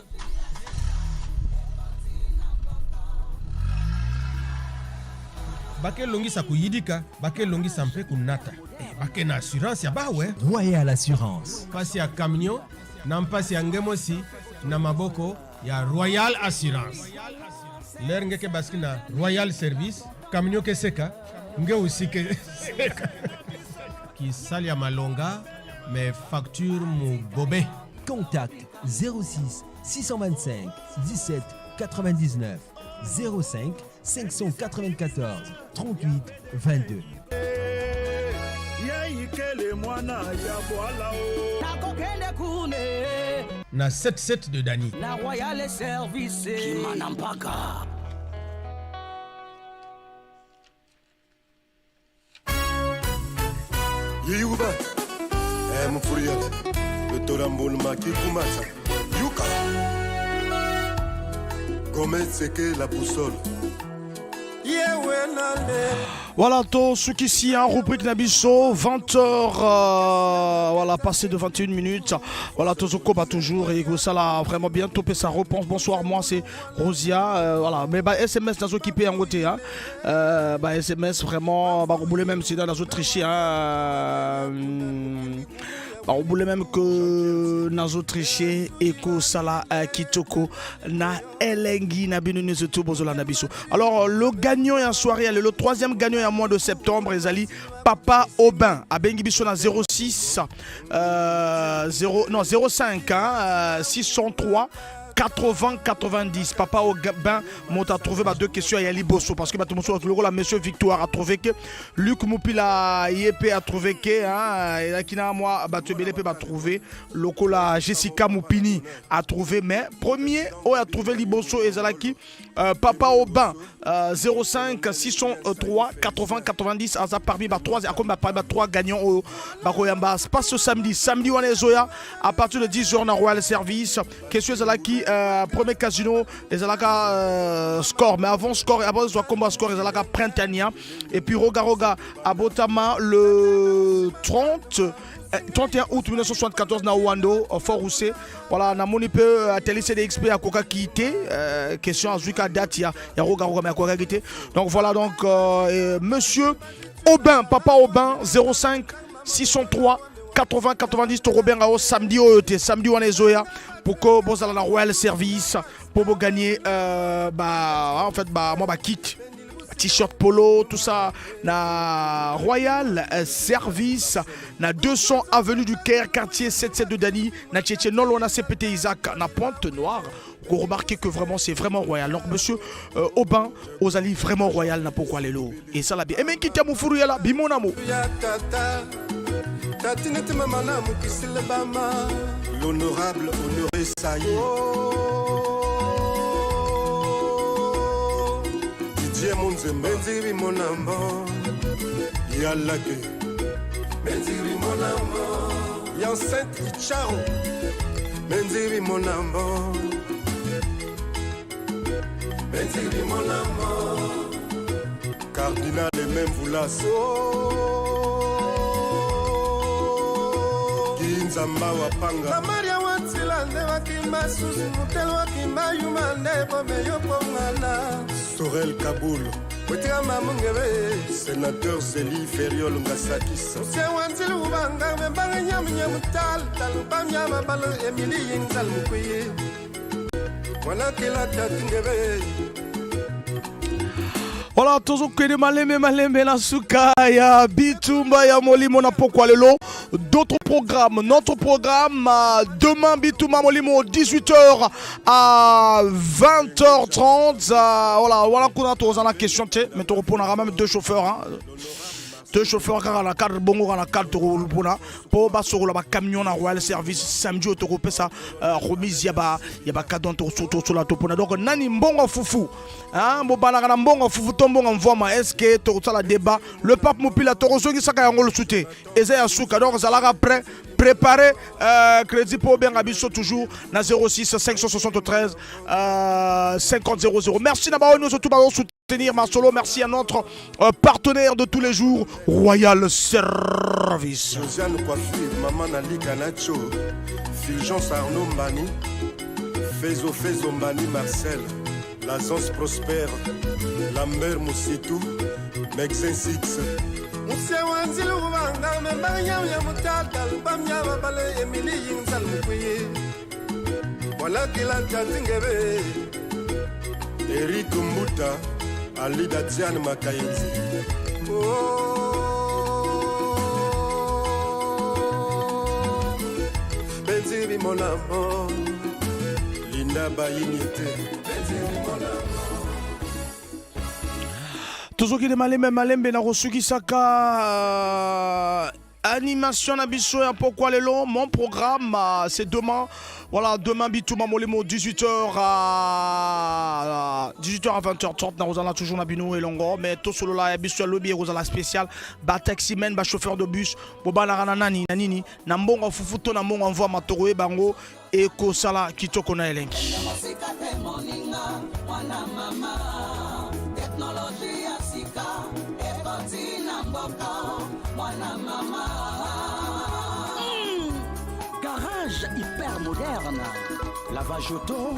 Bake longi sa kuyidika, bake longi sampe kunata. Bake na assurance ya bawe. Royal Assurance. Pasi ya camion, na mpasi ya ngemosi, na maboko ya Royal Assurance. Ler ngeke baski na Royal Service, camion ke seka, nge usike seka. Ki sali ya malonga, mais facture mu gobe. Contact 06 625 17 99 05 594 38 22. Na 77 de Dani. La Royal Service Kimanampaka. Yuba, Mufuriat, le Torambol Maki Kumasa, Yuka. Comment c'est que la boussole? Voilà, tout ce qui s'y a rubrique Nabiso, 20h, voilà, passé de 21 minutes. Voilà, tout ce qu'on va toujours et ça là vraiment bien topé sa réponse. Bonsoir, moi c'est Rosia. Voilà, mais bah, SMS dans qui paye en côté, hein. Bah, SMS vraiment, bah, vous voulez même si dans la autre tricher, hein. On voulait même que Nazo triché et que Sala Kitoko na Elengi na binu nezutu bozola nabiso. Alors le gagnant en soirée, le troisième gagnant en mois de septembre, Ezali Papa Aubin à Bengibiso na 06 05 hein, 603 80-90. Papa Aubin m'a trouvé deux questions à Yali Bosso parce que la monsieur Victoire a trouvé que Luc Moupila Yepé a trouvé que et là qui n'a moi Batubelepe a trouvé Lokola Jessica Moupini a trouvé mais premier a trouvé Libosso et Zalaki Papa Aubin 05 603 80-90 Aza parmi trois à comme parmi trois gagnants au Baroyamba passe ce samedi on est Zoya à partir de 10h dans Royal Service question Zalaki premier casino les alaka score mais avant score et avant soit combat score les alaka printania et puis Roga à Botama le 31 août 1974 na Wando Fort Roussé voilà na moni peu atelier CDXP à Coca quitté question à Zuka date ya Roga mais à Coca quitté donc voilà donc monsieur Aubin Papa Aubin 05 603 80-90 to Robin Rao samedi on est Zoya pour que vous allez dans Royal Service pour vous gagner en fait moi kit t-shirt polo tout ça na Royal Service na 200 avenue du Caire quartier 77 de Dani na Tchétché non on a CPT Isaac na Pointe Noire. Vous remarquez que vraiment c'est vraiment royal. Donc monsieur Aubin Ozali vraiment royal na pourquoi les lots et ça la bien et même qui t'a mon fourou là bimonamo Tatinete mamana mukisile bama l'honorable Honoré Saï Didier Monze Menziri Monambo Yalake Menziri Monambo Yancette Icharo Menziri Monambo Menziri Monambo Cardinal et même Voulasso Nzamba wapanga na Maria watila nde wakimba susu mutel wakimba yumande pomeyo pongana Sorel Kaboul Wetia mamungebe Sénateur Zeli Feriol Ngasakis Ose wanzil ubanga Mbanga nyam nyamutal Talubam yamabalo Emily Yinzal Mukwiye Wana kila tatingebe Voilà, toujours que des malembe la souka ya bitumba ya molimo na pourquoi lelo. D'autres programmes, notre programme demain Bitumba Molimo 18h à 20h30. Voilà qu'on a tous la question, mais tu répondras même deux chauffeurs. Hein. te chauffeur car la carte bongo la carte pour sur la camion na Royal Service samedi to pesa remise yaba cadeau sur la topona donc nani mbongo fufu hein bobana na mbongo fufu tombongo mvoma est-ce que to la débat le pape mopila to rozongi saka yango le souté eza ya suka donc zalaka prêt préparer crédit pour bien abisso toujours na 06 573 50 00. Merci d'abord nous surtout soutenir Marcelo. Merci à notre partenaire de tous les jours Royal Service. Josiane Coiffure, Maman Ali Canacho, Fulgence Arnaud Mbani, Fezo Mbani Marcel, l'agence Prospère, Lambert Moussitou, Mexin Six. Musia wanzili ubanga membanya ya mutata lupamya babale emili yinsal mukwiye wala kila tanzingebe Eric Mbuta Alida Diane Makayenzi Benzibi mon amour Linda Bayinite Benzibi mon amour Tozoki de malembe na rosuki saka animation na biso ya pourquoi les longs mon programme c'est demain voilà demain Bitouma Molimo 18h à 20h30 na rozala toujours na bino et longo mais to solo la biso lobby rozala spécial ba taxi men ba chauffeur de bus bobana na nani na nini na mbongo fufuto na mbongo envoie matoro e bango e ko sala kitoko na elenki Garage hyper moderne, lavage auto,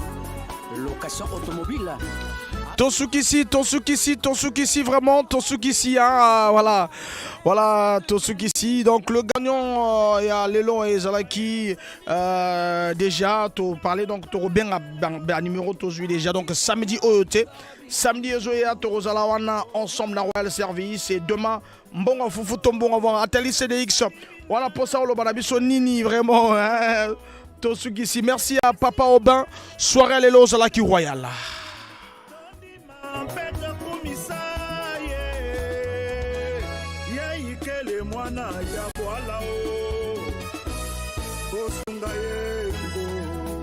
location automobile. Tosuki vraiment Tosuki hein, voilà Tosuki donc le gagnant il y a Lelo et Zalaki déjà tu parlais donc tu bien à numéro tu déjà donc samedi OET samedi Zoya Torozala wana ensemble na Royal Service et demain mbongo fufu tombongo avoir Ateli CDX voilà pour ça le banabiso nini vraiment hein, Tosuki merci à Papa Aubin soirée Lelo Zalaki Royal.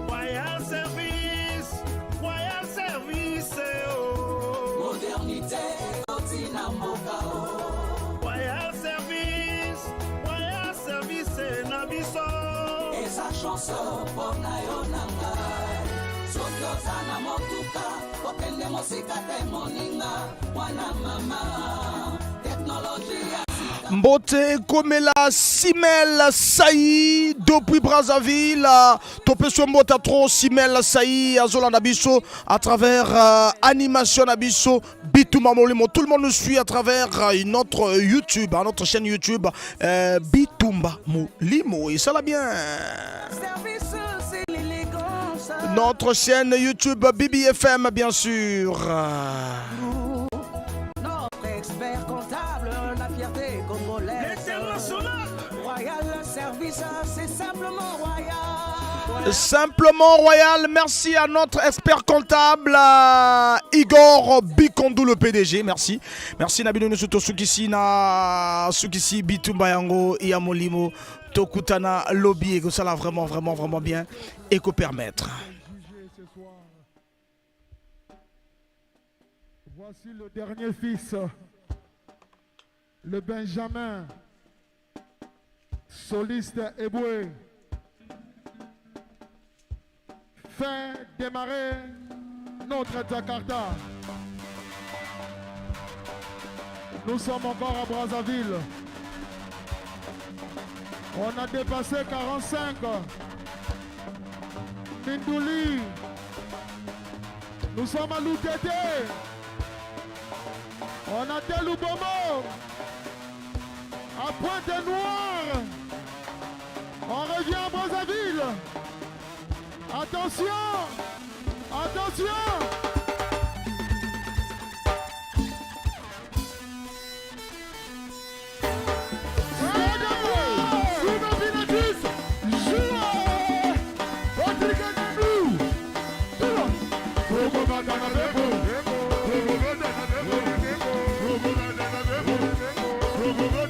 Royal Service, modernité, Royal Service, Nabiso. Et sa chanson pour Nayonanga. Sotozana motuka, popende mosika te moninga, wana mama, technologie. Mbote Komela Simel Saï depuis Brazzaville. Topeso Mbota trop Simel Saï Azola Nabiso à travers Animation Nabiso Bitouma Molimo. Tout le monde nous suit à travers notre YouTube, notre chaîne YouTube Bitouma Molimo. Et ça va bien. Notre chaîne YouTube BBFM bien sûr. Expert comptable, la fierté congolaise. L'international. Royal Service, c'est simplement royal. Simplement royal, merci à notre expert comptable Igor Bikondou le PDG, merci. Merci Nabino Nusuto Sukisi na Sukisi Bitumba Yango Iamolimo Tokutana Lobby et que ça l'a vraiment bien et que permettre. Voici le dernier fils, le Benjamin, soliste Eboué, fait démarrer notre Jakarta. Nous sommes encore à Brazzaville. On a dépassé 45. Mindouli. Nous sommes à Loutete. On a Teloubomo. À Pointe-Noire. On revient à Brazzaville. Attention. Attention. Go,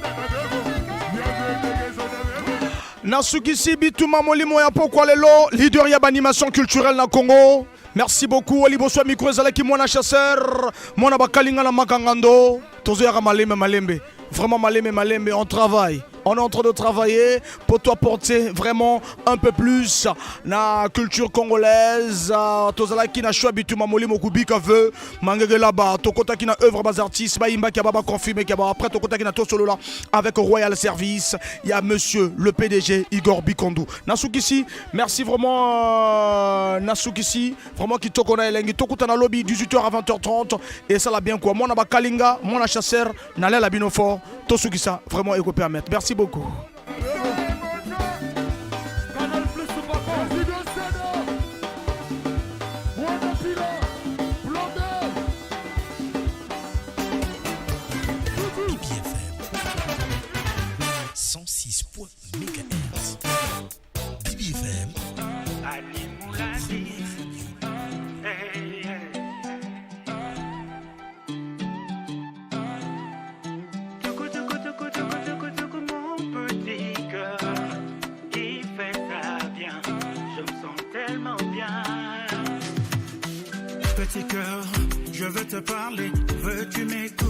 Nasukisi Bituma Molimo ya Pokwa lelo, leader ya animation culturelle na Congo. Merci beaucoup Oliboswa micro ezalaki mwana chasseur, mwana bakalinga na makangando. Tozo ya malembe. Vraiment malembe, on travaille. On est en train de travailler pour t'apporter vraiment un peu plus la culture congolaise. Tozala ki na choix bituma molimo kubika veut mangege là-bas. Tokota ki na œuvre bas artistes, ba imba ki baba confirmé ki ba après tokota ki na to solo là avec Royal Service. Il y a monsieur le PDG Igor Bikondou. Nasukisi, merci vraiment Nasukisi, vraiment qui tokona elengi tokuta na lobby 18h à 20h30 et ça l'a bien quoi. Moi na ba kalinga, moi na chasseur, na lela binofort, tosukisa vraiment eko permettre. Merci beaucoup. BBFM 106 MHz. BBFM Petit cœur, je veux te parler, veux-tu m'écouter?